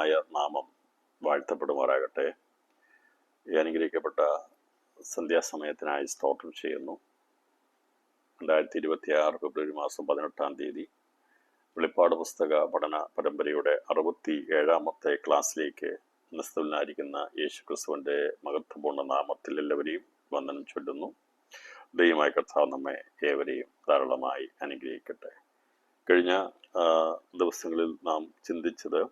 പരിശുദ്ധമായ നാമം വാഴ്ത്തപ്പെടുമാറാകട്ടെ. ഈ അനുഗ്രഹിക്കപ്പെട്ട സന്ധ്യാസമയത്തിനായി സ്തോത്രം ചെയ്യുന്നു. 2026 ഫെബ്രുവരി മാസം 18-ാം തീയതി വെളിപ്പാട് പുസ്തക പഠന പരമ്പരയുടെ 67-ാമത്തെ ക്ലാസ്സിലേക്ക് നിസ്തുലനായിരിക്കുന്ന യേശു ക്രിസ്തുവിൻ്റെ മഹത്വപൂർണ്ണ നാമത്തിൽ എല്ലാവരെയും വന്ദനം ചൊല്ലുന്നു. ദൈവമായ കർത്താവ് നമ്മെ ഏവരെയും ധാരാളമായി അനുഗ്രഹിക്കട്ടെ. കഴിഞ്ഞ ദിവസങ്ങളിൽ നാം ചിന്തിച്ചത്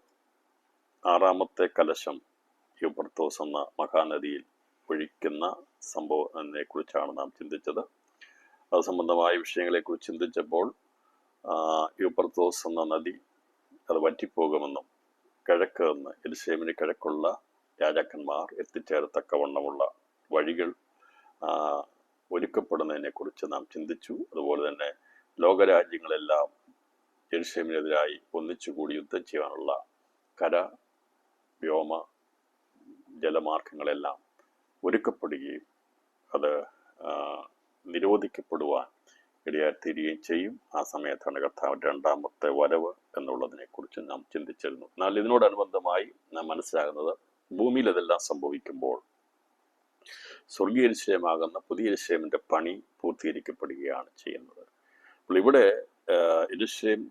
6-ാമത്തെ കലശം യൂപ്പർത്തോസ് എന്ന മഹാനദിയിൽ ഒഴിക്കുന്ന സംഭവത്തിനെ കുറിച്ചാണ് നാം ചിന്തിച്ചത്. അത് സംബന്ധമായ വിഷയങ്ങളെക്കുറിച്ച് ചിന്തിച്ചപ്പോൾ യൂപ്പർത്തോസ് എന്ന നദി അത് വറ്റിപ്പോകുമെന്നും കിഴക്ക് നിന്ന് യെരുശലേമിന് കിഴക്കുള്ള രാജാക്കന്മാർ എത്തിച്ചേരത്തക്കവണ്ണമുള്ള വഴികൾ ഒരുക്കപ്പെടുന്നതിനെ കുറിച്ച് നാം ചിന്തിച്ചു. അതുപോലെ തന്നെ ലോകരാജ്യങ്ങളെല്ലാം യെരുശലേമിനെതിരായി ഒന്നിച്ചുകൂടി യുദ്ധം ചെയ്യാനുള്ള കര, വ്യോമ, ജലമാർഗങ്ങളെല്ലാം ഒരുക്കപ്പെടുകയും അത് നിരോധിക്കപ്പെടുവാൻ ഇടയായിത്തീരുകയും ചെയ്യും. ആ സമയത്താണ് കർത്താവിൻ്റെ 2-ാമത്തെ വരവ് എന്നുള്ളതിനെ കുറിച്ച് നാം ചിന്തിച്ചിരുന്നു. എന്നാൽ ഇതിനോടനുബന്ധമായി നാം മനസ്സിലാകുന്നത് ഭൂമിയിൽ ഇതെല്ലാം സംഭവിക്കുമ്പോൾ സ്വർഗീയ യെരുശലേമാകുന്ന പുതിയ യെരുശലേമിൻ്റെ പണി പൂർത്തീകരിക്കപ്പെടുകയാണ് ചെയ്യുന്നത്. അപ്പോൾ ഇവിടെ യെരുശലേം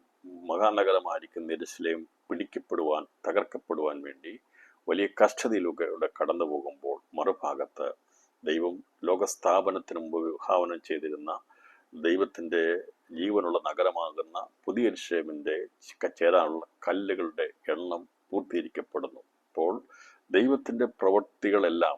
മഹാനഗരമായിരിക്കുന്ന യെരുശലേം പിടിക്കപ്പെടുവാൻ, തകർക്കപ്പെടുവാൻ വേണ്ടി വലിയ കഷ്ടതയിലൂടെ കടന്നു പോകുമ്പോൾ മറുഭാഗത്ത് ദൈവം ലോകസ്ഥാപനത്തിന് മുമ്പ് വിഭാവനം ചെയ്തിരുന്ന ദൈവത്തിൻ്റെ ജീവനുള്ള നഗരമാകുന്ന പുതിയ യെരുശലേമിൻ്റെ ചേരാനുള്ള കല്ലുകളുടെ എണ്ണം പൂർത്തീകരിക്കപ്പെടുന്നു. അപ്പോൾ ദൈവത്തിൻ്റെ പ്രവൃത്തികളെല്ലാം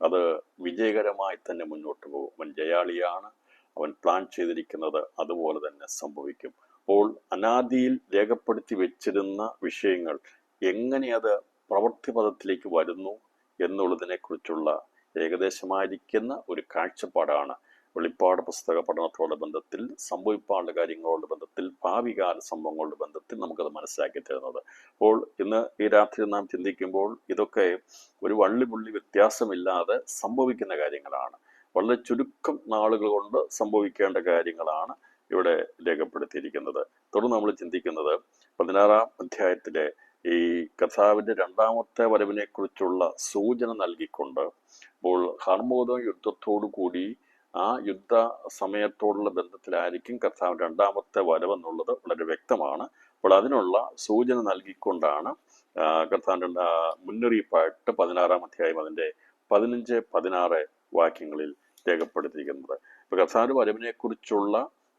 അത് വിജയകരമായി തന്നെ മുന്നോട്ട് പോകും. അവൻ ജയാളിയാണ്. അവൻ പ്ലാൻ ചെയ്തിരിക്കുന്നത് അതുപോലെ തന്നെ സംഭവിക്കും. അപ്പോൾ അനാദിയിൽ രേഖപ്പെടുത്തി വെച്ചിരുന്ന വിഷയങ്ങൾ എങ്ങനെ അത് പ്രവൃത്തിപഥത്തിലേക്ക് വരുന്നു എന്നുള്ളതിനെ കുറിച്ചുള്ള ഏകദേശമായിരിക്കുന്ന ഒരു കാഴ്ചപ്പാടാണ് വെളിപ്പാട് പുസ്തക പഠനത്തോടെ ബന്ധത്തിൽ, സംഭവിപ്പാനുള്ള കാര്യങ്ങളോട് ബന്ധത്തിൽ, ഭാവികാല സംഭവങ്ങളുടെ ബന്ധത്തിൽ നമുക്കത് മനസ്സിലാക്കി തരുന്നത്. അപ്പോൾ ഇന്ന് ഈ രാത്രി നാം ചിന്തിക്കുമ്പോൾ ഇതൊക്കെ ഒരു വള്ളിപുള്ളി വ്യത്യാസമില്ലാതെ സംഭവിക്കുന്ന കാര്യങ്ങളാണ്. വളരെ ചുരുക്കം നാളുകൾ കൊണ്ട് സംഭവിക്കേണ്ട കാര്യങ്ങളാണ് ഇവിടെ രേഖപ്പെടുത്തിയിരിക്കുന്നത്. തുടർന്ന് നമ്മൾ ചിന്തിക്കുന്നത് 16-ാം അധ്യായത്തിലെ ഈ കർത്താവിൻ്റെ 2-ാമത്തെ വരവിനെ കുറിച്ചുള്ള സൂചന നൽകിക്കൊണ്ട്, അപ്പോൾ ഹർമോദം യുദ്ധത്തോടു കൂടി ആ യുദ്ധ സമയത്തോടുള്ള ബന്ധത്തിലായിരിക്കും കർത്താവിൻ്റെ 2-ാമത്തെ വരവെന്നുള്ളത് വളരെ വ്യക്തമാണ്. അപ്പോൾ അതിനുള്ള സൂചന നൽകിക്കൊണ്ടാണ് കർത്താവിൻ്റെ മുന്നറിയിപ്പായിട്ട് 16-ാം അധ്യായം അതിൻ്റെ 15-16 വാക്യങ്ങളിൽ രേഖപ്പെടുത്തിയിരിക്കുന്നത്. ഇപ്പോൾ കർത്താവിൻ്റെ വരവിനെ കുറിച്ചുള്ള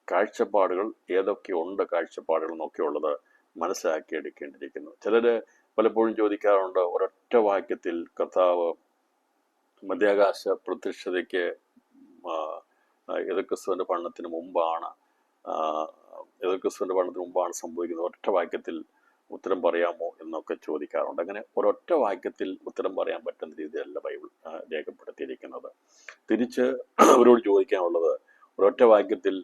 കാഴ്ചപ്പാടുകൾ ഏതൊക്കെയുണ്ട്, കാഴ്ചപ്പാടുകൾ എന്നൊക്കെയുള്ളത് മനസ്സിലാക്കി എടുക്കേണ്ടിയിരിക്കുന്നു. ചിലർ പലപ്പോഴും ചോദിക്കാറുണ്ട്, ഒരൊറ്റ വാക്യത്തിൽ കർത്താവ് മധ്യാകാശ പ്രത്യക്ഷതയ്ക്ക് എതിർക്രിസ്തുവിൻ്റെ പഠനത്തിന് മുമ്പാണ് സംഭവിക്കുന്നത്, ഒറ്റ വാക്യത്തിൽ ഉത്തരം പറയാമോ എന്നൊക്കെ ചോദിക്കാറുണ്ട്. അങ്ങനെ ഒരൊറ്റ വാക്യത്തിൽ ഉത്തരം പറയാൻ പറ്റുന്ന രീതിയിലല്ല ബൈബിൾ രേഖപ്പെടുത്തിയിരിക്കുന്നത്. തിരിച്ച് അവരോട് ചോദിക്കാനുള്ളത്, ഒരൊറ്റ വാക്യത്തിൽ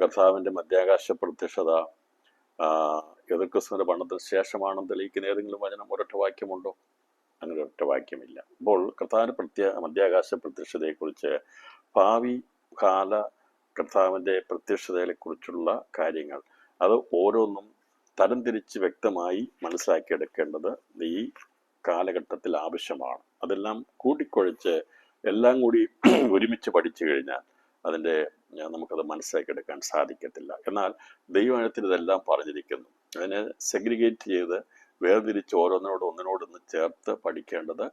കർത്താവിൻ്റെ മധ്യാകാശ പ്രത്യക്ഷത എതിർക്രിസ്തുവിൻ്റെ പഠനത്തിന് ശേഷമാണെന്ന് തെളിയിക്കുന്ന ഏതെങ്കിലും വചനം ഒരൊറ്റ വാക്യമുണ്ടോ? അങ്ങനെ ഒരൊറ്റ വാക്യമില്ല. അപ്പോൾ കർത്താവിൻ്റെ മധ്യാകാശ പ്രത്യക്ഷതയെക്കുറിച്ച്, ഭാവി കാല കർത്താവിൻ്റെ പ്രത്യക്ഷതയെക്കുറിച്ചുള്ള കാര്യങ്ങൾ അത് ഓരോന്നും തരംതിരിച്ച് വ്യക്തമായി മനസ്സിലാക്കിയെടുക്കേണ്ടത് ഈ കാലഘട്ടത്തിൽ ആവശ്യമാണ്. അതെല്ലാം കൂട്ടിക്കുഴച്ച് എല്ലാം കൂടി ഒരുമിച്ച് പഠിച്ചു കഴിഞ്ഞാൽ നമുക്കത് മനസ്സിലാക്കിയെടുക്കാൻ സാധിക്കത്തില്ല. എന്നാൽ ദൈവവചനത്തിൽ ഇതെല്ലാം പറഞ്ഞിരിക്കുന്നു. അതിനെ സെഗ്രിഗേറ്റ് ചെയ്ത് വേർതിരിച്ച് ഒന്നിനോടൊന്ന് ചേർത്ത് പഠിക്കേണ്ടത്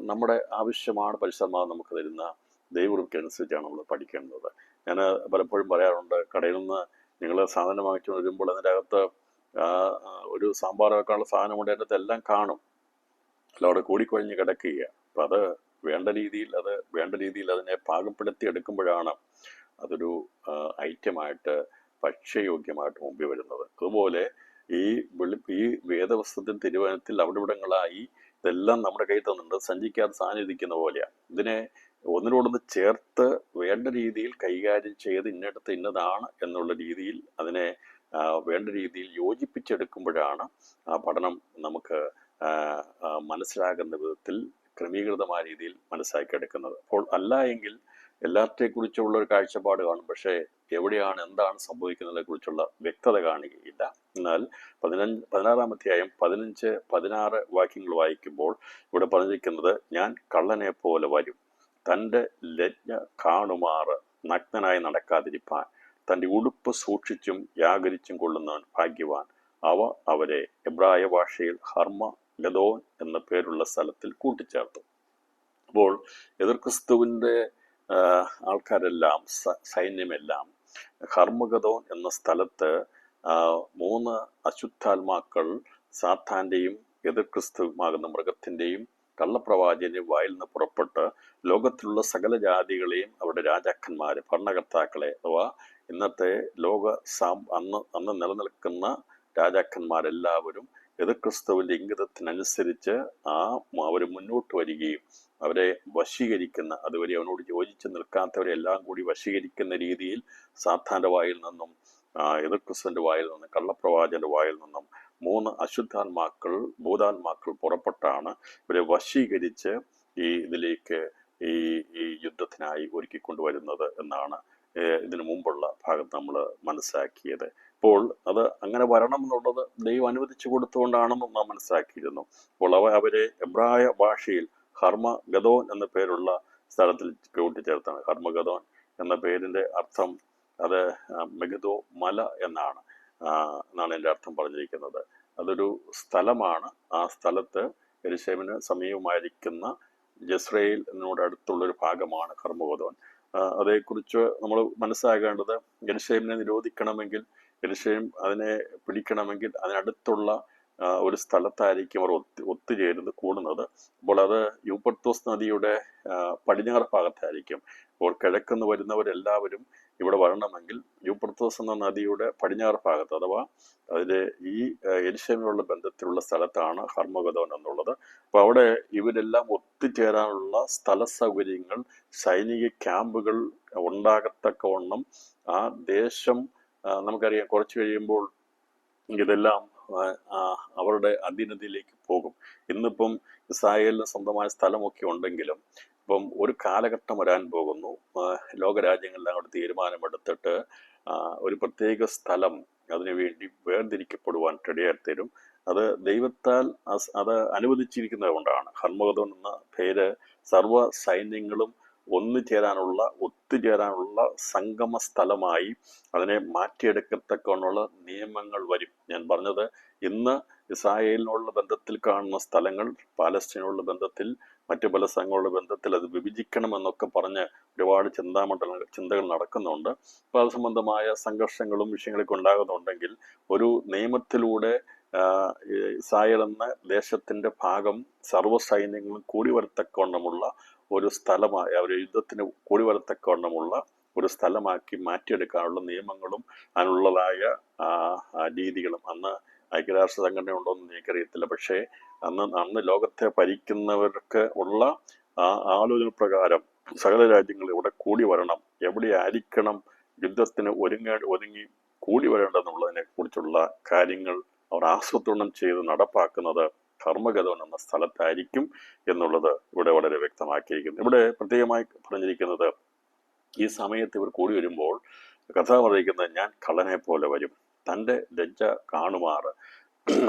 നമ്മുടെ ആവശ്യമാണ്. പരിശ്രമം നമുക്ക് തരുന്ന ദൈവകൃപയ്ക്കനുസരിച്ചാണ് നമ്മൾ പഠിക്കേണ്ടത്. ഞാൻ പലപ്പോഴും പറയാറുണ്ട്, കടയിൽ നിന്ന് നിങ്ങൾ സാധനം വാങ്ങിച്ചുകൊണ്ട് വരുമ്പോൾ അതിൻ്റെ അകത്ത് ഒരു സാമ്പാർ വെക്കാനുള്ള സാധനമുണ്ട്, അതിൻ്റെ അകത്ത് എല്ലാം കാണും, അല്ല അവിടെ കൂടിക്കൊഴിഞ്ഞ് കിടക്കുക. അപ്പം അത് വേണ്ട രീതിയിൽ അതിനെ പാകപ്പെടുത്തി എടുക്കുമ്പോഴാണ് അതൊരു ഐറ്റമായിട്ട് ഭക്ഷ്യയോഗ്യമായിട്ട് മുമ്പിൽ വരുന്നത്. അതുപോലെ ഈ വേദവസ്തുത്തിൽ തിരുവചനത്തിൽ അവിടെവിടങ്ങളായി ഇതെല്ലാം നമ്മുടെ കയ്യിൽ തന്നിട്ടുണ്ട്, സഞ്ചിക്കാതെ സാധനം ഇരിക്കുന്ന പോലെയാണ്. ഇതിനെ ഒന്നിനോടൊന്ന് ചേർത്ത് വേണ്ട രീതിയിൽ കൈകാര്യം ചെയ്ത് ഇന്നടത്ത് ഇന്നതാണ് എന്നുള്ള രീതിയിൽ അതിനെ വേണ്ട രീതിയിൽ യോജിപ്പിച്ചെടുക്കുമ്പോഴാണ് ആ പഠനം നമുക്ക് മനസ്സിലാകുന്ന വിധത്തിൽ ക്രമീകൃതമായ രീതിയിൽ മനസ്സിലാക്കിയെടുക്കുന്നത്. അപ്പോൾ അല്ല എങ്കിൽ എല്ലാത്തെക്കുറിച്ചുള്ള ഒരു കാഴ്ചപ്പാട് കാണും, പക്ഷേ എവിടെയാണ് എന്താണ് സംഭവിക്കുന്നതിനെ കുറിച്ചുള്ള വ്യക്തത കാണുകയില്ല. എന്നാൽ 16-ാം അധ്യായം 15-16 വാക്യങ്ങൾ വായിക്കുമ്പോൾ ഇവിടെ പറഞ്ഞിരിക്കുന്നത്, ഞാൻ കള്ളനെ പോലെ വരും, തൻ്റെ ലജ്ഞ കാണുമാറ് നഗ്നനായി നടക്കാതിരിപ്പാൻ തൻ്റെ ഉടുപ്പ് സൂക്ഷിച്ചും യാഗരിച്ചും കൊള്ളുന്നവൻ ഭാഗ്യവാൻ, അവ അവരെ എബ്രായ ഭാഷയിൽ ഹർമഗദോൻ എന്ന പേരുള്ള സ്ഥലത്തിൽ കൂട്ടിച്ചേർത്തു. അപ്പോൾ എതിർക്രിസ്തുവിൻ്റെ ആൾക്കാരെല്ലാം സൈന്യമെല്ലാം ഹർമഗദോൻ എന്ന സ്ഥലത്ത് 3 അശുദ്ധാത്മാക്കൾ സാത്താന്റെയും എതിർക്രിസ്തുവാകുന്ന മൃഗത്തിന്റെയും കള്ളപ്രവാചകന്റെയും വായിൽ നിന്ന് പുറപ്പെട്ട് ലോകത്തിലുള്ള സകല ജാതികളെയും അവരുടെ രാജാക്കന്മാരെ, ഭരണകർത്താക്കളെ, അഥവാ ഇന്നത്തെ അന്ന് നിലനിൽക്കുന്ന രാജാക്കന്മാരെല്ലാവരും എതിർക്രിസ്തുവിന്റെ ഇംഗിതത്തിനനുസരിച്ച് അവർ മുന്നോട്ട് വരികയും അവരെ വശീകരിക്കുന്ന, അതുവരെ അവനോട് യോജിച്ച് നിൽക്കാത്തവരെ എല്ലാം കൂടി വശീകരിക്കുന്ന രീതിയിൽ സാത്താന്റെ വായിൽ നിന്നും എതിർക്രിസ്തുവിന്റെ വായിൽ നിന്നും കള്ളപ്രവാചകന്റെ വായിൽ നിന്നും 3 അശുദ്ധാത്മാക്കൾ, ഭൂതാത്മാക്കൾ പുറപ്പെട്ടാണ് ഇവരെ വശീകരിച്ച് ഇതിലേക്ക് ഈ യുദ്ധത്തിനായി ഒരുക്കിക്കൊണ്ടുവരുന്നത് എന്നാണ് ഇതിനു മുമ്പുള്ള ഭാഗത്ത് നമ്മൾ മനസ്സിലാക്കിയത്. അപ്പോൾ അത് അങ്ങനെ വരണം എന്നുള്ളത് ദൈവം അനുവദിച്ചു കൊടുത്തുകൊണ്ടാണെന്നും നാം മനസ്സിലാക്കിയിരുന്നു. അപ്പോൾ അവരെ എബ്രായ ഭാഷയിൽ ഹർമഗദോൻ എന്ന പേരുള്ള സ്ഥലത്തിൽ കൂട്ടിച്ചേർത്താണ്. ഹർമഗദോൻ എന്ന പേരിന്റെ അർത്ഥം അത് മെഗദോ മല എന്നാണ് എൻ്റെ അർത്ഥം പറഞ്ഞിരിക്കുന്നത്. അതൊരു സ്ഥലമാണ്. ആ സ്ഥലത്ത് യെരുശലേമിന് സമീപമായിരിക്കുന്ന ജസ്രയേൽ എന്നോട് അടുത്തുള്ളൊരു ഭാഗമാണ് ഹർമഗദോൻ. അതേക്കുറിച്ച് നമ്മൾ മനസ്സിലാക്കേണ്ടത്, യെരുശലേമിനെ നിരോധിക്കണമെങ്കിൽ, യെരുശലേം അതിനെ പിടിക്കണമെങ്കിൽ അതിനടുത്തുള്ള ഒരു സ്ഥലത്തായിരിക്കും അവർ കൂടുന്നത്. അപ്പോൾ അത് യൂഫ്രട്ടീസ് നദിയുടെ പടിഞ്ഞാറ് ഭാഗത്തായിരിക്കും. അപ്പോൾ കിഴക്കുന്ന് വരുന്നവരെല്ലാവരും ഇവിടെ വരണമെങ്കിൽ യൂഫ്രട്ടീസ് എന്ന നദിയുടെ പടിഞ്ഞാറ് ഭാഗത്ത്, അഥവാ അതിലെ ഈ യെരുശലേമിനുള്ള ബന്ധത്തിലുള്ള സ്ഥലത്താണ് ഹർമഗദോൻ എന്നുള്ളത്. അപ്പോൾ അവിടെ ഇവരെല്ലാം ഒത്തുചേരാനുള്ള സ്ഥല സൗകര്യങ്ങൾ, സൈനിക ക്യാമ്പുകൾ ഉണ്ടാകത്തക്കവണ്ണം ആ ദേശം, നമുക്കറിയാം കുറച്ച് കഴിയുമ്പോൾ ഇതെല്ലാം അവരുടെ അധീനതയിലേക്ക് പോകും. ഇന്നിപ്പം ഇസ്രായേലിന് സ്വന്തമായ സ്ഥലമൊക്കെ ഉണ്ടെങ്കിലും ഇപ്പം ഒരു കാലഘട്ടം വരാൻ പോകുന്നു, ലോകരാജ്യങ്ങളെല്ലാം കൂടെ തീരുമാനമെടുത്തിട്ട് ഒരു പ്രത്യേക സ്ഥലം അതിനുവേണ്ടി വേർതിരിക്കപ്പെടുവാൻ ഇടയായിത്തീരും. അത് ദൈവത്താൽ അത് അനുവദിച്ചിരിക്കുന്നത് കൊണ്ടാണ്. ഹർമഗദോൻ എന്ന പേര് സർവ്വ സൈന്യങ്ങളും ഒത്തുചേരാനുള്ള സംഗമ സ്ഥലമായി അതിനെ മാറ്റിയെടുക്കത്തക്കവണ്ണമുള്ള നിയമങ്ങൾ വരും. ഞാൻ പറഞ്ഞത്, ഇന്ന് ഇസ്രായേലിനുള്ള ബന്ധത്തിൽ കാണുന്ന സ്ഥലങ്ങൾ പാലസ്തീനുള്ള ബന്ധത്തിൽ, മറ്റു പല സ്ഥലങ്ങളുടെ ബന്ധത്തിൽ അത് വിഭജിക്കണമെന്നൊക്കെ പറഞ്ഞ് ഒരുപാട് ചിന്തകൾ നടക്കുന്നുണ്ട്. അപ്പോൾ അത് സംബന്ധമായ സംഘർഷങ്ങളും വിഷയങ്ങളൊക്കെ ഉണ്ടാകുന്നുണ്ടെങ്കിൽ ഒരു നിയമത്തിലൂടെ ഇസ്രായേൽ എന്ന ദേശത്തിന്റെ ഭാഗം സർവ്വ സൈന്യങ്ങളും കൂടി വരത്തക്കവണ്ണമുള്ള ഒരു സ്ഥലമായി, അവർ യുദ്ധത്തിന് കൂടി വരത്തക്കവണ്ണമുള്ള ഒരു സ്ഥലമാക്കി മാറ്റിയെടുക്കാനുള്ള നിയമങ്ങളും അതിനുള്ളതായ രീതികളും അന്ന് ഐക്യരാഷ്ട്ര സംഘടന ഉണ്ടോയെന്ന് എനിക്കറിയത്തില്ല. പക്ഷേ അന്ന് ലോകത്തെ ഭരിക്കുന്നവർക്ക് ഉള്ള ആലോചന പ്രകാരം സകല രാജ്യങ്ങൾ ഇവിടെ കൂടി വരണം, എവിടെ ആയിരിക്കണം യുദ്ധത്തിന് ഒരുങ്ങി കൂടി വരേണ്ടെന്നുള്ളതിനെ കുറിച്ചുള്ള കാര്യങ്ങൾ അവർ ആസൂത്രണം ചെയ്ത് നടപ്പാക്കുന്നത് ഹർമഗദോൻ എന്ന സ്ഥലത്തായിരിക്കും എന്നുള്ളത് ഇവിടെ വളരെ വ്യക്തമാക്കിയിരിക്കുന്നു. ഇവിടെ പ്രത്യേകമായി പറഞ്ഞിരിക്കുന്നത്, ഈ സമയത്ത് ഇവർ കൂടി വരുമ്പോൾ കർത്താവ് പറഞ്ഞിരിക്കുന്നത്, ഞാൻ കള്ളനെ പോലെ വരും, തൻ്റെ ലജ്ജ കാണുമാറ്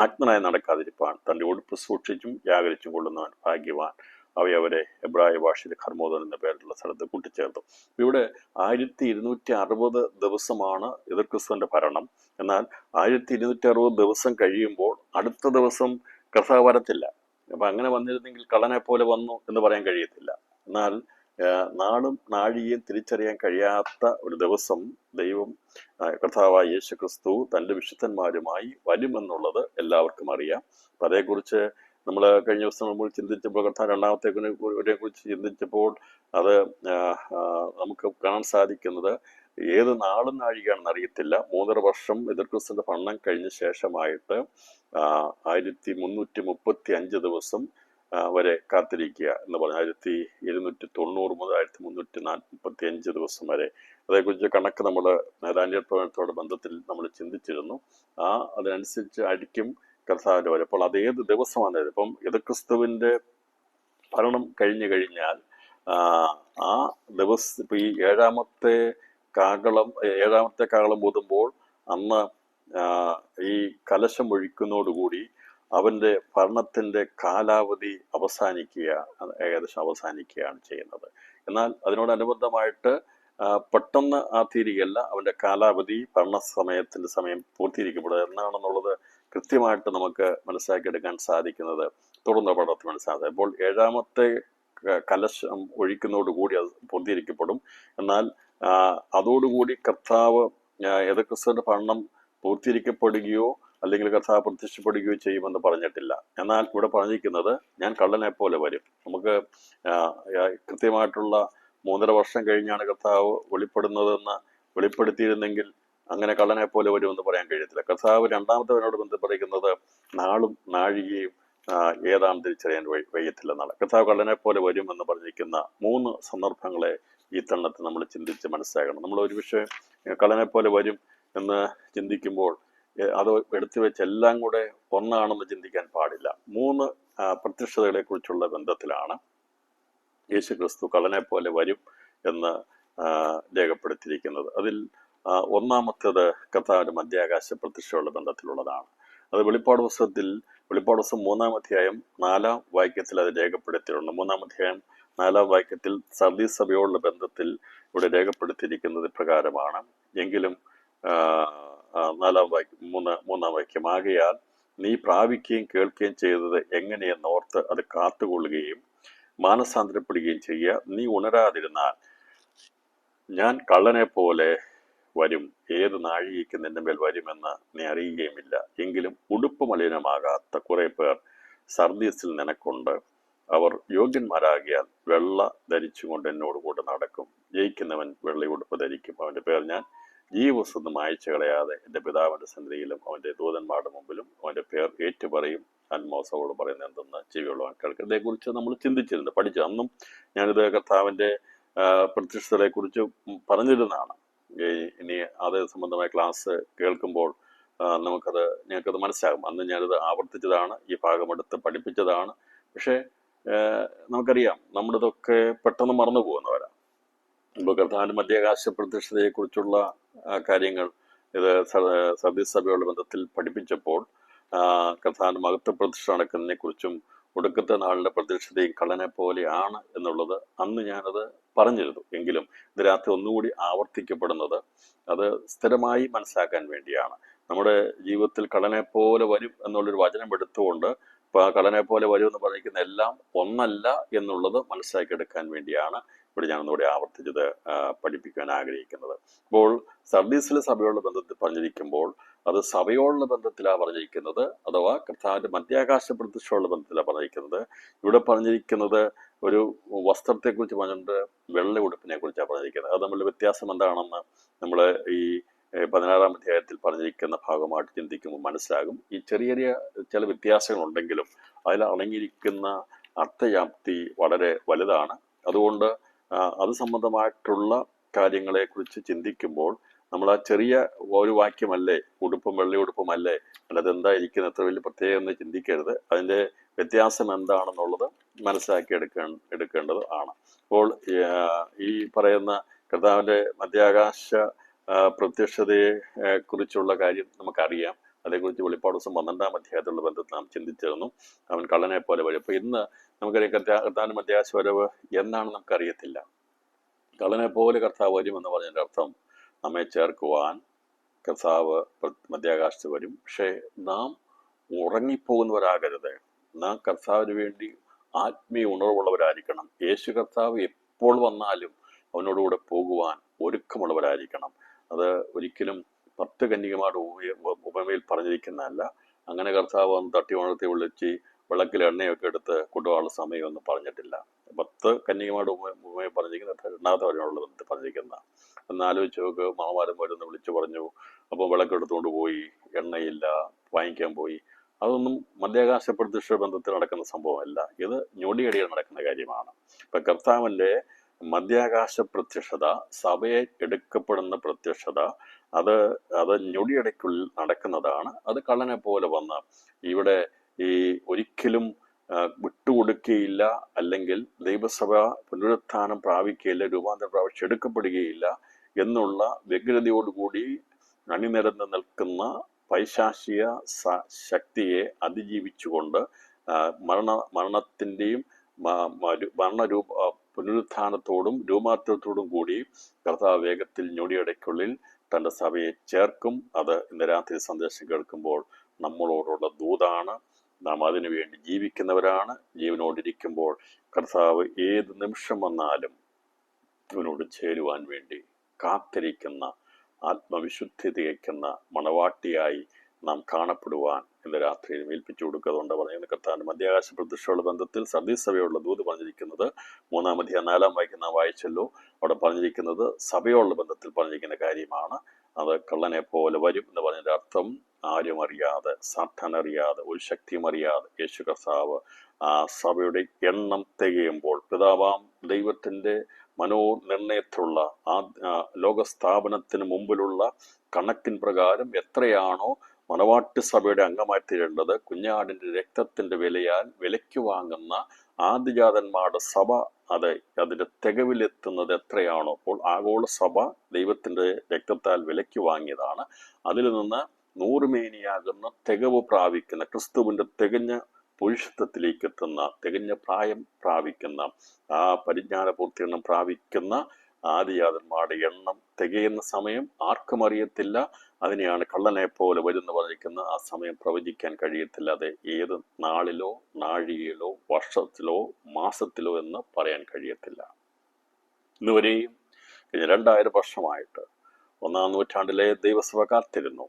നഗ്നനായി നടക്കാതിരിപ്പാൻ തൻ്റെ ഉടുപ്പ് സൂക്ഷിച്ചും യാഗരിച്ചും കൊള്ളുന്നവൻ ഭാഗ്യവാൻ, അവരെ എബ്രായ ഭാഷയിൽ ഹർമഗദോൻ എന്ന പേരുള്ള സ്ഥലത്ത് കൂട്ടിച്ചേർത്തു. ഇവിടെ 1260 ദിവസമാണ് എതിർക്രിസ്തുവിന്റെ ഭരണം. എന്നാൽ 1260 ദിവസം കഴിയുമ്പോൾ അടുത്ത ദിവസം കർത്താവ് വരത്തില്ല. അപ്പൊ അങ്ങനെ വന്നിരുന്നെങ്കിൽ കള്ളനെ പോലെ വന്നു എന്ന് പറയാൻ കഴിയത്തില്ല. എന്നാൽ നാളും നാഴികയും തിരിച്ചറിയാൻ കഴിയാത്ത ഒരു ദിവസം ദൈവം, കർത്താവായ യേശു ക്രിസ്തു തൻ്റെ വിശുദ്ധന്മാരുമായി വരുമെന്നുള്ളത് എല്ലാവർക്കും അറിയാം. അപ്പം അതേക്കുറിച്ച് നമ്മൾ കഴിഞ്ഞ ദിവസം നമ്മൾ ചിന്തിച്ചപ്പോൾ, കർത്താവ് രണ്ടാമത്തേതിനെ കുറിച്ച് ചിന്തിച്ചപ്പോൾ അത് നമുക്ക് കാണാൻ സാധിക്കുന്നത്, ഏത് നാളും നാഴികയാണെന്ന് അറിയത്തില്ല. 3.5 വർഷം എതിർക്രിസ്തുവിന്റെ ഭരണം കഴിഞ്ഞ ശേഷമായിട്ട് 1335 ദിവസം വരെ കാത്തിരിക്കുക എന്ന് പറഞ്ഞാൽ 1290 മുതൽ 1335 ദിവസം വരെ. അതേക്കുറിച്ച് കണക്ക് നമ്മൾ ദാനിയേൽ പ്രവചനത്തോട് ബന്ധത്തിൽ നമ്മൾ ചിന്തിച്ചിരുന്നു. അതിനനുസരിച്ച് ആയിരിക്കും കർത്താവിന്റെ വരെ. അപ്പോൾ അതേത് ദിവസമാണ്? ഇപ്പം എതിർക്രിസ്തുവിന്റെ ഭരണം കഴിഞ്ഞു കഴിഞ്ഞാൽ ആ ദിവസം ഇപ്പൊ ഈ ഏഴാമത്തെ കാഹളം ഊതുമ്പോൾ അന്ന് ഈ കലശം ഒഴിക്കുന്നതോടുകൂടി അവന്റെ ഭരണത്തിന്റെ കാലാവധി ഏകദേശം അവസാനിക്കുകയാണ് ചെയ്യുന്നത്. എന്നാൽ അതിനോടനുബന്ധമായിട്ട് പെട്ടെന്ന് തീരുകയല്ല, അവന്റെ കാലാവധി ഭരണസമയത്തിന്റെ സമയം പൂർത്തീകരിക്കപ്പെടുക എന്നാണെന്നുള്ളത് കൃത്യമായിട്ട് നമുക്ക് മനസ്സിലാക്കിയെടുക്കാൻ സാധിക്കുന്നത് തുടർന്ന് പഠനത്തിൽ മനസ്സിലാക്കുക. അപ്പോൾ ഏഴാമത്തെ കലശം ഒഴിക്കുന്നതോടുകൂടി അത് പൂർത്തീകരിക്കപ്പെടും. എന്നാൽ അതോടുകൂടി കർത്താവ് യേശുക്രിസ്തുവിന്റെ ഭരണം പൂർത്തീകരിക്കപ്പെടുകയോ അല്ലെങ്കിൽ കർത്താവ് പ്രത്യക്ഷപ്പെടുകയോ ചെയ്യുമെന്ന് പറഞ്ഞിട്ടില്ല. എന്നാൽ ഇവിടെ പറഞ്ഞിരിക്കുന്നത് ഞാൻ കള്ളനെ പോലെ വരും. നമുക്ക് കൃത്യമായിട്ടുള്ള 3.5 വർഷം കഴിഞ്ഞാണ് കർത്താവ് വെളിപ്പെടുത്തിയിരുന്നെങ്കിൽ അങ്ങനെ കള്ളനെ പോലെ വരുമെന്ന് പറയാൻ കഴിയത്തില്ല. കർത്താവ് രണ്ടാമത്തവനോട് ബന്ധപ്പെടുന്നത് നാളും നാഴികയും ഏതാണ്ട് തിരിച്ചറിയാൻ വയ്യത്തില്ലെന്നാണ്. കർത്താവ് കള്ളനെ പോലെ വരും എന്ന് പറഞ്ഞിരിക്കുന്ന 3 സന്ദർഭങ്ങളെ ഈ തണ്ണത്തിൽ നമ്മൾ ചിന്തിച്ച് മനസ്സിലാക്കണം. നമ്മൾ ഒരു വിഷയം കള്ളനെ പോലെ വരും എന്ന് ചിന്തിക്കുമ്പോൾ അത് എടുത്തു വെച്ച് എല്ലാം കൂടെ ഒന്നാണെന്ന് ചിന്തിക്കാൻ പാടില്ല. 3 പ്രത്യക്ഷതകളെ കുറിച്ചുള്ള ബന്ധത്തിലാണ് യേശുക്രിസ്തു കള്ളനെ പോലെ വരും എന്ന് രേഖപ്പെടുത്തിയിരിക്കുന്നത്. അതിൽ ഒന്നാമത്തേത് കർത്താവിന്റെ മധ്യാകാശ പ്രത്യക്ഷയുള്ള ബന്ധത്തിലുള്ളതാണ്. അത് വെളിപ്പാട് പുസ്തകം 3-ാം അധ്യായം 4-ാം വാക്യത്തിൽ അത് രേഖപ്പെടുത്തിയിട്ടുണ്ട്. 3-ാം അധ്യായം 4-ാം വാക്യത്തിൽ സർദീസ് സഭയോടുള്ള ബന്ധത്തിൽ ഇവിടെ രേഖപ്പെടുത്തിയിരിക്കുന്നത് പ്രകാരമാണ്. എങ്കിലും 3-ാം വാക്യം, ആകയാൽ നീ പ്രാപിക്കുകയും കേൾക്കുകയും ചെയ്തത് എങ്ങനെയെന്ന് ഓർത്ത് അത് കാത്തുകൊള്ളുകയും മാനസാന്തരപ്പെടുകയും ചെയ്യുക. നീ ഉണരാതിരുന്നാൽ ഞാൻ കള്ളനെ പോലെ വരും, ഏത് നാഴികയ്ക്ക് നിന്റെ മേൽ വരുമെന്ന് നീ അറിയുകയുമില്ല. എങ്കിലും ഉടുപ്പ് മലിനമാകാത്ത കുറെ പേർ സർദീസിൽ നിനക്കുണ്ട്. അവർ യോഗ്യന്മാരാകിയാൽ വെള്ള ധരിച്ചുകൊണ്ട് എന്നോട് കൂടെ നടക്കും. ജയിക്കുന്നവൻ വെള്ള ഉടുപ്പ് ധരിക്കും. അവന്റെ പേർ ഞാൻ ജീവസൊന്നും അയച്ചു കളയാതെ എൻ്റെ പിതാവിന്റെ സന്നിധിയിലും അവന്റെ ദൂതന്മാരുടെ മുമ്പിലും അവന്റെ പേർ ഏറ്റുപറയും. ആത്മാവോട് പറയുന്നത് എന്തെന്ന് ചെവിയുള്ളവൻ കേൾക്കുക. ഇതേക്കുറിച്ച് നമ്മൾ ചിന്തിച്ചിരുന്നു, പഠിച്ചു. അന്നും ഞാനിത് കർത്താവിന്റെ പ്രത്യക്ഷതയെ കുറിച്ച് പറഞ്ഞിരുന്നതാണ്. ഇനി അത് സംബന്ധമായ ക്ലാസ് കേൾക്കുമ്പോൾ ഞങ്ങൾക്കത് മനസ്സിലാകും. അന്ന് ഞാനിത് ആവർത്തിച്ചതാണ്, ഈ ഭാഗമെടുത്ത് പഠിപ്പിച്ചതാണ്. പക്ഷേ നമുക്കറിയാം, നമ്മളിതൊക്കെ പെട്ടെന്ന് മറന്നു പോകുന്നവരാ. ഇപ്പോൾ കർത്താവിന്റെ മധ്യാകാശ പ്രത്യക്ഷതയെ കുറിച്ചുള്ള കാര്യങ്ങൾ ഇത് സർദീസ് സഭയുടെ ബന്ധത്തിൽ പഠിപ്പിച്ചപ്പോൾ കർത്താവിന്റെ മഹത്വ പ്രത്യക്ഷ നടക്കുന്നതിനെ കുറിച്ചും ഒടുക്കത്തെ നാളിന്റെ പ്രത്യക്ഷതയും കള്ളനെ പോലെയാണ് എന്നുള്ളത് അന്ന് ഞാനത് പറഞ്ഞിരുന്നു. എങ്കിലും ഇത് രാത്രി ഒന്നുകൂടി ആവർത്തിക്കപ്പെടുന്നത് അത് സ്ഥിരമായി മനസ്സിലാക്കാൻ വേണ്ടിയാണ്. നമ്മുടെ ജീവിതത്തിൽ കള്ളനെ പോലെ വരും എന്നുള്ളൊരു വചനം എടുത്തുകൊണ്ട് ഇപ്പൊ കള്ളനെ പോലെ വരും എന്ന് പറഞ്ഞിരിക്കുന്ന എല്ലാം ഒന്നല്ല എന്നുള്ളത് മനസ്സിലാക്കിയെടുക്കാൻ വേണ്ടിയാണ് ഇവിടെ ഞാനൊന്നുകൂടി ആവർത്തിച്ചത് പഠിപ്പിക്കാൻ ആഗ്രഹിക്കുന്നത്. അപ്പോൾ സർദീസിലെ സഭയോടുള്ള ബന്ധത്തിൽ പറഞ്ഞിരിക്കുമ്പോൾ അത് സഭയോടുള്ള ബന്ധത്തിലാണ് പറഞ്ഞിരിക്കുന്നത്, അഥവാ കർത്താവിന്റെ മധ്യാകാശ പ്രത്യക്ഷമുള്ള ബന്ധത്തിലാണ് പറഞ്ഞിരിക്കുന്നത്. ഇവിടെ പറഞ്ഞിരിക്കുന്നത് ഒരു വസ്ത്രത്തെക്കുറിച്ച് പറഞ്ഞിട്ടുണ്ട്, വെള്ള ഉടുപ്പിനെ കുറിച്ചാണ് പറഞ്ഞിരിക്കുന്നത്. അത് തമ്മിലുള്ള വ്യത്യാസം എന്താണെന്ന് നമ്മൾ ഈ 16-ാം അധ്യായത്തിൽ പറഞ്ഞിരിക്കുന്ന ഭാഗമായിട്ട് ചിന്തിക്കുമ്പോൾ മനസ്സിലാകും. ഈ ചെറിയ ചെറിയ ചില വ്യത്യാസങ്ങളുണ്ടെങ്കിലും അതിൽ അടങ്ങിയിരിക്കുന്ന അർത്ഥവ്യാപ്തി വളരെ വലുതാണ്. അതുകൊണ്ട് അത് സംബന്ധമായിട്ടുള്ള കാര്യങ്ങളെ കുറിച്ച് ചിന്തിക്കുമ്പോൾ നമ്മൾ ആ ചെറിയ ഒരു വാക്യമല്ലേ, ഉടുപ്പും വെള്ളയുടുപ്പുമല്ലേ, അല്ലാതെ എന്തായിരിക്കും എത്ര വലിയ പ്രത്യേകം എന്ന് ചിന്തിക്കരുത്. അതിന്റെ വ്യത്യാസം എന്താണെന്നുള്ളത് മനസ്സിലാക്കി എടുക്കേണ്ടത് ആണ്. അപ്പോൾ ഈ പറയുന്ന കർത്താവിന്റെ മധ്യാകാശ പ്രത്യക്ഷതയെ കുറിച്ചുള്ള കാര്യം നമുക്കറിയാം. അതേക്കുറിച്ച് വെളിപ്പാട് ദിവസം 12-ാം അധ്യായത്തിലുള്ള ബന്ധത്തിൽ നാം ചിന്തിച്ചിരുന്നു. അവൻ കള്ളനെ പോലെ വരും. അപ്പൊ ഇന്ന് നമുക്കറിയാം കർത്താവിന്റെ മധ്യാകാശ വരവ് എന്നാണ് നമുക്കറിയത്തില്ല. കള്ളനെ പോലെ കർത്താവ് വരും എന്ന് പറഞ്ഞതിന്റെ അർത്ഥം നമ്മെ ചേർക്കുവാൻ കർത്താവ് മധ്യാകാശത്ത് വരും. പക്ഷേ നാം ഉറങ്ങിപ്പോകുന്നവരാകരുത്. നാം കർത്താവിന് വേണ്ടി ആത്മീയ ഉണർവുള്ളവരായിരിക്കണം. യേശു കർത്താവ് എപ്പോൾ വന്നാലും അവനോടുകൂടെ പോകുവാൻ ഒരുക്കമുള്ളവരായിരിക്കണം. അത് ഒരിക്കലും 10 കന്യകമാരുടെ ഉപമയിൽ പറഞ്ഞിരിക്കുന്നതല്ല. അങ്ങനെ കർത്താവ് വന്ന് തട്ടി ഉണർത്തി വിളിച്ച് വിളക്കിൽ എണ്ണയൊക്കെ എടുത്ത് കൊണ്ടുപോകാനുള്ള സമയമൊന്നും പറഞ്ഞിട്ടില്ല. 10 കന്യകമാരുടെ ഉപമയിൽ പറഞ്ഞിരിക്കുന്നത് 2-ാമത്തെ വരവിനുള്ള പറഞ്ഞിരിക്കുന്ന. എന്നാലോചിച്ച് നോക്ക്, മാമാരം വരുന്ന വിളിച്ചു പറഞ്ഞു, അപ്പോൾ വിളക്കെടുത്തുകൊണ്ട് പോയി, എണ്ണയില്ല, വാങ്ങിക്കാൻ പോയി. അതൊന്നും മധ്യാകാശ പ്രത്യക്ഷ ബന്ധത്തിൽ നടക്കുന്ന സംഭവമല്ല. ഇത് ഞൊടിയടിയിൽ നടക്കുന്ന കാര്യമാണ്. ഇപ്പൊ കർത്താവിന്റെ മധ്യാകാശ പ്രത്യക്ഷത, സഭയെ എടുക്കപ്പെടുന്ന പ്രത്യക്ഷത, അത് ഞൊടിയടയ്ക്കുള്ളിൽ നടക്കുന്നതാണ്. അത് കള്ളനെ പോലെ വന്ന് ഇവിടെ ഈ ഒരിക്കലും വിട്ടുകൊടുക്കുകയില്ല, അല്ലെങ്കിൽ ദൈവസഭ പുനരുത്ഥാനം പ്രാപിക്കുകയില്ല, രൂപാന്തരം പ്രാപിച്ചെടുക്കപ്പെടുകയില്ല എന്നുള്ള വ്യഗ്രതയോടുകൂടി അണിനിരന്ന് നിൽക്കുന്ന പൈശാചിക ശക്തിയെ അതിജീവിച്ചുകൊണ്ട് മരണത്തിൻ്റെയും പുനരുത്ഥാനത്തോടും രൂപാന്തരത്തോടും കൂടി കർത്താവ് വേഗത്തിൽ ഞൊടിയടയ്ക്കുള്ളിൽ തൻ്റെ സഭയെ ചേർക്കും. അത് ഇന്ന് രാത്രി സന്ദേശം കേൾക്കുമ്പോൾ നമ്മളോടുള്ള ദൂതാണ്. നാം അതിനു വേണ്ടി ജീവിക്കുന്നവരാണ്. ജീവനോടിരിക്കുമ്പോൾ കർത്താവ് ഏത് നിമിഷം വന്നാലും അവനോട് ചേരുവാൻ വേണ്ടി കാത്തിരിക്കുന്ന, ആത്മവിശുദ്ധി തികയ്ക്കുന്ന മണവാട്ടിയായി നാം കാണപ്പെടുവാൻ ഇന്ന് രാത്രിയിൽ ഏൽപ്പിച്ചു കൊടുക്കുന്നതുകൊണ്ട് പറയുന്നത് കർത്താവിന്റെ മധ്യാകാശ പ്രത്യക്ഷമുള്ള ബന്ധത്തിൽ സർദീസ് സഭയുള്ള ദൂത് പറഞ്ഞിരിക്കുന്നത് 3-ാം അധ്യായം 4-ാം വാക്യം നാം വായിച്ചല്ലോ. അവിടെ പറഞ്ഞിരിക്കുന്നത് സഭയോടുള്ള ബന്ധത്തിൽ പറഞ്ഞിരിക്കുന്ന കാര്യമാണ്. അത് കള്ളനെ പോലെ വരും എന്ന് പറഞ്ഞതിന്റെ അർത്ഥം ആരും അറിയാതെ, സാത്താൻ അറിയാതെ, ഒരു ശക്തിയും അറിയാതെ യേശു കർത്താവ് ആ സഭയുടെ എണ്ണം തികയുമ്പോൾ പിതാവാം ദൈവത്തിന്റെ മനോനിർണയത്തിലുള്ള ലോകസ്ഥാപനത്തിന് മുമ്പിലുള്ള കണക്കിൻ പ്രകാരം എത്രയാണോ മണവാട്ടി സഭയുടെ അംഗമായി തീരേണ്ടത്, കുഞ്ഞാടിന്റെ രക്തത്തിന്റെ വിലയ്ക്ക് വാങ്ങുന്ന ആദിജാതന്മാരുടെ സഭ അതിന്റെ തികവിലെത്തുന്നത് എത്രയാണോ, അപ്പോൾ ആഗോള സഭ ദൈവത്തിന്റെ രക്തത്താൽ വിലയ്ക്ക് വാങ്ങിയതാണ്. അതിൽ നിന്ന് 100 മേനിയാകുന്ന തികവ് പ്രാപിക്കുന്ന, ക്രിസ്തുവിന്റെ തികഞ്ഞ പുരുഷത്വത്തിലേക്ക് എത്തുന്ന, തികഞ്ഞ പ്രായം പ്രാപിക്കുന്ന, ആ പരിജ്ഞാന പൂർത്തീകരണം പ്രാപിക്കുന്ന ആദിജാതന്മാരുടെ എണ്ണം തികയുന്ന സമയം ആർക്കും അറിയത്തില്ല. അതിനെയാണ് കള്ളനെ പോലെ വരുന്ന പറഞ്ഞിരിക്കുന്ന ആ സമയം പ്രവചിക്കാൻ കഴിയത്തില്ല. അത് ഏത് നാളിലോ നാഴികയിലോ വർഷത്തിലോ മാസത്തിലോ എന്ന് പറയാൻ കഴിയത്തില്ല. ഇന്നുവരെയും 2000 വർഷമായിട്ട് 1-ാം നൂറ്റാണ്ടിലെ ദൈവസഭ കാത്തിരുന്നു.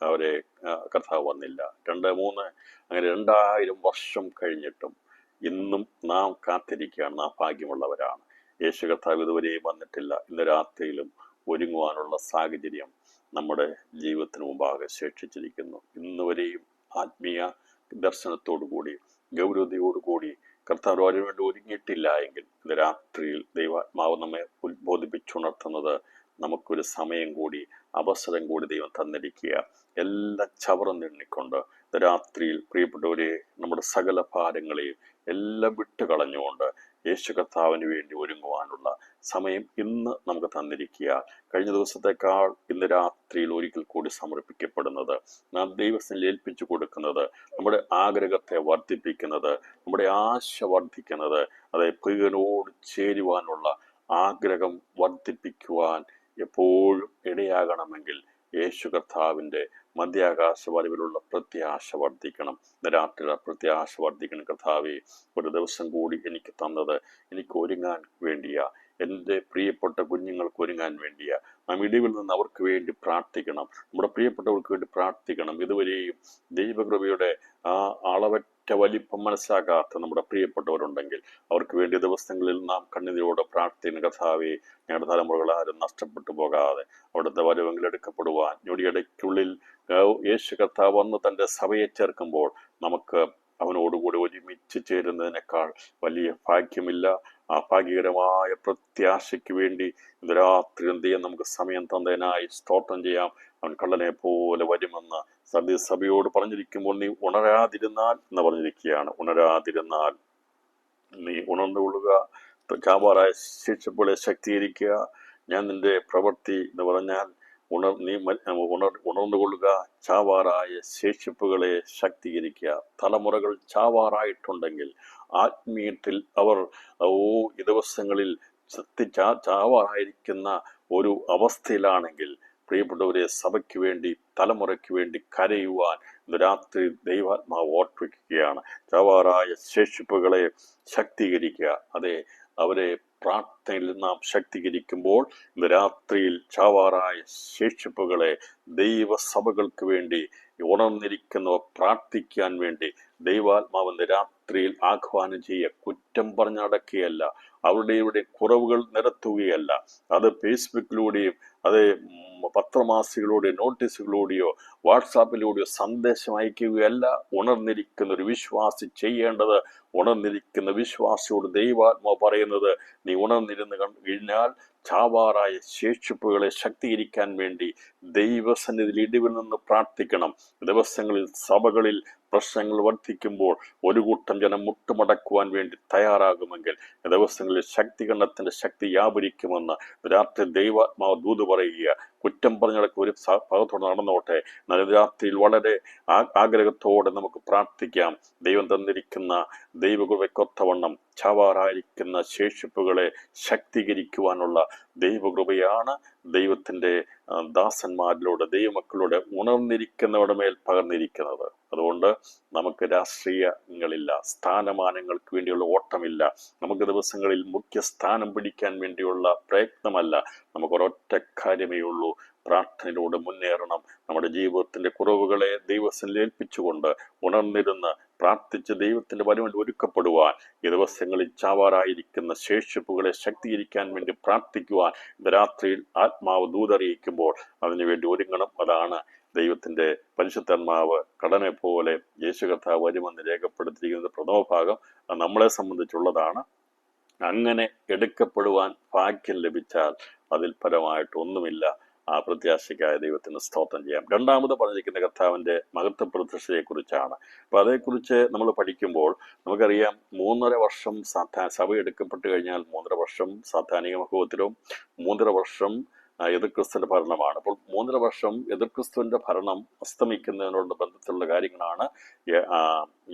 അവരെ കർത്താവ് വന്നില്ല. 2, 3 അങ്ങനെ 2000 വർഷം കഴിഞ്ഞിട്ടും ഇന്നും നാം കാത്തിരിക്കുകയാണ്. നാം ഭാഗ്യമുള്ളവരാണ്. യേശു കർത്താവ് ഇതുവരെയും വന്നിട്ടില്ല. ഇന്ന് രാത്രിയിലും ഒരുങ്ങുവാനുള്ള സാഹചര്യം നമ്മുടെ ജീവിതത്തിന് മുമ്പാകെ ശേഷിച്ചിരിക്കുന്നു. ഇന്നുവരെയും ആത്മീയ ദർശനത്തോടുകൂടി ഗൗരവതയോടുകൂടി കർത്താവ് അതിനു വേണ്ടി ഒരുങ്ങിയിട്ടില്ല എങ്കിൽ ഇന്ന് രാത്രിയിൽ ദൈവാത്മാവ് നമ്മെ ഉത്ബോധിപ്പിച്ചുണർത്തുന്നത് നമുക്കൊരു സമയം കൂടി, അവസരം കൂടി ദൈവം തന്നിരിക്കുക. എല്ലാം ചവറന്നെണ്ണിക്കൊണ്ട് രാത്രിയിൽ പ്രിയപ്പെട്ടവരെ നമ്മുടെ സകല ഭാരങ്ങളെയും എല്ലാം വിട്ടുകളഞ്ഞുകൊണ്ട് യേശു കർത്താവിന് വേണ്ടി ഒരുങ്ങുവാനുള്ള സമയം ഇന്ന് നമുക്ക് തന്നിരിക്കുക. കഴിഞ്ഞ ദിവസത്തെക്കാൾ ഇന്ന് രാത്രിയിൽ ഒരിക്കൽ കൂടി സമർപ്പിക്കപ്പെടുന്നത്, നാം ദൈവത്തിൽ ഏൽപ്പിച്ചു കൊടുക്കുന്നത്, നമ്മുടെ ആഗ്രഹത്തെ വർദ്ധിപ്പിക്കുന്നത്, നമ്മുടെ ആശ വർദ്ധിക്കുന്നത്, പ്രിയനോട് ചേരുവാനുള്ള ആഗ്രഹം വർദ്ധിപ്പിക്കുവാൻ എപ്പോഴും ഇടയാകണമെങ്കിൽ യേശു കർത്താവിന്റെ മധ്യാകാശ വരവിലുള്ള പ്രത്യാശ വർദ്ധിക്കണം. രാത്രിയിലെ പ്രത്യാശ വർദ്ധിക്കണം. കർത്താവേ, ഒരു ദിവസം കൂടി എനിക്ക് തന്നത് എനിക്ക് ഒരുങ്ങാൻ വേണ്ടിയാ, എൻ്റെ പ്രിയപ്പെട്ട കുഞ്ഞുങ്ങൾക്ക് ഒരുങ്ങാൻ വേണ്ടിയാ. നാം ഇടിവിൽ നിന്ന് അവർക്ക് വേണ്ടി പ്രാർത്ഥിക്കണം. നമ്മുടെ പ്രിയപ്പെട്ടവർക്ക് വേണ്ടി പ്രാർത്ഥിക്കണം. ഇതുവരെയും ദൈവകൃപയുടെ അളവറ്റ വലിപ്പം മനസ്സിലാക്കാത്ത നമ്മുടെ പ്രിയപ്പെട്ടവരുണ്ടെങ്കിൽ അവർക്ക് വേണ്ടി ദിവസങ്ങളിൽ നാം കണ്ണീരോടെ പ്രാർത്ഥിക്കുന്ന കർത്താവേ, ഞങ്ങളുടെ തലമുറകൾ ആരും നഷ്ടപ്പെട്ടു പോകാതെ അവിടുത്തെ വരവെങ്കിൽ എടുക്കപ്പെടുവാൻ ഞൊടിയിടയ്ക്കുള്ളിൽ യേശു കർത്താവ് വന്ന് തൻ്റെ സഭയെ ചേർക്കുമ്പോൾ നമുക്ക് അവനോടുകൂടി ഒരുമിച്ച് ചേരുന്നതിനേക്കാൾ വലിയ ഭാഗ്യമില്ല. ആ ഭാഗ്യകരമായ പ്രത്യാശയ്ക്ക് വേണ്ടി ഇന്ന് രാത്രി എന്ത് ചെയ്യാൻ നമുക്ക് സമയം തന്നതിനായി സ്തോത്രം ചെയ്യാം. അവൻ കള്ളനെ പോലെ വരുമെന്ന് സഭയോട് പറഞ്ഞിരിക്കുമ്പോൾ നീ ഉണരാതിരുന്നാൽ എന്ന് പറഞ്ഞിരിക്കുകയാണ്. ഉണരാതിരുന്നാൽ നീ ഉണർന്നുകൊള്ളുക, ചാവാറായ ശേഷിപ്പുകളെ ശക്തീകരിക്കുക. ഞാൻ നിന്റെ പ്രവൃത്തി എന്ന് പറഞ്ഞാൽ ഉണർന്നുകൊള്ളുക, ചാവാറായ ശേഷിപ്പുകളെ ശക്തീകരിക്കുക. തലമുറകൾ ചാവാറായിട്ടുണ്ടെങ്കിൽ ആത്മീയത്തിൽ അവർ ഈ ദിവസങ്ങളിൽ ചാവാറായിരിക്കുന്ന ഒരു അവസ്ഥയിലാണെങ്കിൽ പ്രിയപ്പെട്ടവരെ, സഭയ്ക്ക് വേണ്ടി തലമുറയ്ക്ക് വേണ്ടി കരയുവാൻ ഇന്ന് രാത്രി ദൈവാത്മാവ് ഓർപ്പിക്കുകയാണ്. ചാവാറായ ശേഷിപ്പുകളെ ശക്തീകരിക്കുക. അവരെ പ്രാർത്ഥനയിൽ നാം ശക്തീകരിക്കുമ്പോൾ ഇന്ന് രാത്രിയിൽ ചാവാറായ ശേഷിപ്പുകളെ ദൈവസഭകൾക്ക് വേണ്ടി ഉണർന്നിരിക്കുന്നവർ പ്രാർത്ഥിക്കാൻ വേണ്ടി ദൈവാത്മാവിന്റെ രാത്രിയിൽ ആഹ്വാനം ചെയ്യുക. കുറ്റം പറഞ്ഞടക്കുകയല്ല, അവരുടെ കുറവുകൾ നിരത്തുകയല്ല. അത് ഫേസ്ബുക്കിലൂടെയും പത്രമാസികളിലൂടെയോ നോട്ടീസുകളിലൂടെയോ വാട്സാപ്പിലൂടെയോ സന്ദേശം അയക്കുകയല്ല. ഉണർന്നിരിക്കുന്ന ഒരു വിശ്വാസി ചെയ്യേണ്ടത്, ഉണർന്നിരിക്കുന്ന വിശ്വാസിയോട് ദൈവാത്മാവ് പറയുന്നത്, നീ ഉണർന്നിരുന്ന് കഴിഞ്ഞാൽ ചാവാറായ ശേഷിപ്പുകളെ ശക്തീകരിക്കാൻ വേണ്ടി ദൈവസന്നിധിയിൽ ഇടിവിൽ നിന്ന് പ്രാർത്ഥിക്കണം. ദിവസങ്ങളിൽ സഭകളിൽ പ്രശ്നങ്ങൾ വർദ്ധിക്കുമ്പോൾ ഒരു കൂട്ടം ജനം മുട്ടുമടക്കുവാൻ വേണ്ടി തയ്യാറാകുമെങ്കിൽ ദിവസങ്ങളിൽ ശക്തികരണത്തിന്റെ ശക്തി വ്യാപരിക്കുമെന്ന് രാത്രി ദൈവാത്മാവ് ദൂത് പറയുക. കുറ്റം പറഞ്ഞിടക്ക് ഒരു ഭാഗത്തോടെ നടന്നോട്ടെ. രാത്രിയിൽ വളരെ ആഗ്രഹത്തോടെ നമുക്ക് പ്രാർത്ഥിക്കാം. ദൈവം തന്നിരിക്കുന്ന ദൈവകൃപയ്ക്കൊത്തവണ്ണം ചാവാറായിരിക്കുന്ന ശേഷിപ്പുകളെ ശക്തീകരിക്കുവാനുള്ള ദൈവകൃപയാണ് ദൈവത്തിന്റെ ദാസന്മാരിലൂടെ ദൈവമക്കളുടെ ഉണർന്നിരിക്കുന്നവരുടെ മേൽ പകർന്നിരിക്കുന്നത്. അതുകൊണ്ട് നമുക്ക് രാഷ്ട്രീയങ്ങളില്ല, സ്ഥാനമാനങ്ങൾക്ക് വേണ്ടിയുള്ള ഓട്ടമില്ല, നമുക്ക് ദിവസങ്ങളിൽ മുഖ്യ സ്ഥാനം പിടിക്കാൻ വേണ്ടിയുള്ള പ്രയത്നമല്ല. നമുക്ക് ഒരൊറ്റ കാര്യമേ ഉള്ളൂ, പ്രാർത്ഥനയിലൂടെ മുന്നേറണം. നമ്മുടെ ജീവിതത്തിന്റെ കുറവുകളെ ദൈവത്തിൽ ഏൽപ്പിച്ചുകൊണ്ട് ഉണർന്നിരുന്ന് പ്രാർത്ഥിച്ച് ദൈവത്തിന്റെ വരവിൽ ഒരുക്കപ്പെടുവാൻ, ഈ ദിവസങ്ങളിൽ ചാവാറായിരിക്കുന്ന ശേഷിപ്പുകളെ ശക്തീകരിക്കാൻ വേണ്ടി പ്രാർത്ഥിക്കുവാൻ രാത്രിയിൽ ആത്മാവ് ദൂതറിയിക്കുമ്പോൾ അതിനുവേണ്ടി ഒരുങ്ങണം. അതാണ് ദൈവത്തിന്റെ പരിശുദ്ധാത്മാവ് കടനെ പോലെ യേശു കർത്താവ് വരുമെന്ന് രേഖപ്പെടുത്തിയിരിക്കുന്നത്. പ്രഥമ ഭാഗം നമ്മളെ സംബന്ധിച്ചുള്ളതാണ്. അങ്ങനെ എടുക്കപ്പെടുവാൻ ഭാഗ്യം ലഭിച്ചാൽ അതിൽ പരമായിട്ട് ഒന്നുമില്ല. ആ പ്രത്യാശയ്ക്കായ ദൈവത്തിന് സ്തോത്രം ചെയ്യാം. രണ്ടാമത് പറഞ്ഞിരിക്കുന്ന കർത്താവിന്റെ മഹത്വ പ്രത്യക്ഷതയെ കുറിച്ചാണ്. അപ്പൊ അതേക്കുറിച്ച് നമ്മൾ പഠിക്കുമ്പോൾ നമുക്കറിയാം, 3.5 വർഷം സഭ എടുക്കപ്പെട്ടു കഴിഞ്ഞാൽ 3.5 വർഷം സാത്താനിക മഹോത്തരവും 3.5 വർഷം എതിർക്രിസ്തുവിന്റെ ഭരണമാണ്. അപ്പോൾ 3.5 വർഷം എതിർക്രിസ്തുവിന്റെ ഭരണം അസ്തമിക്കുന്നതിനോട് ബന്ധത്തിലുള്ള കാര്യങ്ങളാണ്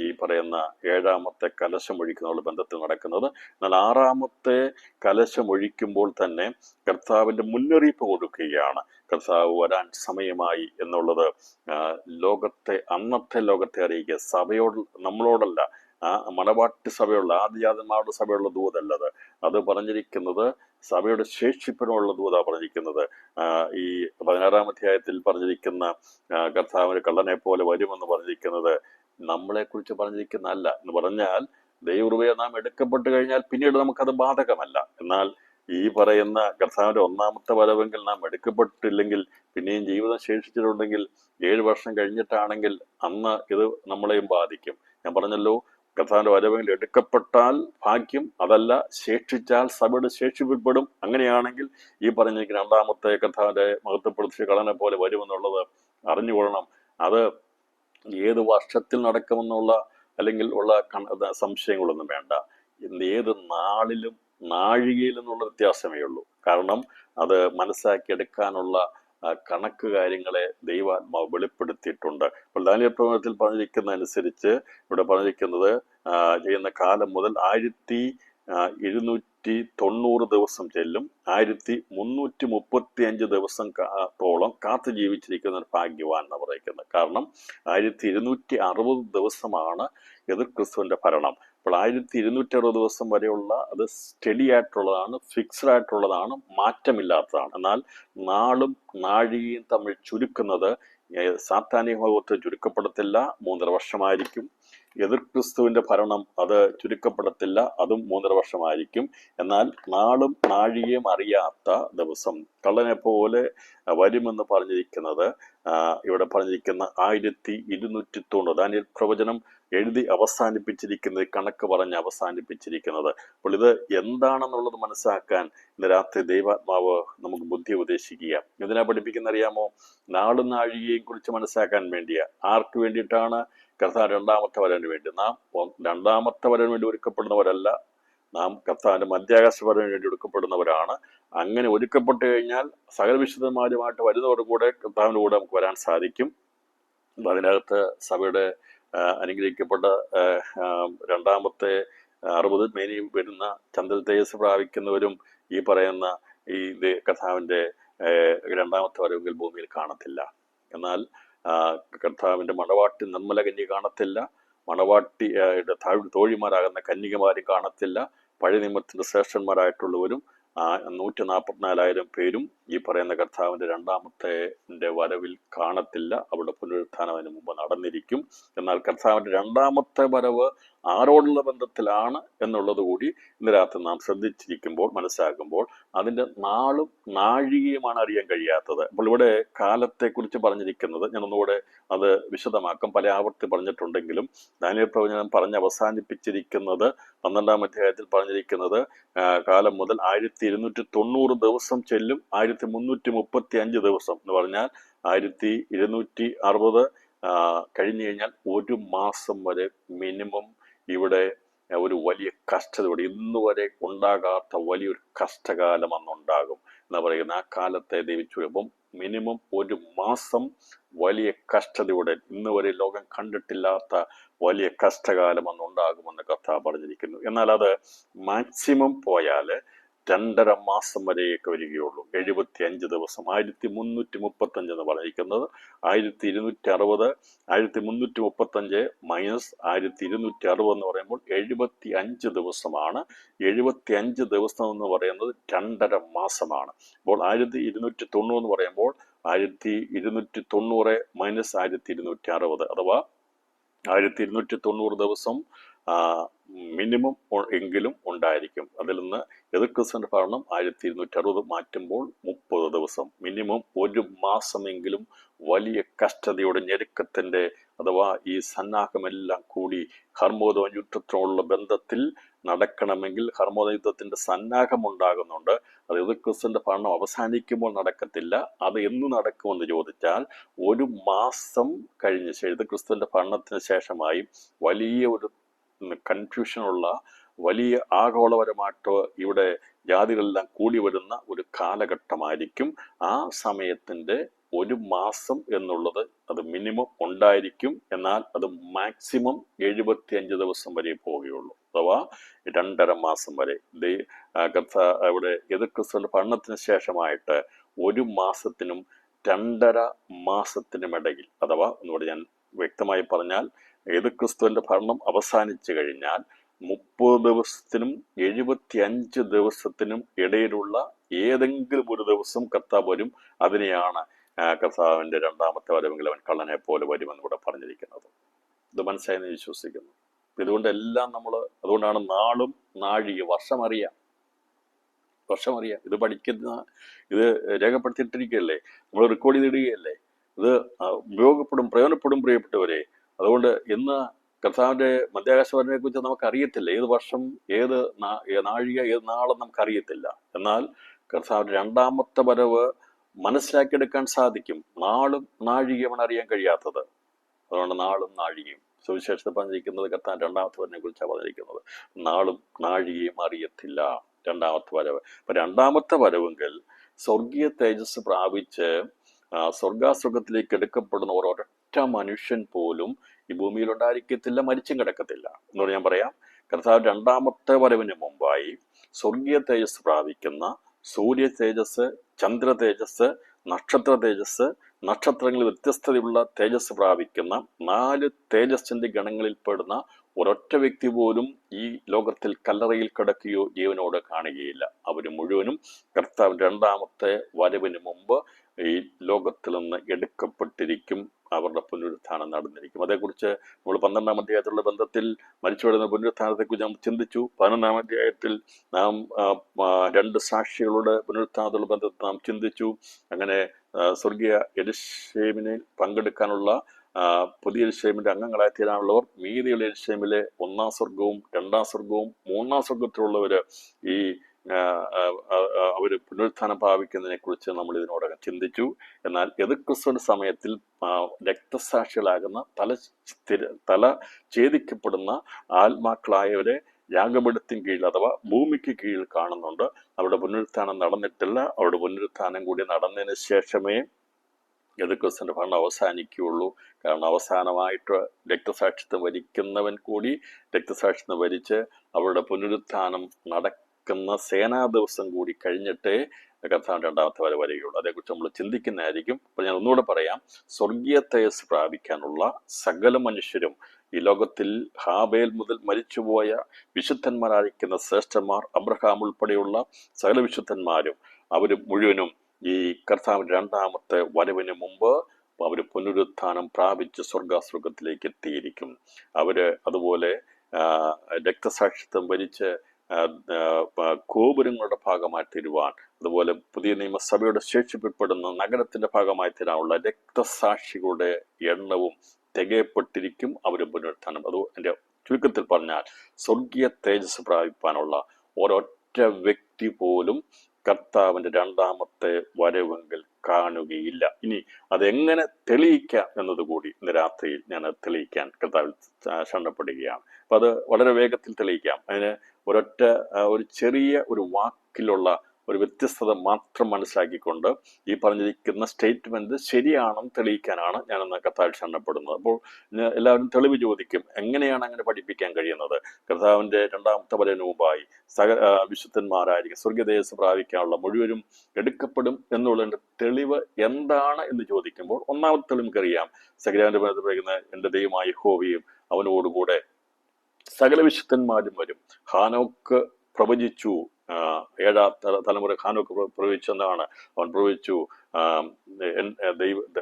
ഈ പറയുന്ന 7ാമത്തെ കലശം ഒഴിക്കുന്നതിനുള്ള ബന്ധത്തിൽ നടക്കുന്നത്. എന്നാൽ 6ാമത്തെ കലശം ഒഴിക്കുമ്പോൾ തന്നെ കർത്താവിന്റെ മുന്നറിയിപ്പ് കൊടുക്കുകയാണ്. കർത്താവ് വരാൻ സമയമായി എന്നുള്ളത് ലോകത്തെ, അന്നത്തെ ലോകത്തെ അറിയിക്കുക. സഭയോട്, നമ്മളോടല്ല, മണവാട്ടി സഭയുള്ള ആദിജാതന്മാരുടെ സഭയുള്ള ദൂതല്ലത്. അത് പറഞ്ഞിരിക്കുന്നത് സഭയുടെ ശേഷിപ്പിനുള്ള ദൂതാ പറഞ്ഞിരിക്കുന്നത്. ഈ 16-ാം അധ്യായത്തിൽ പറഞ്ഞിരിക്കുന്ന കർത്താവിന് കള്ളനെ പോലെ വരുമെന്ന് പറഞ്ഞിരിക്കുന്നത് നമ്മളെ കുറിച്ച് പറഞ്ഞിരിക്കുന്ന അല്ല. എന്ന് പറഞ്ഞാൽ ദൈവകൃപയെ നാം എടുക്കപ്പെട്ടു കഴിഞ്ഞാൽ പിന്നീട് നമുക്കത് ബാധകമല്ല. എന്നാൽ ഈ പറയുന്ന കർത്താവിന്റെ 1ാമത്തെ വരവെങ്കിൽ നാം എടുക്കപ്പെട്ടില്ലെങ്കിൽ, പിന്നെയും ജീവിതം ശേഷിച്ചിട്ടുണ്ടെങ്കിൽ 7 വർഷം കഴിഞ്ഞിട്ടാണെങ്കിൽ അന്ന് ഇത് നമ്മളെയും ബാധിക്കും. ഞാൻ പറഞ്ഞല്ലോ, കർത്താവിന്റെ വരവെങ്കിൽ എടുക്കപ്പെട്ടാൽ ഭാഗ്യം, അതല്ല ശേഷിച്ചാൽ സഭയുടെ ശേഷിപ്പിൽപ്പെടും. അങ്ങനെയാണെങ്കിൽ ഈ പറഞ്ഞിരിക്കുന്ന 2ാമത്തെ കർത്താവിന്റെ മഹത്വപ്പെടുത്തിയ കളനെ പോലെ വരുമെന്നുള്ളത് അറിഞ്ഞുകൊള്ളണം. അത് ഏത് വർഷത്തിൽ നടക്കുമെന്നുള്ള അല്ലെങ്കിൽ ഉള്ള സംശയങ്ങളൊന്നും വേണ്ട. ഏത് നാളിലും നാഴികയിലും എന്നുള്ള വ്യത്യാസമേ ഉള്ളൂ. കാരണം അത് മനസ്സിലാക്കിയെടുക്കാനുള്ള കണക്ക് കാര്യങ്ങളെ ദൈവാത്മാവ് വെളിപ്പെടുത്തിയിട്ടുണ്ട്. അപ്പോൾ ദാനിയേൽ പ്രവചനത്തിൽ പറഞ്ഞിരിക്കുന്ന അനുസരിച്ച് ഇവിടെ പറഞ്ഞിരിക്കുന്നത് ചെയ്യുന്ന കാലം മുതൽ 1290 ദിവസം ചെല്ലും, 1335 ദിവസത്തോളം കാത്തു ജീവിച്ചിരിക്കുന്ന ഒരു ഭാഗ്യവാൻ എന്ന് പറയുന്നത്. കാരണം 1260 ദിവസമാണ് എതിർക്രിസ്തുവിന്റെ ഭരണം. അപ്പോൾ 1260 ദിവസം വരെയുള്ള അത് സ്റ്റഡി ആയിട്ടുള്ളതാണ്, ഫിക്സ്ഡ് ആയിട്ടുള്ളതാണ്, മാറ്റമില്ലാത്തതാണ്. എന്നാൽ നാളും നാഴികയും തമ്മിൽ ചുരുക്കുന്നത് സാത്താനിക മഹത്വം ചുരുക്കപ്പെടത്തില്ല, 3.5 വർഷമായിരിക്കും. എതിർക്രിസ്തുവിന്റെ ഭരണം അത് ചുരുക്കപ്പെടത്തില്ല, അതും 3.5 വർഷമായിരിക്കും. എന്നാൽ നാളും നാഴികയും അറിയാത്ത ദിവസം കള്ളനെ പോലെ വരുമെന്ന് പറഞ്ഞിരിക്കുന്നത് ഇവിടെ പറഞ്ഞിരിക്കുന്ന 1290 ദാനിയേൽ പ്രവചനം എഴുതി അവസാനിപ്പിച്ചിരിക്കുന്നത്, കണക്ക് പറഞ്ഞ് അവസാനിപ്പിച്ചിരിക്കുന്നത്. അപ്പോൾ ഇത് എന്താണെന്നുള്ളത് മനസ്സിലാക്കാൻ ഇന്ന് രാത്രി ദൈവാത്മാവ് നമുക്ക് ബുദ്ധി ഉപദേശിക്കുക. ഇതിനെ പഠിപ്പിക്കുന്ന അറിയാമോ? നാളും നാഴികയെയും കുറിച്ച് മനസ്സിലാക്കാൻ വേണ്ടിയാ. ആർക്ക് വേണ്ടിയിട്ടാണ്? കർത്താവ് 2ാമത്തെ വരവിന് വേണ്ടി. നാം 2ാമത്തെ വരവിന് വേണ്ടി ഒരുക്കപ്പെടുന്നവരല്ല, നാം കർത്താവിന്റെ മധ്യാകാശ വരവിന് വേണ്ടി ഒരുക്കപ്പെടുന്നവരാണ്. അങ്ങനെ ഒരുക്കപ്പെട്ടു കഴിഞ്ഞാൽ സകല വിശുദ്ധന്മാരുമായിട്ട് വരുന്നവരുടെ കൂടെ കർത്താവിന്റെ കൂടെ നമുക്ക് വരാൻ സാധിക്കും. അതിനകത്ത് സഭയുടെ അനുഗ്രഹിക്കപ്പെട്ട 2ാമത്തെ 60 മേനി വരുന്ന ചന്ദ്ര തേജസ് പ്രാപിക്കുന്നവരും ഈ പറയുന്ന ഈ കർത്താവിന്റെ 2ാമത്തെ വരവെങ്കിൽ ഭൂമിയിൽ കാണത്തില്ല. എന്നാൽ കർത്താവിന്റെ മണവാട്ടി നിർമ്മല കന്യക കാണത്തില്ല, മണവാട്ടി തോഴിമാരാകുന്ന കന്യകമാരും കാണത്തില്ല. പഴയ നിയമത്തിന്റെ ശ്രേഷ്ഠന്മാരായിട്ടുള്ളവരും 144,000 പേരും ഈ പറയുന്ന കർത്താവിന്റെ 2ാമത്തെ വരവിൽ കാണത്തില്ല. അവിടെ പുനരുത്ഥാനത്തിന് മുമ്പ് നടന്നിരിക്കും. എന്നാൽ കർത്താവിന്റെ 2ാമത്തെ വരവ് ആരോടുള്ള ബന്ധത്തിലാണ് എന്നുള്ളത് കൂടി ഇന്ന് രാത്രി നാം ശ്രദ്ധിച്ചിരിക്കുമ്പോൾ മനസ്സിലാക്കുമ്പോൾ അതിന്റെ നാളും നാഴികയുമാണ് അറിയാൻ കഴിയാത്തത്. അപ്പോൾ ഇവിടെ കാലത്തെക്കുറിച്ച് പറഞ്ഞിരിക്കുന്നത് ഞാൻ ഒന്നുകൂടെ അത് വിശദമാക്കും. പല ആവർത്തി പറഞ്ഞിട്ടുണ്ടെങ്കിലും ദാനിയേൽ പ്രവചനം പറഞ്ഞ് അവസാനിപ്പിച്ചിരിക്കുന്നത് 12-ാം അധ്യായത്തിൽ പറഞ്ഞിരിക്കുന്നത് കാലം മുതൽ 1290 ദിവസം ചെല്ലും, 1335 ദിവസം എന്ന് പറഞ്ഞാൽ 1260 കഴിഞ്ഞു കഴിഞ്ഞാൽ 1 മാസം വരെ മിനിമം ഇവിടെ ഒരു വലിയ കഷ്ടതയോടെ ഇന്ന് വരെ ഉണ്ടാകാത്ത വലിയൊരു കഷ്ടകാലം അന്നുണ്ടാകും എന്ന് പറയുന്ന ആ കാലത്തെ ദൈവിച്ചു. അപ്പം മിനിമം 1 മാസം വലിയ കഷ്ടതയോടെ ഇന്ന് വരെ ലോകം കണ്ടിട്ടില്ലാത്ത വലിയ കഷ്ടകാലം അന്നുണ്ടാകുമെന്ന് കർത്താവ് പറഞ്ഞിരിക്കുന്നു. എന്നാൽ അത് മാക്സിമം പോയാൽ 2.5 മാസം വരെയൊക്കെ വരികയുള്ളൂ. 75 ദിവസം, 1335 എന്ന് പറഞ്ഞിരിക്കുന്നത്. 1260, 1335 മൈനസ് 1260 എന്ന് പറയുമ്പോൾ 75 ദിവസമാണ്. 75 ദിവസം എന്ന് പറയുന്നത് 2.5 മാസമാണ്. അപ്പോൾ 1290 എന്ന് പറയുമ്പോൾ 1290 മൈനസ് 1260 അഥവാ 1290 ദിവസം മിനിമം എങ്കിലും ഉണ്ടായിരിക്കും. അതിൽ നിന്ന് എതിർക്രിസ്തുവിന്റെ ഭരണം 1260 മാറ്റുമ്പോൾ 30 ദിവസം, മിനിമം 1 മാസമെങ്കിലും വലിയ കഷ്ടതയുടെ ഞെരുക്കത്തിന്റെ അഥവാ ഈ സന്നാഹമെല്ലാം കൂടി ഹർമോദോൻ യുദ്ധത്തോടുള്ള ബന്ധത്തിൽ നടക്കണമെങ്കിൽ ഹർമോദോൻ യുദ്ധത്തിന്റെ സന്നാഹം ഉണ്ടാകുന്നുണ്ട്. അത് എതിർക്രിസ്തുവിന്റെ ഭരണം അവസാനിക്കുമ്പോൾ നടക്കത്തില്ല. അത് എന്ന് നടക്കുമെന്ന് ചോദിച്ചാൽ 1 മാസം കഴിഞ്ഞ് എതിർക്രിസ്തുവിന്റെ ഭരണത്തിന് ശേഷമായി വലിയ ഒരു കൺഫ്യൂഷനുള്ള വലിയ ആഗോളപരമായിട്ട് ഇവിടെ ജാതികളെല്ലാം കൂടി വരുന്ന ഒരു കാലഘട്ടമായിരിക്കും. ആ സമയത്തിന്റെ 1 മാസം എന്നുള്ളത് അത് മിനിമം ഉണ്ടായിരിക്കും. എന്നാൽ അത് മാക്സിമം 75 ദിവസം വരെ പോവുകയുള്ളൂ. അഥവാ 2.5 മാസം വരെ. ഇവിടെ എതിർക്രിസ്തുവിന്റെ ഭരണത്തിന് ശേഷമായിട്ട് 1 മാസത്തിനും 2.5 മാസത്തിനും ഇടയിൽ, അഥവാ ഒന്നുകൂടെ ഞാൻ വ്യക്തമായി പറഞ്ഞാൽ, എതിർക്രിസ്തുവിന്റെ ഭരണം അവസാനിച്ചു കഴിഞ്ഞാൽ 30 ദിവസത്തിനും 75 ദിവസത്തിനും ഇടയിലുള്ള ഏതെങ്കിലും ഒരു ദിവസം കർത്താവ് വരും. അതിനെയാണ് കർത്താവിന്റെ രണ്ടാമത്തെ വരവെങ്കിൽ അവൻ കള്ളനെ പോലെ വരുമെന്ന് ഇവിടെ പറഞ്ഞിരിക്കുന്നത്. ഇത് മനസ്സിലായെന്ന് വിശ്വസിക്കുന്നു. ഇതുകൊണ്ടെല്ലാം അതുകൊണ്ടാണ് നാളും നാഴിക വർഷമറിയാം. ഇത് പഠിക്കുന്ന, ഇത് രേഖപ്പെടുത്തിയിട്ടിരിക്കുകയല്ലേ, നമ്മൾ റെക്കോർഡ് ചെയ്തിടുകയല്ലേ. ഇത് പ്രയോജനപ്പെടും പ്രിയപ്പെട്ടവരെ. അതുകൊണ്ട് ഇന്ന് കർത്താവിന്റെ മധ്യാകാശവരനെ കുറിച്ച് നമുക്കറിയത്തില്ല. ഏത് വർഷം, ഏത് നാഴിക, ഏത് നാളെന്ന് നമുക്കറിയത്തില്ല. എന്നാൽ കർത്താവിന്റെ രണ്ടാമത്തെ വരവ് മനസ്സിലാക്കിയെടുക്കാൻ സാധിക്കും. നാളും നാഴികയുമാണ് അറിയാൻ കഴിയാത്തത്. അതുകൊണ്ട് നാളും നാഴികയും സുവിശേഷത്തെ പറഞ്ഞിരിക്കുന്നത് കർത്താവിന്റെ രണ്ടാമത്തെ വരവിനെ കുറിച്ചാണ് പറഞ്ഞിരിക്കുന്നത്. നാളും നാഴികയും അറിയത്തില്ല രണ്ടാമത്തെ വരവ്. അപ്പൊ രണ്ടാമത്തെ വരവെങ്കിൽ സ്വർഗീയ തേജസ് പ്രാപിച്ച് സ്വർഗാസുഖത്തിലേക്ക് എടുക്കപ്പെടുന്ന ഒരൊറ്റ മനുഷ്യൻ പോലും ഈ ഭൂമിയിൽ ഉണ്ടായിരിക്കത്തില്ല, മരിച്ചും കിടക്കത്തില്ല എന്നോട് ഞാൻ പറയാം. കർത്താവ് രണ്ടാമത്തെ വരവിന് മുമ്പായി സ്വർഗീയ തേജസ് പ്രാപിക്കുന്ന സൂര്യ തേജസ്, ചന്ദ്ര തേജസ്, നക്ഷത്ര തേജസ്, നക്ഷത്രങ്ങളിൽ വ്യത്യസ്തതയുള്ള തേജസ് പ്രാപിക്കുന്ന 4 തേജസ്സിന്റെ ഗണങ്ങളിൽപ്പെടുന്ന ഒരൊറ്റ വ്യക്തി പോലും ഈ ലോകത്തിൽ കല്ലറയിൽ കിടക്കുകയോ ജീവനോട് കാണുകയില്ല. അവർ മുഴുവനും കർത്താവ് രണ്ടാമത്തെ വരവിന് മുമ്പ് ഈ ലോകത്തിൽ നിന്ന് എടുക്കപ്പെട്ടിരിക്കും. അവരുടെ പുനരുത്ഥാനം നടന്നിരിക്കും. അതേക്കുറിച്ച് നമ്മൾ 12-ാം അധ്യായത്തിലുള്ള ബന്ധത്തിൽ മരിച്ചുവിടുന്ന പുനരുത്ഥാനത്തെക്കുറിച്ച് നാം ചിന്തിച്ചു. 11-ാം അധ്യായത്തിൽ നാം 2 സാക്ഷികളുടെ പുനരുത്ഥാനത്തിലുള്ള ബന്ധത്തിൽ നാം ചിന്തിച്ചു. അങ്ങനെ സ്വർഗീയ യെരൂശലേമിനെ പങ്കെടുക്കാനുള്ള പുതിയ യെരൂശലേമിന്റെ അംഗങ്ങളായി തീരാനുള്ളവർ മീതിയുള്ള യെരൂശലേമിലെ 1-ാം സ്വർഗവും 2-ാം സ്വർഗവും 3-ാം സ്വർഗത്തിലുള്ളവര് ഈ അവര് പുനരുത്ഥാനം പ്രാപിക്കുന്നതിനെ കുറിച്ച് നമ്മൾ ഇതിനോടകം ചിന്തിച്ചു. എന്നാൽ എതിർക്രിസ്തുവിന്റെ സമയത്തിൽ രക്തസാക്ഷികളാകുന്ന തല ഛേദിക്കപ്പെടുന്ന ആത്മാക്കളായവരെ യാഗപീഠത്തിന് കീഴിൽ അഥവാ ഭൂമിക്ക് കീഴിൽ കാണുന്നുണ്ട്. അവരുടെ പുനരുത്ഥാനം നടന്നിട്ടില്ല. അവരുടെ പുനരുത്ഥാനം കൂടി നടന്നതിന് ശേഷമേ എതിർക്രിസ്തുവിന്റെ ഭരണം അവസാനിക്കുകയുള്ളൂ. കാരണം അവസാനമായിട്ട് രക്തസാക്ഷിത്വം വരിക്കുന്നവൻ കൂടി രക്തസാക്ഷിത്വം വരിച്ച് അവരുടെ പുനരുത്ഥാനം നടക്കുന്ന സേനാ ദിവസം കൂടി കഴിഞ്ഞിട്ടേ കർത്താവിന്റെ രണ്ടാമത്തെ വരവ് വരികയുള്ളൂ. അതേക്കുറിച്ച് നമ്മൾ ചിന്തിക്കുന്നതായിരിക്കും. അപ്പോൾ ഞാൻ ഒന്നുകൂടെ പറയാം. സ്വർഗീയ തേജസ് പ്രാപിക്കാനുള്ള സകല മനുഷ്യരും ഈ ലോകത്തിൽ ഹാബേൽ മുതൽ മരിച്ചുപോയ വിശുദ്ധന്മാരായിരിക്കുന്ന ശ്രേഷ്ഠന്മാർ, അബ്രഹാം ഉൾപ്പെടെയുള്ള സകല വിശുദ്ധന്മാരും അവർ മുഴുവനും ഈ കർത്താവിന്റെ രണ്ടാമത്തെ വരവിന് മുമ്പ് അവർ പുനരുത്ഥാനം പ്രാപിച്ച് സ്വർഗാസുഖത്തിലേക്ക് എത്തിയിരിക്കും. അവര് അതുപോലെ രക്തസാക്ഷിത്വം വരിച്ച് ഗോപുരങ്ങളുടെ ഭാഗമായി തീരുവാൻ, അതുപോലെ പുതിയ നിയമസഭയുടെ ശേഷിപ്പിൽപ്പെടുന്ന നഗരത്തിന്റെ ഭാഗമായി തീരാനുള്ള രക്തസാക്ഷികളുടെ എണ്ണവും തികയപ്പെട്ടിരിക്കും. അവരും പുനരുത്ഥാനം. അത് എൻ്റെ ചുരുക്കത്തിൽ പറഞ്ഞാൽ സ്വർഗീയ തേജസ് പ്രാപിപ്പാനുള്ള ഒരൊറ്റ വ്യക്തി പോലും കർത്താവിന്റെ രണ്ടാമത്തെ വരവെങ്കിൽ കാണുകയില്ല. ഇനി അതെങ്ങനെ തെളിയിക്കാം എന്നതുകൂടി ഇന്ന് രാത്രിയിൽ ഞാൻ തെളിയിക്കാൻ കർത്താവിൽ ശരണപ്പെടുകയാണ്. അപ്പൊ അത് വളരെ വേഗത്തിൽ തെളിയിക്കാം. അതിന് ഒരു ചെറിയ ഒരു വാക്കിലുള്ള ഒരു വ്യത്യസ്തത മാത്രം മനസ്സിലാക്കിക്കൊണ്ട് ഈ പറഞ്ഞിരിക്കുന്ന സ്റ്റേറ്റ്മെന്റ് ശരിയാണെന്ന് തെളിയിക്കാനാണ് ഞാനെന്ന് കർത്താവിൽ ശരണപ്പെടുന്നത്. അപ്പോൾ എല്ലാവരും തെളിവ് ചോദിക്കും, എങ്ങനെയാണ് അങ്ങനെ പഠിപ്പിക്കാൻ കഴിയുന്നത്? കർത്താവിന്റെ രണ്ടാമത്തെ വരവിന് മുമ്പായി വിശുദ്ധന്മാരായിരിക്കും സ്വർഗദേശം പ്രാപിക്കാനുള്ള മുഴുവനും എടുക്കപ്പെടും എന്നുള്ളതിന്റെ തെളിവ് എന്താണ് എന്ന് ചോദിക്കുമ്പോൾ ഒന്നാമത്തെ തെളിവ് നമുക്കറിയാം. സകരാന്റെ പറയുന്ന എന്റെ ദൈവമായ യഹോവയും അവനോടുകൂടെ സകല വിശുദ്ധന്മാരും വരും. ഹാനോക്ക് പ്രവചിച്ചു, ഏഴാം തലമുറ ഹാനോക്ക് പ്രവചിച്ചെന്നാണ്. അവൻ പ്രവചിച്ചു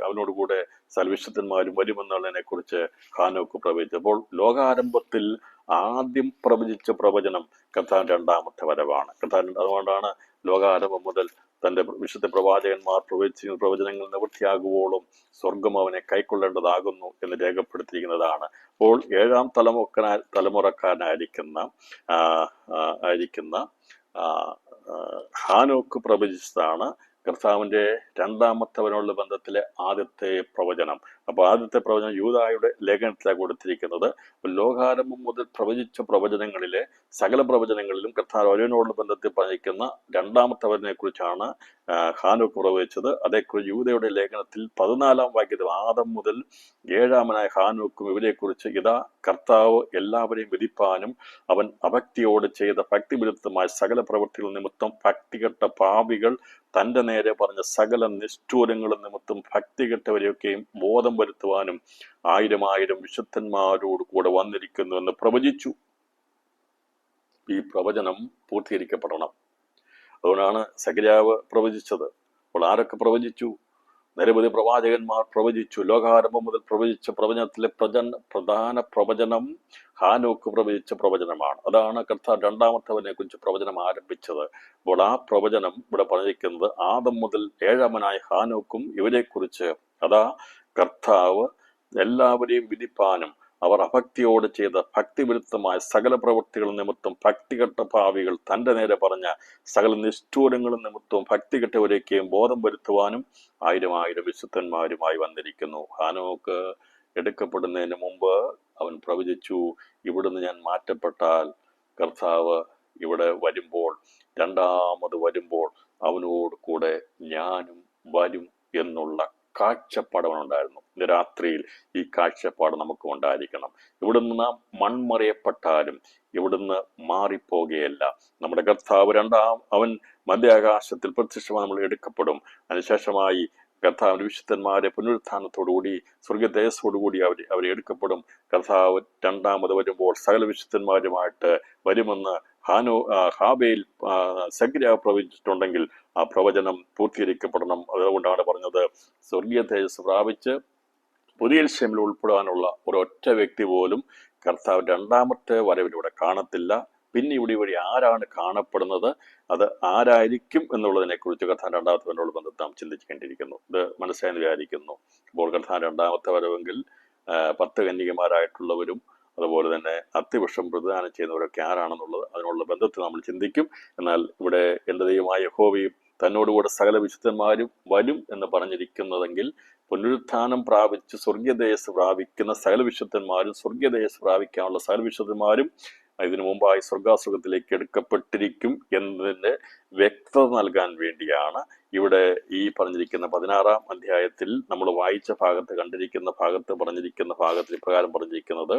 അവനോടുകൂടെ സകലവിശുദ്ധന്മാരും വരുമെന്നുള്ളതിനെ കുറിച്ച് ഹാനോക്ക് പ്രവചിച്ചു. അപ്പോൾ ലോകാരംഭത്തിൽ ആദ്യം പ്രവചിച്ച പ്രവചനം കർത്താവിന്റെ രണ്ടാമത്തെ വരവാണ്. അതുകൊണ്ടാണ് ലോകാരംഭം മുതൽ തന്റെ വിശുദ്ധ പ്രവാചകന്മാർ പ്രവചിച്ച പ്രവചനങ്ങൾ നിവൃത്തിയാകുവോളം സ്വർഗം അവനെ കൈക്കൊള്ളേണ്ടതാകുന്നു എന്ന് രേഖപ്പെടുത്തിയിരിക്കുന്നതാണ്. അപ്പോൾ ഏഴാം തലമുറക്കാരനായിരിക്കുന്ന ഹാനോക്ക് പ്രവചിച്ചതാണ് കർത്താവിന്റെ രണ്ടാമത്തവനുള്ള ബന്ധത്തിലെ ആദ്യത്തെ പ്രവചനം. അപ്പൊ ആദ്യത്തെ പ്രവചനം യൂദായുടെ ലേഖനത്തിലാണ് കൊടുത്തിരിക്കുന്നത്. ലോകാരംഭം മുതൽ പ്രവചിച്ച പ്രവചനങ്ങളിലെ സകല പ്രവചനങ്ങളിലും കർത്താവ് അവനോടുള്ള ബന്ധത്തിൽ പറഞ്ഞിരിക്കുന്ന രണ്ടാമത്തവനെ കുറിച്ചാണ് ഹാനോക്ക് പ്രവചിച്ചത്. അതേക്കുറിച്ച് യൂദയുടെ ലേഖനത്തിൽ 14 വാക്യത്തിൽ ആദം മുതൽ ഏഴാമനായ ഹാനോക്കും ഇവരെക്കുറിച്ച് ഇതാ കർത്താവ് എല്ലാവരെയും വിധിപ്പാനും അവൻ അഭക്തിയോട് ചെയ്ത ഭക്തിവിരുദ്ധമായ സകല പ്രവൃത്തികൾ നിമിത്തം ഭക്തികെട്ട പാപികൾ തന്റെ നേരെ പറഞ്ഞ സകല നിഷ്ഠൂരങ്ങളും നിമിത്തം ഭക്തികെട്ടവരെയൊക്കെയും ബോധം വരുത്തുവാനും 1000 വിശുദ്ധന്മാരോട് കൂടെ വന്നിരിക്കുന്നു എന്ന് പ്രവചിച്ചു. ഈ പ്രവചനം പൂർത്തീകരിക്കപ്പെടണം. അതുകൊണ്ടാണ് സഖര്യാവ് പ്രവചിച്ചത്. അപ്പോൾ ആരൊക്കെ പ്രവചിച്ചു? നിരവധി പ്രവാചകന്മാർ പ്രവചിച്ചു. ലോകാരംഭം മുതൽ പ്രവചിച്ച പ്രവചനത്തിലെ പ്രധാന പ്രവചനം ഹാനോക്ക് പ്രവചിച്ച പ്രവചനമാണ്. അതാണ് കർത്താവ് രണ്ടാമത്തവനെ കുറിച്ച് പ്രവചനം ആരംഭിച്ചത്. അപ്പോൾ ആ പ്രവചനം ഇവിടെ പറഞ്ഞിരിക്കുന്നത് ആദം മുതൽ ഏഴാമനായ ഹാനോക്കും ഇവരെക്കുറിച്ച് അതാ കർത്താവ് എല്ലാവരെയും വിധിപ്പാനും അവർ അഭക്തിയോട് ചെയ്ത ഭക്തിവിരുദ്ധമായ സകല പ്രവൃത്തികൾ നിമിത്തം ഭക്തികെട്ട ഭാവികൾ തന്റെ നേരെ പറഞ്ഞ സകല നിഷ്ഠൂരങ്ങളും നിമിത്തവും ഭക്തികെട്ടവരെയൊക്കെയും ബോധം വരുത്തുവാനും 1000 വിശുദ്ധന്മാരുമായി വന്നിരിക്കുന്നു. ഹാനോക്ക് എടുക്കപ്പെടുന്നതിന് മുമ്പ് അവൻ പ്രവചിച്ചു, ഇവിടുന്ന് ഞാൻ മാറ്റപ്പെട്ടാൽ കർത്താവ് ഇവിടെ വരുമ്പോൾ, രണ്ടാമത് വരുമ്പോൾ അവനോട് കൂടെ ഞാനും വരും എന്നുള്ള കാഴ്ചപ്പാട് അവനുണ്ടായിരുന്നു. ഇന്ന് രാത്രിയിൽ ഈ കാഴ്ചപ്പാട് നമുക്ക് ഉണ്ടായിരിക്കണം. ഇവിടുന്ന് നാം മൺമറിയപ്പെട്ടാലും ഇവിടുന്ന് മാറിപ്പോകുകയല്ല. നമ്മുടെ കർത്താവ് അവൻ മധ്യാകാശത്തിൽ പ്രത്യക്ഷമായി നമ്മൾ എടുക്കപ്പെടും. അതിനുശേഷമായി കർത്താവിന്റെ വിശുദ്ധന്മാരെ പുനരുത്ഥാനത്തോടുകൂടി സ്വർഗതേജസ്സോടുകൂടി അവരെ എടുക്കപ്പെടും. കർത്താവ് രണ്ടാമത് വരുമ്പോൾ സകല വിശുദ്ധന്മാരുമായിട്ട് വരുമെന്ന് ഹാബേൽ സഖര്യാവ് പ്രവചിച്ചിട്ടുണ്ടെങ്കിൽ ആ പ്രവചനം പൂർത്തീകരിക്കപ്പെടണം. അതുകൊണ്ടാണ് പറഞ്ഞത്, സ്വർഗീയ തേജസ് പ്രാപിച്ച് പുതിയ യെരൂശലേമിൽ ഉൾപ്പെടാനുള്ള ഒരൊറ്റ വ്യക്തി പോലും കർത്താവ് രണ്ടാമത്തെ വരവിലൂടെ കാണത്തില്ല. പിന്നെ ഇവിടെ വഴി ആരാണ് കാണപ്പെടുന്നത്, അത് ആരായിരിക്കും എന്നുള്ളതിനെ കുറിച്ച് കർത്താവ് രണ്ടാമത്തെ വരവിനോട് ബന്ധത്ത് നാം ചിന്തിക്കേണ്ടിയിരിക്കുന്നു. ഇത് മനസ്സിലായെന്ന് വിചാരിക്കുന്നു. അപ്പോൾ കർത്താവ് രണ്ടാമത്തെ വരവെങ്കിൽ 10 കന്യകമാരായിട്ടുള്ളവരും അതുപോലെ തന്നെ അത്തിവൃക്ഷം പ്രതിദാനം ചെയ്യുന്നവരൊക്കെ ആരാണെന്നുള്ളത് അതിനുള്ള ബന്ധത്തിൽ നമ്മൾ ചിന്തിക്കും. എന്നാൽ ഇവിടെ എൻ്റെ ദൈവമായ യഹോവയും തന്നോടുകൂടെ സകല വിശുദ്ധന്മാരും വരും എന്ന് പറഞ്ഞിരിക്കുന്നതെങ്കിൽ പുനരുത്ഥാനം പ്രാപിച്ച് സ്വർഗീയതേജസ്സ് പ്രാപിക്കുന്ന സകല വിശുദ്ധന്മാരും സ്വർഗീയതേജസ്സ് പ്രാപിക്കാനുള്ള സകല വിശുദ്ധന്മാരും ഇതിനു മുമ്പായി സ്വർഗാസുഖത്തിലേക്ക് എടുക്കപ്പെട്ടിരിക്കും എന്നതിന്റെ വ്യക്തത നൽകാൻ വേണ്ടിയാണ് ഇവിടെ ഈ പറഞ്ഞിരിക്കുന്ന 16-ാം അധ്യായത്തിൽ നമ്മൾ വായിച്ച പറഞ്ഞിരിക്കുന്ന ഭാഗത്തിൽ ഇപ്രകാരം പറഞ്ഞിരിക്കുന്നത്,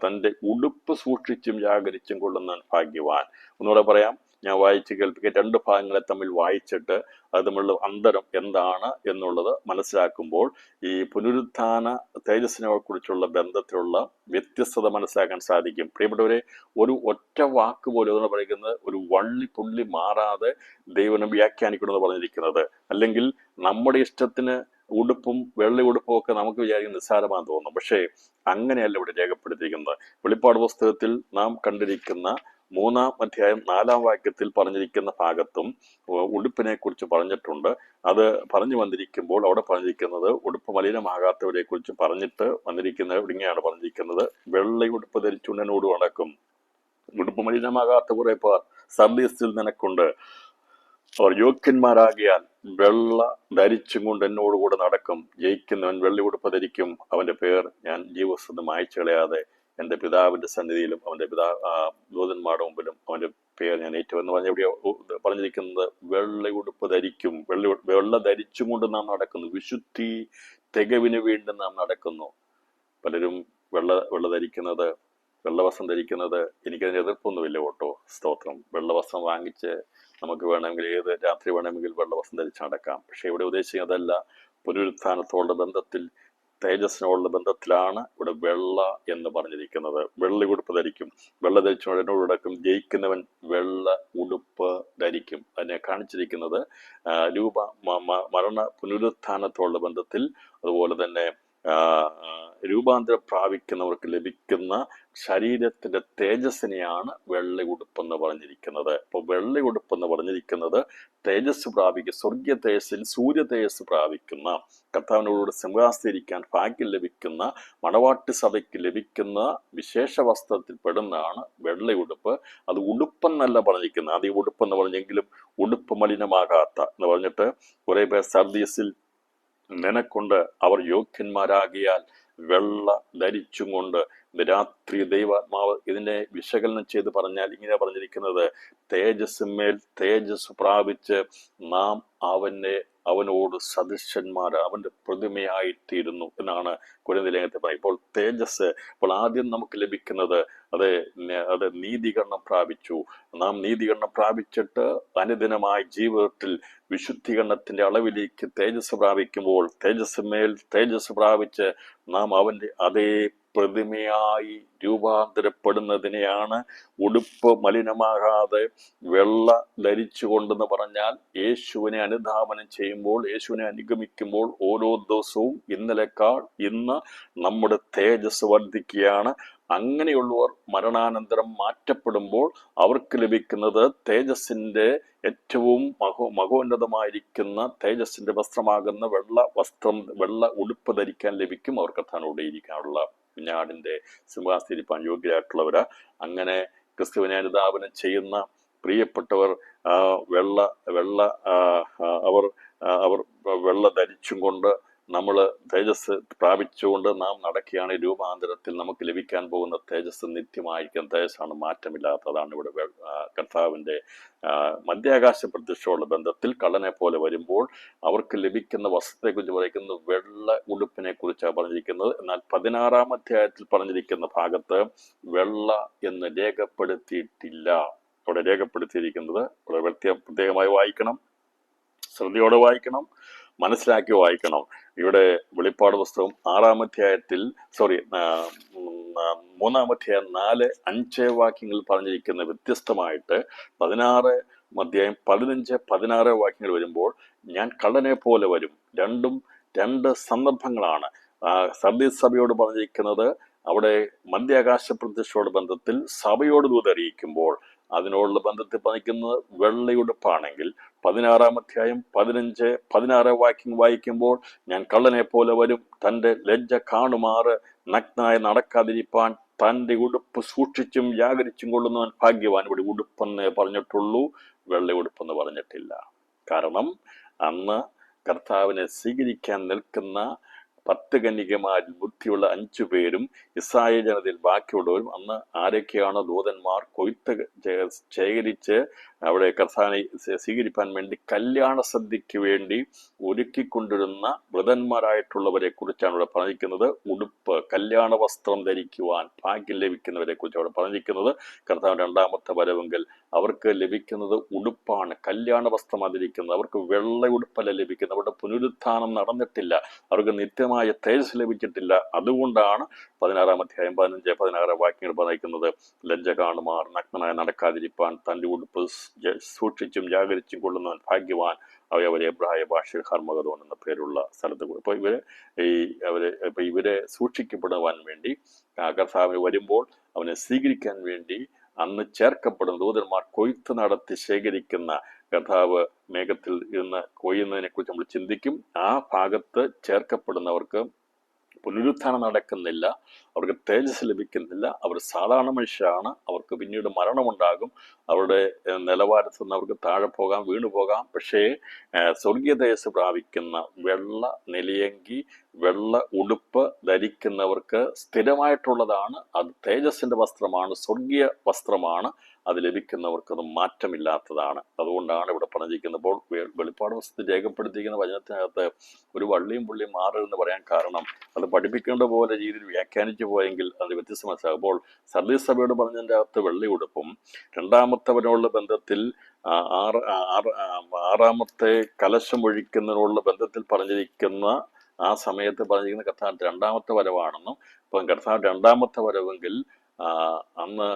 തന്റെ ഉടുപ്പ് സൂക്ഷിച്ചും ജാഗരിച്ചും കൊള്ളുന്ന ഭാഗ്യവാൻ. ഒന്നുകൂടെ പറയാം, ഞാൻ വായിച്ച് കേൾപ്പിക്കുക. 2 ഭാഗങ്ങളെ തമ്മിൽ വായിച്ചിട്ട് അത് തമ്മിലുള്ള അന്തരം എന്താണ് എന്നുള്ളത് മനസ്സിലാക്കുമ്പോൾ ഈ പുനരുത്ഥാന തേജസ്സിനെ കുറിച്ചുള്ള ബന്ധത്തിലുള്ള വ്യത്യസ്തത മനസ്സിലാക്കാൻ സാധിക്കും. പ്രിയപ്പെട്ടവരെ, ഒരു ഒറ്റ വാക്ക് പോലും എന്ന് പറയുന്നത് ഒരു വള്ളി പുള്ളി മാറാതെ ദൈവം വ്യാഖ്യാനിക്കണമെന്ന് പറഞ്ഞിരിക്കുന്നത്. അല്ലെങ്കിൽ നമ്മുടെ ഇഷ്ടത്തിന് ഉടുപ്പും വെള്ളി ഉടുപ്പും ഒക്കെ നമുക്ക് വിചാരിക്കുന്ന നിസ്സാരമാണെന്ന് തോന്നും. പക്ഷേ അങ്ങനെയല്ല ഇവിടെ രേഖപ്പെടുത്തിയിരിക്കുന്നത്. വെളിപ്പാട് പുസ്തകത്തിൽ നാം കണ്ടിരിക്കുന്ന 3-ാം അധ്യായം 4-ാം വാക്യത്തിൽ പറഞ്ഞിരിക്കുന്ന ഭാഗത്തും ഉടുപ്പിനെ കുറിച്ച് പറഞ്ഞിട്ടുണ്ട്. അത് പറഞ്ഞു വന്നിരിക്കുമ്പോൾ അവിടെ പറഞ്ഞിരിക്കുന്നത് ഉടുപ്പ് മലിനമാകാത്തവരെ കുറിച്ച് പറഞ്ഞിട്ട് വന്നിരിക്കുന്നത് ഇങ്ങനെയാണ് പറഞ്ഞിരിക്കുന്നത്, വെള്ള ഉടുപ്പ് ധരിച്ചുണ്ടനോട് നടക്കും. ഉടുപ്പ് മലിനമാകാത്ത കുറെ പേർ സർദീസിൽ നിനക്കുണ്ട്. അവർ യോഗ്യന്മാരാകിയാൽ വെള്ള ധരിച്ചും കൊണ്ട് എന്നോടുകൂടെ നടക്കും. ജയിക്കുന്നവൻ വെള്ളി ഉടുപ്പ് ധരിക്കും. അവന്റെ പേർ ഞാൻ ജീവസ്വന്ന് മായ്ച്ചു കളയാതെ എന്റെ പിതാവിന്റെ സന്നിധിയിലും അവന്റെ ദൂതന്മാരുടെ മുമ്പിലും അവന്റെ പേര് ഞാൻ ഏറ്റുവെന്ന് പറഞ്ഞ എവിടെയോ പറഞ്ഞിരിക്കുന്നത് വെള്ള ഉടുപ്പ് ധരിക്കും. വെള്ള ധരിച്ചും കൊണ്ട് നാം നടക്കുന്നു. വിശുദ്ധി തികവിന് വേണ്ടി നാം നടക്കുന്നു. പലരും വെള്ള ധരിക്കുന്നത്, വെള്ളവസ്ത്രം ധരിക്കുന്നത് എനിക്കതിന് എതിർപ്പൊന്നുമില്ല കേട്ടോ. സ്തോത്രം. വെള്ളവസ്ത്രം വാങ്ങിച്ച് നമുക്ക് വേണമെങ്കിൽ ഏത് രാത്രി വേണമെങ്കിൽ വെള്ളവസ്ത്രം ധരിച്ച് നടക്കാം. പക്ഷെ ഇവിടെ ഉദ്ദേശിക്കുന്നതല്ല. പുനരുത്ഥാനത്തോടുള്ള ബന്ധത്തിൽ, തേജസ്സിനോടുള്ള ബന്ധത്തിലാണ് ഇവിടെ വെള്ള എന്ന് പറഞ്ഞിരിക്കുന്നത്. വെള്ള ഉടുപ്പ് ധരിക്കും. വെള്ള ധരിച്ചുകൊണ്ട് എന്നോട് നടക്കും. ജയിക്കുന്നവൻ വെള്ള ഉടുപ്പ് ധരിക്കും. അതിനെ കാണിച്ചിരിക്കുന്നത് മരണ പുനരുത്ഥാനത്തോടുള്ള ബന്ധത്തിൽ, അതുപോലെ തന്നെ രൂപാന്തരം പ്രാപിക്കുന്നവർക്ക് ലഭിക്കുന്ന ശരീരത്തിന്റെ തേജസ്സിനെയാണ് വെള്ള ഉടുപ്പെന്ന് പറഞ്ഞിരിക്കുന്നത്. അപ്പോൾ വെള്ള ഉടുപ്പെന്ന് പറഞ്ഞിരിക്കുന്നത് തേജസ് പ്രാപിക്കുക, സ്വർഗീയ തേജസ്സിൽ സൂര്യ തേജസ് പ്രാപിക്കുന്ന, കർത്താവിനോട് സിംഹാസനിരിക്കാൻ ഭാഗ്യം ലഭിക്കുന്ന മണവാട്ടി സഭയ്ക്ക് ലഭിക്കുന്ന വിശേഷ വസ്ത്രത്തിൽ പെടുന്നതാണ് വെള്ള ഉടുപ്പ്. അത് ഉടുപ്പെന്നല്ല പറഞ്ഞിരിക്കുന്നത്. അത് ഈ ഉടുപ്പെന്ന് പറഞ്ഞെങ്കിലും ഉടുപ്പ് മലിനമാകാത്ത എന്ന് പറഞ്ഞിട്ട് കുറെ പേർ സർദീസിൽ നിനക്കൊണ്ട് അവർ യോഗ്യന്മാരാകിയാൽ വെള്ള ധരിച്ചും കൊണ്ട് രാത്രി ദൈവാത്മാവ് ഇതിനെ വിശകലനം ചെയ്ത് പറഞ്ഞാൽ ഇങ്ങനെ പറഞ്ഞിരിക്കുന്നത്, തേജസ്സിന്മേൽ തേജസ് പ്രാപിച്ച് നാം അവനോട് സദൃശന്മാർ, അവന്റെ പ്രതിമയായിത്തീരുന്നു എന്നാണ് കൊരിന്ത്യർ ലേഖനത്തിൽ പറയുന്നത്. ഇപ്പോൾ തേജസ്, ഇപ്പോൾ ആദ്യം നമുക്ക് ലഭിക്കുന്നത് അത് നീതീകരണം പ്രാപിച്ചു. നാം നീതീകരണം പ്രാപിച്ചിട്ട് അനുദിനമായ ജീവിതത്തിൽ വിശുദ്ധീകരണത്തിന്റെ അളവിലേക്ക് തേജസ് പ്രാപിക്കുമ്പോൾ, തേജസ്സിന്മേൽ തേജസ് പ്രാപിച്ച് നാം അവന്റെ അതേ പ്രതിമയായി രൂപാന്തരപ്പെടുന്നതിനെയാണ് ഉടുപ്പ് മലിനമാകാതെ വെള്ള ധരിച്ചുകൊണ്ടെന്ന് പറഞ്ഞാൽ. യേശുവിനെ അനുധാവനം ചെയ്യുമ്പോൾ, യേശുവിനെ അനുഗമിക്കുമ്പോൾ ഓരോ ദിവസവും ഇന്നലെക്കാൾ ഇന്ന് നമ്മുടെ തേജസ് വർദ്ധിക്കുകയാണ്. അങ്ങനെയുള്ളവർ മരണാനന്തരം മാറ്റപ്പെടുമ്പോൾ അവർക്ക് ലഭിക്കുന്നത് തേജസ്സിന്റെ ഏറ്റവും മഹോന്നതമായിരിക്കുന്ന തേജസ്സിന്റെ വസ്ത്രമാകുന്ന വെള്ള വസ്ത്രം, വെള്ള ഉടുപ്പ് ധരിക്കാൻ ലഭിക്കും. അവർ കർത്താവിനോട് ഇരിക്കാനുള്ള കുഞ്ഞാടിന്റെ സിംഹാസനിരിപ്പാൻ യോഗ്യരായിട്ടുള്ളവരാ. അങ്ങനെ ക്രിസ്തുവിനെ അനുധാവനം ചെയ്യുന്ന പ്രിയപ്പെട്ടവർ അവർ വെള്ള ധരിച്ചും കൊണ്ട് നമ്മൾ തേജസ് പ്രാപിച്ചുകൊണ്ട് നാം നടക്കുകയാണ്. രൂപാന്തരത്തിൽ നമുക്ക് ലഭിക്കാൻ പോകുന്ന തേജസ് നിത്യമായിരിക്കും. തേജസ്സാണ്, മാറ്റമില്ലാത്തതാണ്. ഇവിടെ കർത്താവിന്റെ മധ്യാകാശ പ്രത്യക്ഷമുള്ള ബന്ധത്തിൽ കള്ളനെ പോലെ വരുമ്പോൾ അവർക്ക് ലഭിക്കുന്ന വസ്ത്രത്തെക്കുറിച്ച് പറയുന്നത് വെള്ള ഉടുപ്പിനെ കുറിച്ചാണ് പറഞ്ഞിരിക്കുന്നത്. എന്നാൽ 16-ാം അധ്യായത്തിൽ പറഞ്ഞിരിക്കുന്ന ഭാഗത്ത് വെള്ള എന്ന് രേഖപ്പെടുത്തിയിട്ടില്ല. അവിടെ രേഖപ്പെടുത്തിയിരിക്കുന്നത് പ്രത്യേകമായി വായിക്കണം, ശ്രദ്ധയോടെ വായിക്കണം, മനസ്സിലാക്കി വായിക്കണം. ഇവിടെ വെളിപ്പാട് പുസ്തകം 6-ാം അധ്യായത്തിൽ 3-ാം അധ്യായം 4-5 വാക്യങ്ങളിൽ പറഞ്ഞിരിക്കുന്ന വ്യത്യസ്തമായിട്ട് 16-ാം അധ്യായം 15-16 വാക്യങ്ങൾ വരുമ്പോൾ ഞാൻ കള്ളനെ പോലെ വരും. രണ്ട് സന്ദർഭങ്ങളാണ്. സർദീസ് സഭയോട് പറഞ്ഞിരിക്കുന്നത് അവിടെ മധ്യാകാശ പ്രത്യക്ഷയോട് ബന്ധത്തിൽ സഭയോട് ദൂതറിയിക്കുമ്പോൾ അതിനോടുള്ള ബന്ധത്തിൽ പറഞ്ഞിരിക്കുന്നത് വെള്ളയുടുപ്പാണെങ്കിൽ 16-ാം അധ്യായം 15-16 വാക്യം വായിക്കുമ്പോൾ ഞാൻ കള്ളനെ പോലെ വരും, തൻ്റെ ലജ്ജ കാണുമാറ് നഗ്നായി നടക്കാതിരിപ്പാൻ തൻ്റെ ഉടുപ്പ് സൂക്ഷിച്ചും ജാഗരിച്ചും കൊള്ളുന്നവൻ ഭാഗ്യവാൻ. ഇവിടെ ഉടുപ്പെന്ന് പറഞ്ഞിട്ടുള്ളൂ, വെള്ളയുടുപ്പെന്ന് പറഞ്ഞിട്ടില്ല. കാരണം അന്ന് കർത്താവിനെ സ്വീകരിക്കാൻ നിൽക്കുന്ന 10 കന്യകമാരിൽ ബുദ്ധിയുള്ള 5 പേരും ഇസ്രായേൽ ജനതയിൽ ബാക്കിയുള്ളവരും അന്ന് ആരൊക്കെയാണോ ദൂതന്മാർ കൊയ്ത്ത് ശേഖരിച്ച് അവിടെ കർത്താവിനെ സ്വീകരിക്കാൻ വേണ്ടി കല്യാണ സദ്യക്ക് വേണ്ടി ഒരുക്കിക്കൊണ്ടിരുന്ന വൃതന്മാരായിട്ടുള്ളവരെ കുറിച്ചാണ് ഇവിടെ പറഞ്ഞിരിക്കുന്നത്. ഉടുപ്പ്, കല്യാണ വസ്ത്രം ധരിക്കുവാൻ ഭാഗ്യം ലഭിക്കുന്നവരെ കുറിച്ച് അവിടെ പറഞ്ഞിരിക്കുന്നത്. കർത്താവ് 2-ാമത്തെ വരവെങ്കിൽ അവർക്ക് ലഭിക്കുന്നത് ഉടുപ്പാണ്, കല്യാണ വസ്ത്രം ധരിക്കുന്നത്. അവർക്ക് വെള്ള ഉടുപ്പല്ല ലഭിക്കുന്നത്. അവരുടെ പുനരുത്ഥാനം നടന്നിട്ടില്ല, അവർക്ക് നിത്യമായ തേജസ് ലഭിച്ചിട്ടില്ല. അതുകൊണ്ടാണ് 16-ാം അധ്യായം 15-16 വാക്യങ്ങൾ പറഞ്ഞിരിക്കുന്നത് ലജ്ജ കാണുമാർ നഗ്നനായി നടക്കാതിരിപ്പാൻ തൻ്റെ ഉടുപ്പ് സൂക്ഷിച്ചും ജാഗരിച്ചും കൊള്ളുന്നവൻ ഭാഗ്യവാൻ. അവരെ എബ്രായ ഭാഷയിൽ ഹർമഗദോൻ എന്ന പേരുള്ള സ്ഥലത്ത് കൂടി. അപ്പോൾ ഇവരെ സൂക്ഷിക്കപ്പെടുവാൻ വേണ്ടി കർത്താവിന് വരുമ്പോൾ അവനെ സ്വീകരിക്കാൻ വേണ്ടി അന്ന് ചേർക്കപ്പെടുന്ന ദൂതന്മാർ കൊയ്ത്ത് നടത്തി ശേഖരിക്കുന്ന, കർത്താവ് മേഘത്തിൽ ഇരുന്ന് കൊയ്യുന്നതിനെ കുറിച്ച് നമ്മൾ ചിന്തിക്കും. ആ ഭാഗത്ത് ചേർക്കപ്പെടുന്നവർക്ക് പുനരുത്ഥാനം നടക്കുന്നില്ല. അവർക്ക് തേജസ് ലഭിക്കുന്നില്ല. അവർ സാധാരണ മനുഷ്യരാണ്. അവർക്ക് പിന്നീട് മരണമുണ്ടാകും. അവരുടെ നിലവാരത്തിൽ നിന്ന് അവർക്ക് താഴെ പോകാം, വീണു പോകാം. പക്ഷേ സ്വർഗീയ തേജസ് പ്രാപിക്കുന്ന വെള്ള നിലയങ്കി, വെള്ള ഉടുപ്പ് ധരിക്കുന്നവർക്ക് സ്ഥിരമായിട്ടുള്ളതാണ്. അത് തേജസ്സിന്റെ വസ്ത്രമാണ്, സ്വർഗീയ വസ്ത്രമാണ്. അത് ലഭിക്കുന്നവർക്ക് അത് മാറ്റമില്ലാത്തതാണ്. അതുകൊണ്ടാണ് ഇവിടെ പറഞ്ഞിരിക്കുന്നപ്പോൾ വെളിപ്പാട് പുസ്തകത്തിൽ രേഖപ്പെടുത്തിയിരിക്കുന്ന വചനത്തിനകത്ത് ഒരു വള്ളിയും പുള്ളിയും മാറരുതെന്ന് പറയാൻ കാരണം അത് പഠിപ്പിക്കേണ്ട പോലെ രീതിയിൽ വ്യാഖ്യാനിച്ചു പോയെങ്കിൽ അത് വ്യത്യസ്ത മനസ്സിലാകുമ്പോൾ സർദീസ് സഭയോട് പറഞ്ഞതിൻ്റെ അകത്ത് വെള്ളി ഉടുപ്പും രണ്ടാമത്തവനുള്ള ബന്ധത്തിൽ ആറാമത്തെ കലശം ഒഴിക്കുന്നതിനുള്ള ബന്ധത്തിൽ പറഞ്ഞിരിക്കുന്ന ആ സമയത്ത് പറഞ്ഞിരിക്കുന്ന കർത്താവിന്റെ രണ്ടാമത്തെ വരവാണെന്നും ഇപ്പം കർത്താവിന്റെ രണ്ടാമത്തെ വരവെങ്കിൽ അന്ന്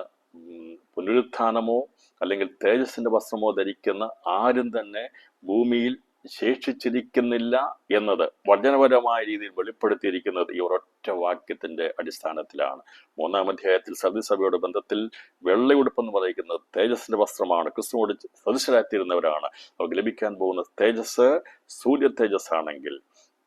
പുനരുത്ഥാനമോ അല്ലെങ്കിൽ തേജസ്സിന്റെ വസ്ത്രമോ ധരിക്കുന്ന ആരും തന്നെ ഭൂമിയിൽ ശേഷിച്ചിരിക്കുന്നില്ല എന്നത് വചനപരമായ രീതിയിൽ വെളിപ്പെടുത്തിയിരിക്കുന്നത് ഈ ഒരൊറ്റ വാക്യത്തിന്റെ അടിസ്ഥാനത്തിലാണ്. 3-ാം അധ്യായത്തിൽ സഭയോട് ബന്ധത്തിൽ വെള്ളയുടുപ്പെന്ന് പറയുന്നത് തേജസ്സിന്റെ വസ്ത്രമാണ്. ക്രിസ്തുവോട് സദൃശരായിത്തീരുന്നവരാണ്. അവർക്ക് ലഭിക്കാൻ പോകുന്ന തേജസ് സൂര്യ തേജസ് ആണെങ്കിൽ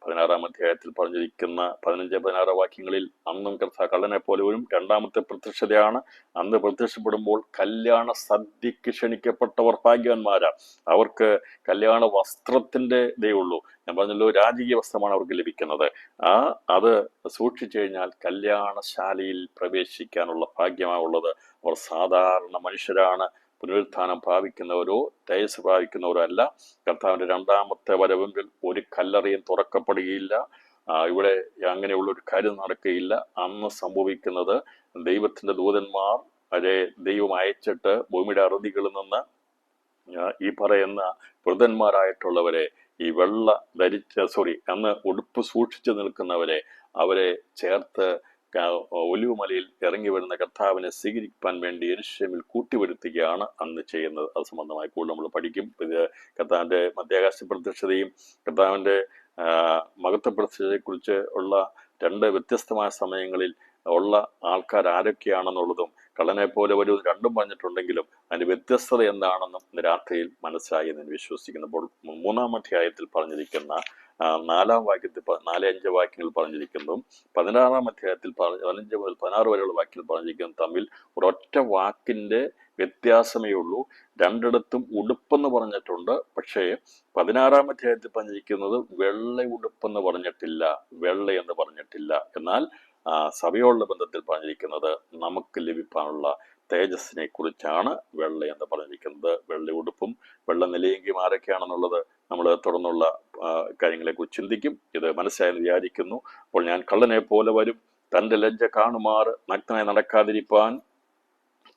16-ാം അധ്യായത്തിൽ പറഞ്ഞിരിക്കുന്ന 15-16 വാക്യങ്ങളിൽ അന്നും കള്ളനെ പോലെ വരും. രണ്ടാമത്തെ പ്രത്യക്ഷതയാണ്. അന്ന് പ്രത്യക്ഷപ്പെടുമ്പോൾ കല്യാണ സദ്യക്ക് ക്ഷണിക്കപ്പെട്ടവർ ഭാഗ്യവാന്മാരാ. അവർക്ക് കല്യാണ വസ്ത്രത്തിന്റെ ഇതേ ഉള്ളൂ. ഞാൻ പറഞ്ഞല്ലോ, രാജകീയ വസ്ത്രമാണ് അവർക്ക് ലഭിക്കുന്നത്. അത് സൂക്ഷിച്ചു കഴിഞ്ഞാൽ കല്യാണശാലയിൽ പ്രവേശിക്കാനുള്ള ഭാഗ്യമാണുള്ളത്. അവർ സാധാരണ മനുഷ്യരാണ്. പുനരുത്ഥാനം പ്രാപിക്കുന്നവരോ തേജസ് പ്രാപിക്കുന്നവരോ അല്ല. കർത്താവിന്റെ രണ്ടാമത്തെ വരവെങ്കിൽ ഒരു കല്ലറയും തുറക്കപ്പെടുകയില്ല. ഇവിടെ അങ്ങനെയുള്ള ഒരു കാര്യം നടക്കുകയില്ല. അന്ന് സംഭവിക്കുന്നത് ദൈവത്തിന്റെ ദൂതന്മാർ ദൈവം അയച്ചിട്ട് ഭൂമിയുടെ അറുതികളിൽ നിന്ന് ഈ പറയുന്ന വൃതന്മാരായിട്ടുള്ളവരെ, ഈ വെള്ള അന്ന് ഉടുപ്പ് സൂക്ഷിച്ചു നിൽക്കുന്നവരെ, അവരെ ചേർത്ത് ഒലിവുമലയിൽ ഇറങ്ങി വരുന്ന കർത്താവിനെ സ്വീകരിക്കാൻ വേണ്ടി യെരൂശലേമിൽ കൂട്ടിവരുത്തുകയാണ് അന്ന് ചെയ്യുന്നത്. അത് സംബന്ധമായി കൂടുതൽ നമ്മൾ പഠിക്കും. ഇത് കർത്താവിന്റെ മധ്യാകാശ പ്രത്യക്ഷതയും കർത്താവിന്റെ മഹത്വ പ്രത്യക്ഷതയെ കുറിച്ച് ഉള്ള രണ്ട് വ്യത്യസ്തമായ സമയങ്ങളിൽ ഉള്ള ആൾക്കാർ ആരൊക്കെയാണെന്നുള്ളതും കള്ളനെ പോലെ ഒരു രണ്ടും പറഞ്ഞിട്ടുണ്ടെങ്കിലും അതിന്റെ വ്യത്യസ്തത എന്താണെന്നും ഇന്ന് രാത്രിയിൽ മനസ്സിലായി എന്ന് വിശ്വസിക്കുന്നപ്പോൾ 3-ാം അധ്യായത്തിൽ പറഞ്ഞിരിക്കുന്ന 4-ാം വാക്യത്തിൽ 4-5 വാക്യങ്ങൾ പറഞ്ഞിരിക്കുന്നതും 16-ാം അധ്യായത്തിൽ 15 മുതൽ 16 വരെയുള്ള വാക്യങ്ങൾ പറഞ്ഞിരിക്കുന്നതും തമ്മിൽ ഒരൊറ്റ വാക്കിന്റെ വ്യത്യാസമേ ഉള്ളൂ. രണ്ടിടത്തും ഉടുപ്പെന്ന് പറഞ്ഞിട്ടുണ്ട്. പക്ഷേ 16-ാം അധ്യായത്തിൽ പറഞ്ഞിരിക്കുന്നത് വെള്ള ഉടുപ്പെന്ന് പറഞ്ഞിട്ടില്ല, വെള്ള എന്ന് പറഞ്ഞിട്ടില്ല. എന്നാൽ സഭയോടുള്ള ബന്ധത്തിൽ പറഞ്ഞിരിക്കുന്നത് നമുക്ക് ലഭിക്കാനുള്ള തേജസ്സിനെ കുറിച്ചാണ് വെള്ള എന്ന് പറഞ്ഞിരിക്കുന്നത്. വെള്ള ഉടുപ്പും വെള്ള നിലയെങ്കിലും ആരൊക്കെയാണെന്നുള്ളത് നമ്മൾ തുടർന്നുള്ള കാര്യങ്ങളെ കുറിച്ച് ചിന്തിക്കും. ഇത് മനസ്സിലായെന്ന് വിചാരിക്കുന്നു. അപ്പോൾ ഞാൻ കള്ളനെ പോലെ വരും, തൻ്റെ ലജ്ജ കാണുമാറ് നഗ്നനായി നടക്കാതിരിപ്പാൻ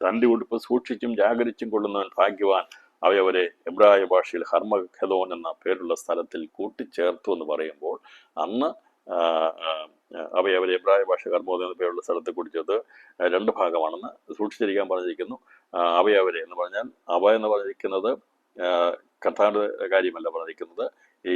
തൻ്റെ ഉടുപ്പ് സൂക്ഷിച്ചും ജാഗരിച്ചും കൊള്ളുന്നവൻ ഭാഗ്യവാൻ. അവരെ എബ്രായ ഭാഷയിൽ ഹർമഖദോൻ എന്ന പേരുള്ള സ്ഥലത്തിൽ കൂട്ടിച്ചേർത്തു എന്ന് പറയുമ്പോൾ അന്ന് അവരെ എബ്രായ ഭാഷ ഹർമോദ് എന്ന പേരുള്ള സ്ഥലത്തെ കുറിച്ചത് രണ്ട് ഭാഗമാണെന്ന് സൂക്ഷിച്ചിരിക്കാൻ പറഞ്ഞിരിക്കുന്നു. അവരെ എന്ന് പറഞ്ഞാൽ എന്ന് പറഞ്ഞിരിക്കുന്നത് കർത്താവിന്റെ കാര്യമല്ല പറഞ്ഞിരിക്കുന്നത്. ഈ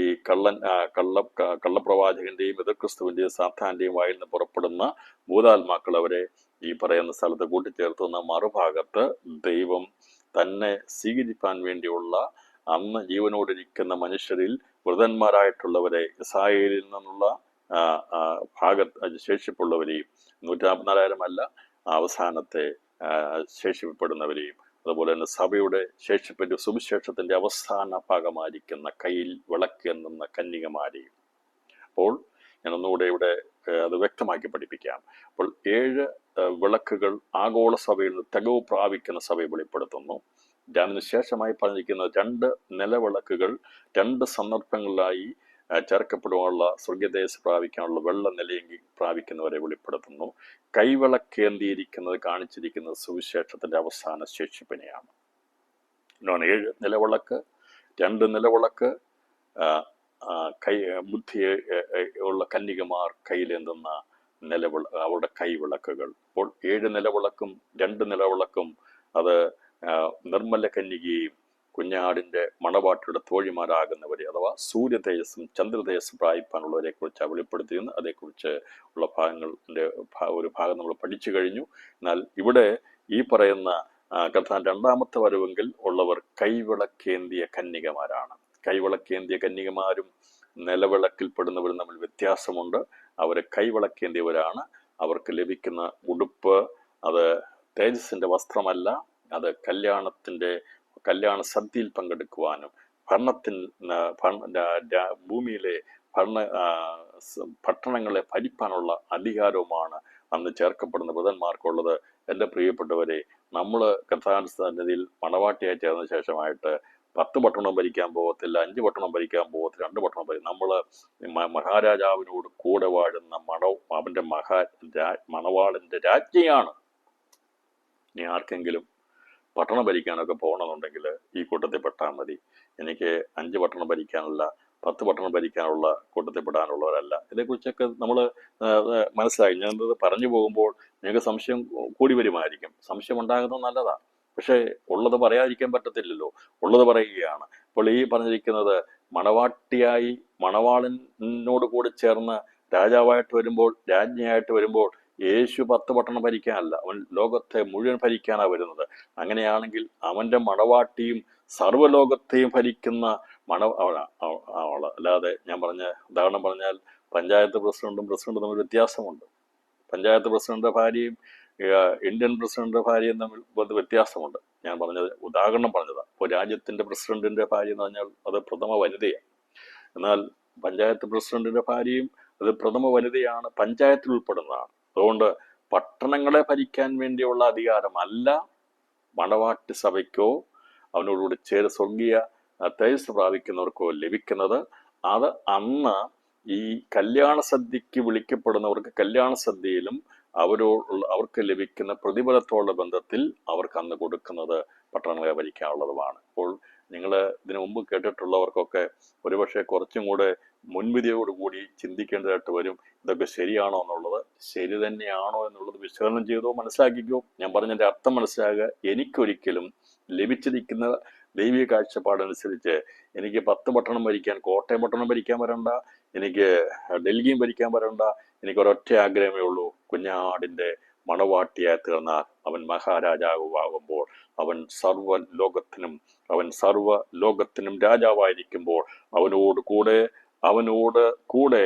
കള്ളപ്രവാചകന്റെയും എതിർക്രിസ്തുവിന്റെയും സാത്താന്റെയും വായിൽ നിന്ന് പുറപ്പെടുന്ന ഭൂതാത്മാക്കൾ അവരെ ഈ പറയുന്ന സ്ഥലത്ത് കൂട്ടിച്ചേർത്തുന്ന മറുഭാഗത്ത് ദൈവം തന്നെ സ്വീകരിക്കാൻ വേണ്ടിയുള്ള അന്ന് ജീവനോടിരിക്കുന്ന മനുഷ്യരിൽ വൃതന്മാരായിട്ടുള്ളവരെ ഇസ്രായേലിൽ നിന്നുള്ള ശേഷിപ്പുള്ളവരെയും 144,000 അല്ല, അവസാനത്തെ ശേഷിപ്പെടുന്നവരെയും അതുപോലെ തന്നെ സഭയുടെ ശേഷിപ്പിന്റെ സുവിശേഷത്തിന്റെ അവസാന ഭാഗമായിരിക്കുന്ന കയ്യിൽ വിളക്ക് എന്നുന്ന കന്യകമാരെയും. അപ്പോൾ ഞാൻ ഒന്നുകൂടെ ഇവിടെ അത് വ്യക്തമാക്കി പഠിപ്പിക്കാം. അപ്പോൾ 7 വിളക്കുകൾ ആഗോള സഭയിൽ തികവ് പ്രാപിക്കുന്ന സഭയെ വെളിപ്പെടുത്തുന്നു. അതിനുശേഷമായി പറഞ്ഞിരിക്കുന്ന 2 നിലവിളക്കുകൾ 2 സന്ദർഭങ്ങളിലായി ചേർക്കപ്പെടുവാനുള്ള സ്വർഗദേശ പ്രാപിക്കാനുള്ള വെള്ള നിലയെങ്കിൽ പ്രാപിക്കുന്നവരെ വെളിപ്പെടുത്തുന്നു. കൈവിളക്കേന്തിയിരിക്കുന്നത് കാണിച്ചിരിക്കുന്നത് സുവിശേഷത്തിന്റെ അവസാന ശേഷിപ്പിനെയാണ്. 7 നിലവിളക്ക്, 2 നിലവിളക്ക്, ബുദ്ധി ഉള്ള കന്യകമാർ കയ്യിലെന്തുന്ന അവരുടെ കൈവിളക്കുകൾ. അപ്പോൾ 7 നിലവിളക്കും 2 നിലവിളക്കും അത് നിർമ്മല കന്യകയും കുഞ്ഞാടിന്റെ മണവാട്ടിയുടെ തോഴിമാരാകുന്നവരെ അഥവാ സൂര്യ തേജസ്സും ചന്ദ്ര തേജസ്സും പ്രാപിപ്പാനുള്ളവരെ കുറിച്ച് വെളിപ്പെടുത്തിയെന്ന് അതേക്കുറിച്ച് ഉള്ള ഭാഗങ്ങളുടെ ഒരു ഭാഗം നമ്മൾ പഠിച്ചു കഴിഞ്ഞു. എന്നാൽ ഇവിടെ ഈ പറയുന്ന കർത്താൻ രണ്ടാമത്തെ വരവെങ്കിൽ ഉള്ളവർ കൈവിളക്കേന്തിയ കന്യകമാരാണ്. കൈവിളക്കേന്തിയ കന്യകമാരും നിലവിളക്കിൽപ്പെടുന്നവരും തമ്മിൽ വ്യത്യാസമുണ്ട്. അവരെ കൈവിളക്കേന്തിയവരാണ്. അവർക്ക് ലഭിക്കുന്ന ഉടുപ്പ് അത് തേജസ്സിന്റെ വസ്ത്രമല്ല, അത് കല്യാണ സദ്യയിൽ പങ്കെടുക്കുവാനും ഭൂമിയിലെ പട്ടണങ്ങളെ ഭരിക്കാനുള്ള അധികാരവുമാണ് അന്ന് ചേർക്കപ്പെടുന്ന ബുധന്മാർക്കുള്ളത്. എൻ്റെ പ്രിയപ്പെട്ടവരെ, നമ്മൾ കർത്താവിൽ മണവാട്ടിയായി ചേർന്ന ശേഷമായിട്ട് 10 പട്ടണം ഭരിക്കാൻ പോകത്തില്ല, 5 പട്ടണം ഭരിക്കാൻ പോകത്തില്ല, 2 പട്ടണം ഭരിക്കും. നമ്മൾ മഹാരാജാവിനോട് കൂടെ വാഴുന്ന അവന്റെ മണവാളന്റെ രാജ്ഞിയാണ്. ഇനി ആർക്കെങ്കിലും പട്ടണം ഭരിക്കാനൊക്കെ പോകണമെന്നുണ്ടെങ്കിൽ ഈ കൂട്ടത്തിൽ പെട്ടാൽ മതി. എനിക്ക് 5 പട്ടണം ഭരിക്കാനുള്ള 10 പട്ടണം ഭരിക്കാനുള്ള കൂട്ടത്തിൽ പെടാനുള്ളവരല്ല. ഇതേക്കുറിച്ചൊക്കെ നമ്മൾ മനസ്സിലായി. ഞാനത് പറഞ്ഞു പോകുമ്പോൾ നിങ്ങൾക്ക് സംശയം കൂടി വരുമായിരിക്കും. സംശയം ഉണ്ടാകുന്നത് നല്ലതാണ്, പക്ഷേ ഉള്ളത് പറയാതിരിക്കാൻ പറ്റത്തില്ലല്ലോ. ഉള്ളത് പറയുകയാണ്. അപ്പോൾ ഈ പറഞ്ഞിരിക്കുന്നത് മണവാട്ടിയായി മണവാളനോട് കൂടി ചേർന്ന് രാജാവായിട്ട് വരുമ്പോൾ, രാജ്ഞിയായിട്ട് വരുമ്പോൾ യേശു 10 പട്ടണം ഭരിക്കാനല്ല, അവൻ ലോകത്തെ മുഴുവൻ ഭരിക്കാനാണ് വരുന്നത്. അങ്ങനെയാണെങ്കിൽ അവന്റെ മണവാട്ടിയും സർവ്വലോകത്തെയും ഭരിക്കുന്ന അല്ലാതെ ഞാൻ ഉദാഹരണം പറഞ്ഞാൽ പഞ്ചായത്ത് പ്രസിഡന്റും തമ്മിൽ വ്യത്യാസമുണ്ട്. പഞ്ചായത്ത് പ്രസിഡന്റിന്റെ ഭാര്യയും ഇന്ത്യൻ പ്രസിഡന്റിന്റെ ഭാര്യയും തമ്മിൽ വ്യത്യാസമുണ്ട്. ഞാൻ ഉദാഹരണം പറഞ്ഞതാണ്. ഇപ്പോൾ രാജ്യത്തിന്റെ പ്രസിഡന്റിന്റെ ഭാര്യ എന്ന് പറഞ്ഞാൽ അത് പ്രഥമ വനിതയാണ്. എന്നാൽ പഞ്ചായത്ത് പ്രസിഡന്റിന്റെ ഭാര്യയും അത് പ്രഥമ വനിതയാണ്, പഞ്ചായത്തിൽ ഉൾപ്പെടുന്നതാണ്. അതുകൊണ്ട് പട്ടണങ്ങളെ ഭരിക്കാൻ വേണ്ടിയുള്ള അധികാരമല്ല മണവാട്ടി സഭയ്ക്കോ അവനോടുകൂടി സ്വർഗീയ തേജസ് പ്രാപിക്കുന്നവർക്കോ ലഭിക്കുന്നത്. അത് അന്ന് ഈ കല്യാണ സദ്യക്ക് വിളിക്കപ്പെടുന്നവർക്ക് കല്യാണ സദ്യയിലും അവർക്ക് ലഭിക്കുന്ന പ്രതിഫലത്തോടുള്ള ബന്ധത്തിൽ അവർക്ക് അന്ന് കൊടുക്കുന്നത് പട്ടണങ്ങളെ ഭരിക്കാനുള്ളതുമാണ്. അപ്പോൾ നിങ്ങൾ ഇതിനു മുമ്പ് കേട്ടിട്ടുള്ളവർക്കൊക്കെ ഒരുപക്ഷെ കുറച്ചും കൂടെ മുൻവിധിയോടുകൂടി ചിന്തിക്കേണ്ടതായിട്ട് വരും. ഇതൊക്കെ ശരിയാണോ എന്നുള്ളത്. ശരി തന്നെയാണോ എന്നുള്ളത് വിശകലനം ചെയ്തോ മനസ്സിലാക്കിക്കോ. ഞാൻ പറഞ്ഞതിന്റെ അർത്ഥം മനസ്സിലാകുക. എനിക്കൊരിക്കലും ലഭിച്ചിരിക്കുന്ന ദൈവിക കാഴ്ചപ്പാടനുസരിച്ച് എനിക്ക് 10 പട്ടണം ഭരിക്കാൻ, കോട്ടയം പട്ടണം ഭരിക്കാൻ വരണ്ട, എനിക്ക് ഡൽഹിയും ഭരിക്കാൻ വരണ്ട. എനിക്ക് ഒരൊറ്റ ആഗ്രഹമേ ഉള്ളൂ, കുഞ്ഞാടിന്റെ മണവാട്ടിയായി തീർന്നാൽ അവൻ മഹാരാജാവാകുമ്പോൾ അവൻ സർവ്വ ലോകത്തിനും രാജാവായിരിക്കുമ്പോൾ അവനോട് കൂടെ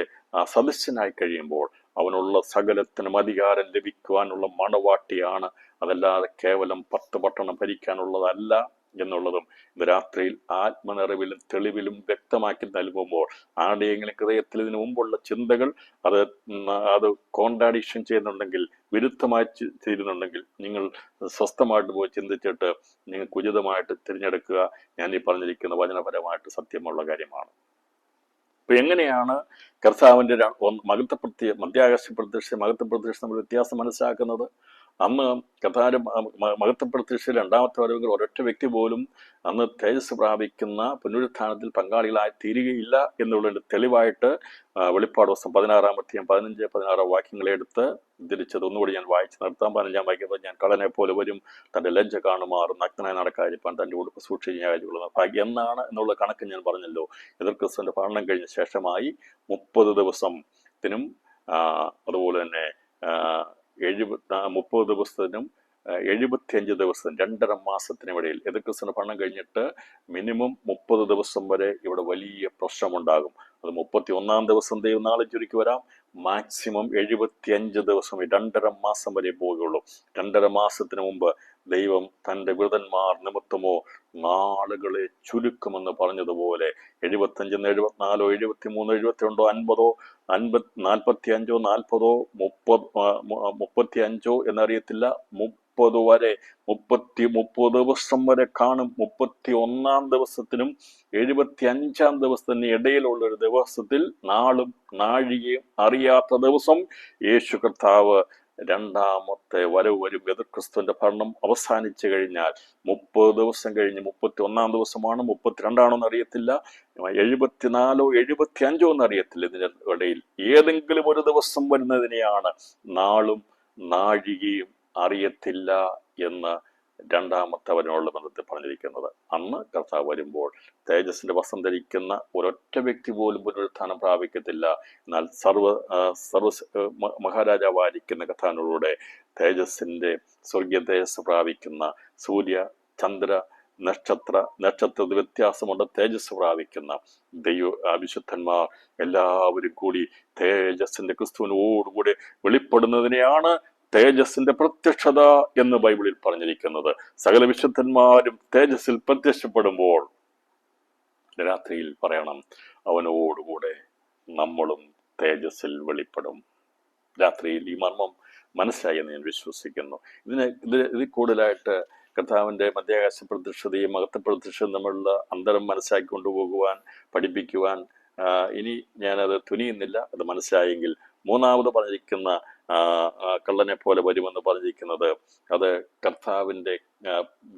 സദസ്യനായി കഴിയുമ്പോൾ അവനുള്ള സകലത്തിനും അധികാരം ലഭിക്കുവാനുള്ള മണവാട്ടിയാണ്. അതല്ലാതെ കേവലം 10 പട്ടണം ഭരിക്കാനുള്ളതല്ല എന്നുള്ളതും ഇത് രാത്രിയിൽ ആത്മനിറവിലും തെളിവിലും വ്യക്തമാക്കി നൽകുമ്പോൾ ആരുടെയെങ്കിലും ഹൃദയത്തിൽ ഇതിനു മുമ്പുള്ള ചിന്തകൾ അത് കോൺട്രാഡിക്ഷൻ ചെയ്യുന്നുണ്ടെങ്കിൽ, വിരുദ്ധമായി ചെയ്യുന്നുണ്ടെങ്കിൽ, നിങ്ങൾ സ്വസ്ഥമായിട്ട് പോയി ചിന്തിച്ചിട്ട് നിങ്ങൾക്ക് ഉചിതമായിട്ട് തിരഞ്ഞെടുക്കുക. ഞാൻ ഈ പറഞ്ഞിരിക്കുന്ന വചനപരമായിട്ട് സത്യമുള്ള കാര്യമാണ്. അപ്പൊ എങ്ങനെയാണ് കർത്താവിന്റെ മധ്യാകാശ പ്രത്യക്ഷ തമ്മിൽ വ്യത്യാസം മനസ്സിലാക്കുന്നത്? അന്ന് കർത്താവിന്റെ മഹത്വപ്രത്യക്ഷ രണ്ടാമത്തെ വരവുകൾ ഒരൊറ്റ വ്യക്തി പോലും അന്ന് തേജസ് പ്രാപിക്കുന്ന പുനരുത്ഥാനത്തിൽ പങ്കാളികളായി തീരുകയില്ല എന്നുള്ളതിന്റെ തെളിവായിട്ട് വെളിപ്പാട് ദിവസം 16-ാം അധ്യായം 15-16 വാക്യങ്ങളെ എടുത്ത് തിരിച്ചത് ഒന്നുകൂടി ഞാൻ വായിച്ചു നിർത്താം. 15-ാം വാക്യത്തിൽ ഞാൻ കള്ളനെ പോലെ വരും, തന്റെ ലജ്ജ കാണുമാറും, നഗ്നനായി നടക്കാതിരിപ്പാൻ തന്റെ ഉടുപ്പ് സൂക്ഷിക്കാതിരിക്കുള്ള ഭാഗ്യം എന്നാണ് എന്നുള്ള കണക്ക് ഞാൻ പറഞ്ഞല്ലോ. എതിർക്രിസ്തുവിന്റെ ഭരണം കഴിഞ്ഞ ശേഷമായി 30 ദിവസത്തിനും അതുപോലെ തന്നെ 30 ദിവസത്തിനും 75 ദിവസത്തിനും 2.5 മാസത്തിനിടയിൽ എതിർക്രിസ്തുവിന്റെ ഭരണം കഴിഞ്ഞിട്ട് മിനിമം 30 ദിവസം വരെ ഇവിടെ വലിയ പ്രശ്നമുണ്ടാകും. അത് 31-ാം ദിവസം ദൈവം നാളെ ചുരുക്കി വരാം. മാക്സിമം 75 ദിവസം, 2.5 മാസം വരെ പോവുകയുള്ളൂ. 2.5 മാസത്തിന് മുമ്പ് ദൈവം തന്റെ വിരുദ്ധന്മാർ നിമിത്തമോ നാളുകളെ ചുരുക്കുമെന്ന് പറഞ്ഞതുപോലെ 75, 74, 73, 72, 50, 45, 40, 35 എന്നറിയത്തില്ല, 30 വരെ 30 ദിവസം വരെ കാണും. 31-ാം ദിവസത്തിനും 75-ാം ദിവസത്തിന് ഇടയിലുള്ള ഒരു ദിവസത്തിൽ നാളും നാഴികയും അറിയാത്ത ദിവസം യേശു കർത്താവ് രണ്ടാമത്തെ വരവ് വരും. എതിർക്രിസ്തുവിന്റെ ഭരണം അവസാനിച്ചു കഴിഞ്ഞാൽ 30 ദിവസം കഴിഞ്ഞ് 31-ാം ദിവസമാണ്, 32-ആണോ എന്നറിയത്തില്ല, 74-ഓ 75-ഓ എന്നറിയത്തില്ല. ഇതിനിടയിൽ ഏതെങ്കിലും ഒരു ദിവസം വരുന്നതിനെയാണ് നാളും നാഴികയും അറിയത്തില്ല എന്ന് രണ്ടാമത്തെ വരവിനുള്ള ബന്ധത്തിൽ പറഞ്ഞിരിക്കുന്നത്. അന്ന് കർത്താവ് വരുമ്പോൾ തേജസ്സിന്റെ വസ്ത്രം ധരിക്കുന്ന ഒരൊറ്റ വ്യക്തി പോലും പുനരുത്ഥാനം പ്രാപിക്കത്തില്ല. എന്നാൽ മഹാരാജാവായിരിക്കുന്ന കർത്താവിനോടുകൂടെ സ്വർഗീയ തേജസ് പ്രാപിക്കുന്ന സൂര്യ, ചന്ദ്ര, നക്ഷത്രത്തിൽ വ്യത്യാസമുണ്ട് തേജസ് പ്രാപിക്കുന്ന വിശുദ്ധന്മാർ എല്ലാവരും കൂടി തേജസ്സിന്റെ ക്രിസ്തുവിനോടുകൂടി വെളിപ്പെടുന്നതിനെയാണ് തേജസ്സിന്റെ പ്രത്യക്ഷത എന്ന് ബൈബിളിൽ പറഞ്ഞിരിക്കുന്നത്. സകല വിശുദ്ധന്മാരും തേജസ്സിൽ പ്രത്യക്ഷപ്പെടുമ്പോൾ രാത്രിയിൽ പറയണം, അവനോടുകൂടെ നമ്മളും തേജസ്സിൽ വെളിപ്പെടും. രാത്രിയിൽ ഈ മർമ്മം മനസ്സിലായി എന്ന് ഞാൻ വിശ്വസിക്കുന്നു. ഇതിൽ കൂടുതലായിട്ട് കർത്താവിന്റെ മധ്യാകാശ പ്രത്യക്ഷതയും മഹത്വ പ്രത്യക്ഷതയും തമ്മിലുള്ള അന്തരം മനസ്സിലാക്കി കൊണ്ടുപോകുവാൻ, പഠിപ്പിക്കുവാൻ ഇനി ഞാനത് തുനിയുന്നില്ല. അത് മനസ്സിലായെങ്കിൽ മൂന്നാമത് പറഞ്ഞിരിക്കുന്ന കള്ളനെ പോലെ വരുമെന്ന് പറഞ്ഞിരിക്കുന്നത് അത് കർത്താവിന്റെ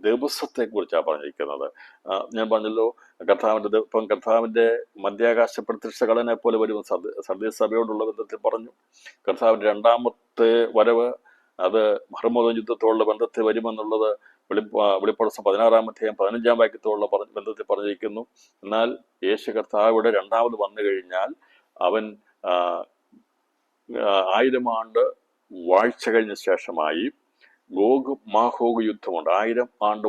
ദിവസത്തെ കുറിച്ചാണ് പറഞ്ഞിരിക്കുന്നത്. ഞാൻ പറഞ്ഞല്ലോ, കർത്താവിന്റെ മധ്യാകാശ പ്രത്യക്ഷ കള്ളനെ പോലെ വരുമെന്ന് സർദീസ് സഭയോടുള്ള ബന്ധത്തിൽ പറഞ്ഞു. കർത്താവിന്റെ രണ്ടാമത്തെ വരവ് അത് ഹർമോദൻ യുദ്ധത്തോടുള്ള ബന്ധത്തിൽ വരുമെന്നുള്ളത് വെളിപ്പെടുത്ത 16-ാം അധ്യായം 15-ാം വാക്യത്തോടുള്ള ബന്ധത്തിൽ പറഞ്ഞിരിക്കുന്നു. എന്നാൽ യേശു കർത്താവിടെ രണ്ടാമത് വന്നു കഴിഞ്ഞാൽ അവൻ 1000 ആണ്ട് വാഴ്ച കഴിഞ്ഞ ശേഷമായി ഗോഗ് മാഹോഗ് യുദ്ധമുണ്ട്. 1000 ആണ്ട്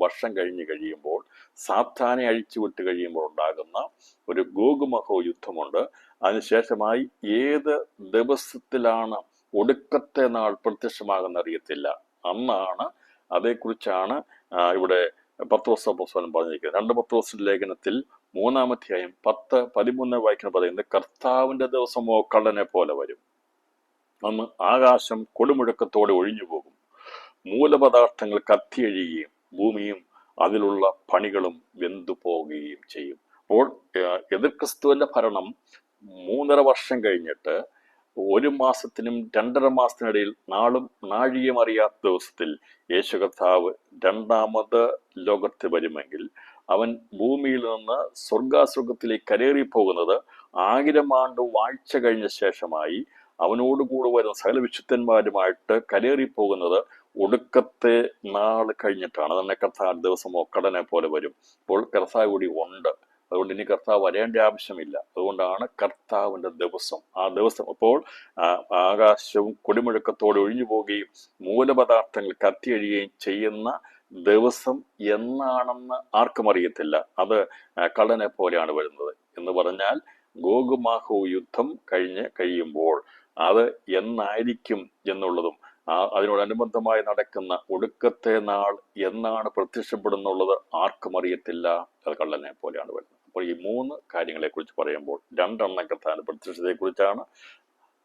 വർഷം കഴിയുമ്പോൾ സാത്താനെ അഴിച്ചുവിട്ട് കഴിയുമ്പോൾ ഉണ്ടാകുന്ന ഒരു ഗോഗ് മഹോ യുദ്ധമുണ്ട്. അതിനുശേഷമായി ഏത് ദിവസത്തിലാണ് ഒടുക്കത്തെ നാൾ പ്രത്യക്ഷമാകുന്ന അറിയത്തില്ല. അന്നാണ്, അതേക്കുറിച്ചാണ് ഇവിടെ പത്രോസ് പറഞ്ഞിരിക്കുന്നത്. 2 പത്രോസ് ലേഖനത്തിൽ 3-ാം അധ്യായം 10-13 വാക്യം പറയുന്നത്, കർത്താവിന്റെ ദിവസമോ കള്ളനെ പോലെ വരും. അന്ന് ആകാശം കൊടുമുഴക്കത്തോടെ ഒഴിഞ്ഞു പോകും, മൂലപദാർത്ഥങ്ങൾ കത്തിയഴിയുകയും ഭൂമിയും അതിലുള്ള പണികളും വെന്തു പോവുകയും ചെയ്യും. അപ്പോൾ എതിർ ക്രിസ്തുവിന്റെ ഭരണം 3.5 വർഷം കഴിഞ്ഞിട്ട് 1 മാസത്തിനും 2.5 മാസത്തിനിടയിൽ നാളും നാഴികയും അറിയാത്ത ദിവസത്തിൽ യേശു കർത്താവ് രണ്ടാമത് ലോകത്ത് വരുമെങ്കിൽ അവൻ ഭൂമിയിൽ നിന്ന് സ്വർഗാസുഖത്തിലേക്ക് കരേറി പോകുന്നത് 1000 ആണ്ട് വാഴ്ച കഴിഞ്ഞ ശേഷമായി അവനോടുകൂടെ വരുന്ന സകല വിശുദ്ധന്മാരുമായിട്ട് കരേറി പോകുന്നത് ഒടുക്കത്തെ നാൾ കഴിഞ്ഞിട്ടാണ്. തന്നെ കർത്താവ് ദിവസമോ കടനെ പോലെ വരും. ഇപ്പോൾ കർത്താവ് കൂടി ഉണ്ട്, അതുകൊണ്ട് ഇനി കർത്താവ് വരേണ്ട ആവശ്യമില്ല. അതുകൊണ്ടാണ് കർത്താവിന്റെ ദിവസം. ആ ദിവസം അപ്പോൾ ആകാശവും കൊടിമുഴക്കത്തോടെ ഒഴിഞ്ഞു പോവുകയും മൂലപദാർത്ഥങ്ങൾ കത്തിയഴിയുകയും ചെയ്യുന്ന ദിവസം എന്നാണെന്ന് ആർക്കും അറിയത്തില്ല. അത് കള്ളനെ പോലെയാണ് വരുന്നത്. എന്ന് പറഞ്ഞാൽ ഗോഗ് മാഹോ യുദ്ധം കഴിയുമ്പോൾ അത് എന്നായിരിക്കും എന്നുള്ളതും അതിനോടനുബന്ധമായി നടക്കുന്ന ഒടുക്കത്തെ നാൾ എന്നാണ് പ്രത്യക്ഷപ്പെടുന്നുള്ളത് ആർക്കും അറിയത്തില്ല. അത് കള്ളനെ പോലെയാണ് വരുന്നത്. അപ്പോൾ ഈ 3 കാര്യങ്ങളെ കുറിച്ച് പറയുമ്പോൾ 2 കർത്താവിന്റെ പ്രത്യക്ഷതയെക്കുറിച്ചാണ്,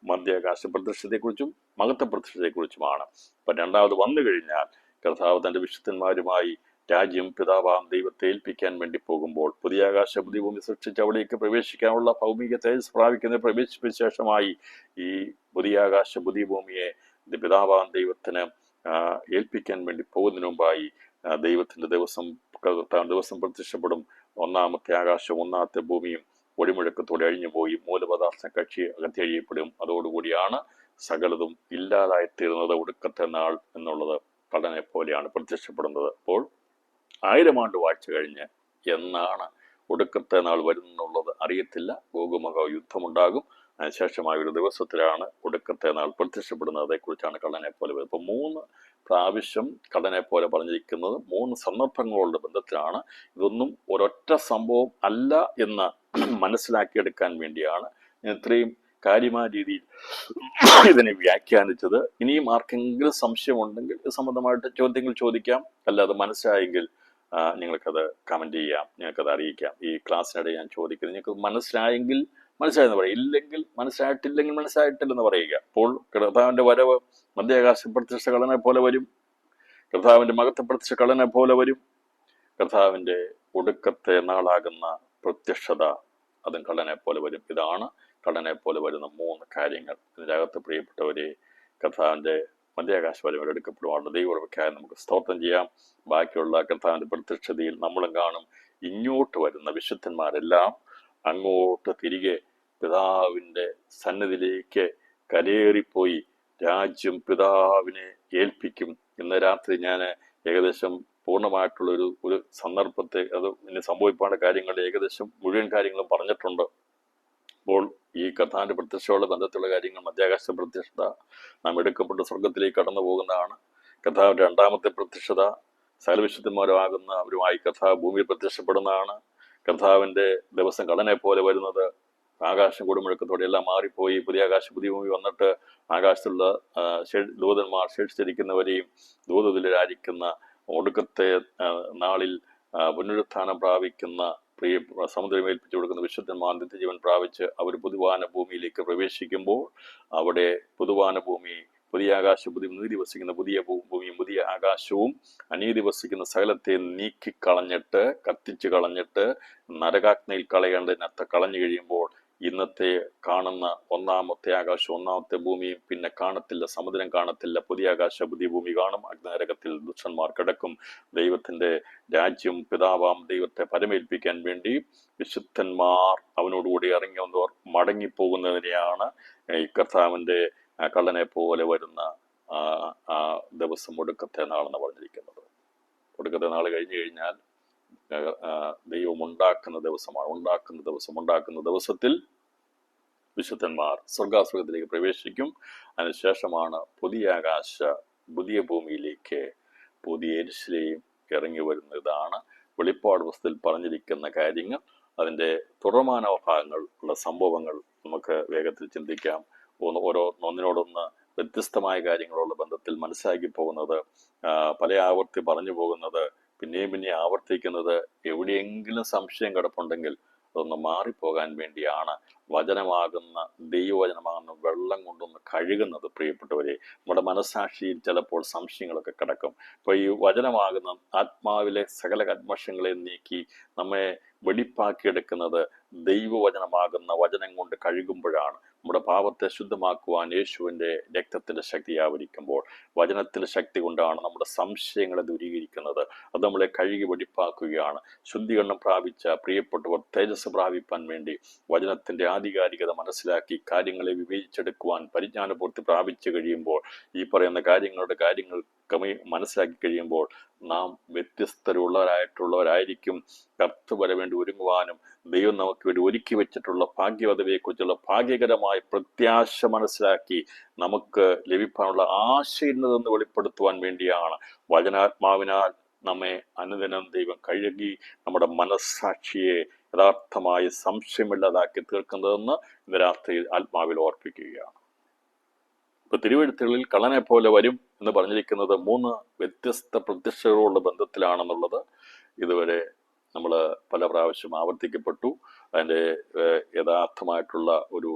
മധ്യാകാശ പ്രത്യക്ഷതയെക്കുറിച്ചും മഹത്വ പ്രത്യക്ഷതയെക്കുറിച്ചുമാണ്. അപ്പൊ രണ്ടാമത് വന്നു കഴിഞ്ഞാൽ കർത്താവ് തന്റെ വിശുദ്ധന്മാരുമായി രാജ്യം പിതാവാം ദൈവത്തെ ഏൽപ്പിക്കാൻ വേണ്ടി പോകുമ്പോൾ പുതിയ ആകാശ പുതിയ ഭൂമി സൃഷ്ടിച്ച് അവിടേക്ക് പ്രവേശിക്കാനുള്ള ഭൗമിക തേജസ് പ്രാപിക്കുന്ന പ്രവേശിപ്പിച്ച ശേഷമായി ഈ പുതിയ ആകാശ പുതിയ ഭൂമിയെ പിതാവാം ദൈവത്തിന് ഏൽപ്പിക്കാൻ വേണ്ടി പോകുന്നതിന് മുമ്പായി ദൈവത്തിന്റെ ദിവസം പ്രത്യക്ഷപ്പെടും. 1-ാമത്തെ ആകാശം 1-ാമത്തെ ഭൂമിയും ഒടിമുഴക്കത്തോടെ അഴിഞ്ഞുപോയി മൂലപദാർത്ഥം അകത്തിയഴിയപ്പെടും. അതോടുകൂടിയാണ് സകലതും ഇല്ലാതായിത്തീരുന്നത്. ഒടുക്കത്തെ നാൾ എന്നുള്ളത് കള്ളനെ പോലെയാണ് പ്രത്യക്ഷപ്പെടുന്നത്. അപ്പോൾ 1000 ആണ്ട് വാഴ്ച കഴിഞ്ഞ് എന്നാണ് ഒടുക്കത്തെ നാൾ വരുന്നുള്ളത് അറിയത്തില്ല. ഗോഗുമഹ യുദ്ധമുണ്ടാകും. അതിനുശേഷമായ ഒരു ദിവസത്തിലാണ് ഒടുക്കത്തെ നാൾ പ്രത്യക്ഷപ്പെടുന്നത്. അതേക്കുറിച്ചാണ് കള്ളനെ പോലെ വരുന്നത്. ഇപ്പൊ 3 പ്രാവശ്യം കള്ളനെ പോലെ പറഞ്ഞിരിക്കുന്നത് 3 സന്ദർഭങ്ങളുടെ ബന്ധത്തിലാണ്. ഇതൊന്നും ഒരൊറ്റ സംഭവം അല്ല എന്ന് മനസ്സിലാക്കിയെടുക്കാൻ വേണ്ടിയാണ് ഞാൻ ഇത്രയും കാര്യമായ രീതിയിൽ ഇതിനെ വ്യാഖ്യാനിച്ചത്. ഇനിയും ആർക്കെങ്കിലും സംശയമുണ്ടെങ്കിൽ ഇത് സംബന്ധമായിട്ട് ചോദ്യങ്ങൾ ചോദിക്കാം. അല്ലാതെ മനസ്സിലായെങ്കിൽ നിങ്ങൾക്കത് കമന്റ് ചെയ്യാം, നിങ്ങൾക്കത് അറിയിക്കാം. ഈ ക്ലാസ്സിനിടെ ഞാൻ ചോദിക്കുന്നത് നിങ്ങൾക്ക് മനസ്സിലായെങ്കിൽ മനസ്സിലായെന്ന് പറയുക, ഇല്ലെങ്കിൽ മനസ്സിലായിട്ടില്ലെന്ന് പറയുക. അപ്പോൾ കർത്താവിന്റെ വരവ് മധ്യാകാശ പ്രത്യക്ഷ കള്ളനെ പോലെ വരും, കർത്താവിന്റെ മഹത്വ പ്രത്യക്ഷ കള്ളനെ പോലെ വരും, കർത്താവിന്റെ ഒടുക്കത്തെ നാളാകുന്ന പ്രത്യക്ഷത അതും കള്ളനെ പോലെ വരും. ഇതാണ് കള്ളനെ പോലെ വരുന്ന 3 കാര്യങ്ങൾ. ഇതിനകത്ത് പ്രിയപ്പെട്ടവരെ, കർത്താവിന്റെ മധ്യാകാശ വരവിൽ എടുക്കപ്പെടുവാണ്. ദൈവകൃപയ്ക്കായി നമുക്ക് സ്തോത്രം ചെയ്യാം. ബാക്കിയുള്ള കർത്താവിന്റെ പ്രത്യക്ഷതയിൽ നമ്മളും കാണും. ഇങ്ങോട്ട് വരുന്ന വിശുദ്ധന്മാരെല്ലാം അങ്ങോട്ട് തിരികെ പിതാവിന്റെ സന്നിധിയിലേക്ക് കരേറിപ്പോയി രാജ്യം പിതാവിനെ ഏൽപ്പിക്കും. ഇന്ന് രാത്രി ഞാൻ ഏകദേശം പൂർണ്ണമായിട്ടുള്ള ഒരു സന്ദർഭത്തെ, അത് ഇനി സംഭവിപ്പാനുള്ള കാര്യങ്ങളുടെ ഏകദേശം മുഴുവൻ കാര്യങ്ങളും പറഞ്ഞിട്ടുണ്ട്. അപ്പോൾ ഈ കർത്താവിന്റെ പ്രത്യക്ഷയോടെ ബന്ധത്തിലുള്ള കാര്യങ്ങൾ, മധ്യാകാശ പ്രത്യക്ഷത നാം എടുക്കപ്പെട്ട് സ്വർഗത്തിലേക്ക് കടന്നു പോകുന്നതാണ്. കർത്താവിന്റെ രണ്ടാമത്തെ പ്രത്യക്ഷത സകല വിശുദ്ധന്മാരുമാകുന്ന അവരുമായി കർത്താവ് ഭൂമിയിൽ പ്രത്യക്ഷപ്പെടുന്നതാണ്. കർത്താവിന്റെ ദിവസം കള്ളനെ പോലെ വരുന്നത്. ആകാശം കൊടുമുഴക്കത്തോടെ എല്ലാം മാറിപ്പോയി പുതിയ ആകാശം പുതിയ ഭൂമി വന്നിട്ട് ആകാശത്തുള്ള ദൂതന്മാർ ശേഷിച്ചിരിക്കുന്നവരെയും ദൂതതുല്യരായിരിക്കുന്ന ഒടുക്കത്തെ നാളിൽ പുനരുത്ഥാനം പ്രാപിക്കുന്ന പ്രിയ സമുദ്രം ഏൽപ്പിച്ചു കൊടുക്കുന്ന വിശുദ്ധന്മാർ നിത്യജീവൻ പ്രാപിച്ച് അവർ പുതുവാന ഭൂമിയിലേക്ക് പ്രവേശിക്കുമ്പോൾ അവിടെ പുതുവാന ഭൂമി, പുതിയ ആകാശം, നീതി വസിക്കുന്ന പുതിയ ഭൂമിയും പുതിയ ആകാശവും അനീതി വസിക്കുന്ന സകലത്തെ നീക്കിക്കളഞ്ഞിട്ട് കത്തിച്ചു കളഞ്ഞിട്ട് നരകാഗ്നയിൽ കളയേണ്ടതിനകത്ത് കളഞ്ഞു കഴിയുമ്പോൾ ഇന്നത്തെ കാണുന്ന ഒന്നാമത്തെ ആകാശം ഒന്നാമത്തെ ഭൂമിയും പിന്നെ കാണത്തില്ല, സമുദ്രം കാണത്തില്ല, പുതിയ ആകാശ പുതിയ ഭൂമി കാണും. അഗ്നരകത്തിൽ ദുഷ്ടന്മാർ കിടക്കും. ദൈവത്തിന്റെ രാജ്യം പിതാവാം ദൈവത്തെ പരമേൽപ്പിക്കാൻ വേണ്ടി വിശുദ്ധന്മാർ അവനോടുകൂടി ഇറങ്ങി വന്നവർ മടങ്ങിപ്പോകുന്നതിനെയാണ് ഈ കർത്താവിന്റെ കള്ളനെ പോലെ വരുന്ന ആ ദിവസം ഒടുക്കത്തെ നാളെന്ന് പറഞ്ഞിരിക്കുന്നത്. ഒടുക്കത്തെ നാൾ കഴിഞ്ഞു കഴിഞ്ഞാൽ ദൈവം ഉണ്ടാക്കുന്ന ദിവസമാണ്. ഉണ്ടാക്കുന്ന ദിവസത്തിൽ വിശുദ്ധന്മാർ സ്വർഗാസുരത്തിലേക്ക് പ്രവേശിക്കും. അതിനുശേഷമാണ് പുതിയ ആകാശ പുതിയ ഭൂമിയിലേക്ക് പുതിയ യെരൂശലേം ഇറങ്ങി വരുന്നതാണ് വെളിപ്പാട് പുസ്തകത്തിൽ പറഞ്ഞിരിക്കുന്ന കാര്യങ്ങൾ. അതിൻ്റെ തുടർമാന ഭാഗങ്ങൾ ഉള്ള സംഭവങ്ങൾ നമുക്ക് വേഗത്തിൽ ചിന്തിക്കാം. ഒന്നിനോടൊന്ന് വ്യത്യസ്തമായ കാര്യങ്ങളുള്ള ബന്ധത്തിൽ മനസ്സിലാക്കി പോകുന്നത്, പല ആവർത്തി പറഞ്ഞു പോകുന്നത്, പിന്നെയും ആവർത്തിക്കുന്നത്, എവിടെയെങ്കിലും സംശയം കിടപ്പുണ്ടെങ്കിൽ അതൊന്ന് മാറിപ്പോകാൻ വേണ്ടിയാണ് വചനമാകുന്ന ദൈവവചനമാകുന്ന വെള്ളം കൊണ്ടൊന്ന് കഴുകുന്നത്. പ്രിയപ്പെട്ടവരെ, നമ്മുടെ മനസ്സാക്ഷിയിൽ ചിലപ്പോൾ സംശയങ്ങളൊക്കെ കിടക്കും. അപ്പോൾ ഈ വചനമാകുന്ന ആത്മാവിലെ സകല കന്മഷങ്ങളെ നീക്കി നമ്മെ വെടിപ്പാക്കിയെടുക്കുന്നത് ദൈവവചനമാകുന്ന വചനം കൊണ്ട് കഴുകുമ്പോഴാണ്. നമ്മുടെ പാപത്തെ ശുദ്ധമാക്കുവാൻ യേശുവിൻ്റെ രക്തത്തിൻ്റെ ശക്തി ആവരിക്കുമ്പോൾ വചനത്തിൻ്റെ ശക്തി കൊണ്ടാണ് നമ്മുടെ സംശയങ്ങളെ ദൂരീകരിക്കുന്നത്. അത് നമ്മളെ കഴുകി വെടിപ്പാക്കുകയാണ്. ശുദ്ധീകരണം പ്രാപിച്ച പ്രിയപ്പെട്ടവർ തേജസ് പ്രാപിപ്പാൻ വേണ്ടി വചനത്തിൻ്റെ ആധികാരികത മനസ്സിലാക്കി കാര്യങ്ങളെ വിവേചിച്ചെടുക്കുവാൻ പരിജ്ഞാനപൂർത്തി പ്രാപിച്ചു കഴിയുമ്പോൾ, ഈ പറയുന്ന കാര്യങ്ങൾ മനസ്സിലാക്കി കഴിയുമ്പോൾ നാം വ്യത്യസ്തരുള്ളവരായിട്ടുള്ളവരായിരിക്കും. കർത്തൃ വരെ വേണ്ടി ഒരുങ്ങുവാനും ദൈവം നമുക്ക് വേണ്ടി ഒരുക്കി വെച്ചിട്ടുള്ള ഭാഗ്യവതയെക്കുറിച്ചുള്ള ഭാഗ്യകരമായ പ്രത്യാശ മനസ്സിലാക്കി നമുക്ക് ലഭിക്കാനുള്ള ആശയിന്നതെന്ന് വെളിപ്പെടുത്തുവാൻ വേണ്ടിയാണ് വചനാത്മാവിനാൽ നമ്മെ അനുദിനം ദൈവം കഴുകി നമ്മുടെ മനസ്സാക്ഷിയെ യഥാർത്ഥമായി സംശയമില്ലാതാക്കി തീർക്കുന്നതെന്ന് ഇന്ന് രാത്രി ആത്മാവിൽ ഓർപ്പിക്കുകയാണ്. ഇപ്പൊ തിരുവെഴുത്തുകളിൽ കള്ളനെ പോലെ വരും എന്ന് പറഞ്ഞിരിക്കുന്നത് 3 വ്യത്യസ്ത പ്രത്യക്ഷകളുള്ള ബന്ധത്തിലാണെന്നുള്ളത് ഇതുവരെ നമ്മൾ പല പ്രാവശ്യം ആവർത്തിക്കപ്പെട്ടു. അതിൻ്റെ യഥാർത്ഥമായിട്ടുള്ള ഒരു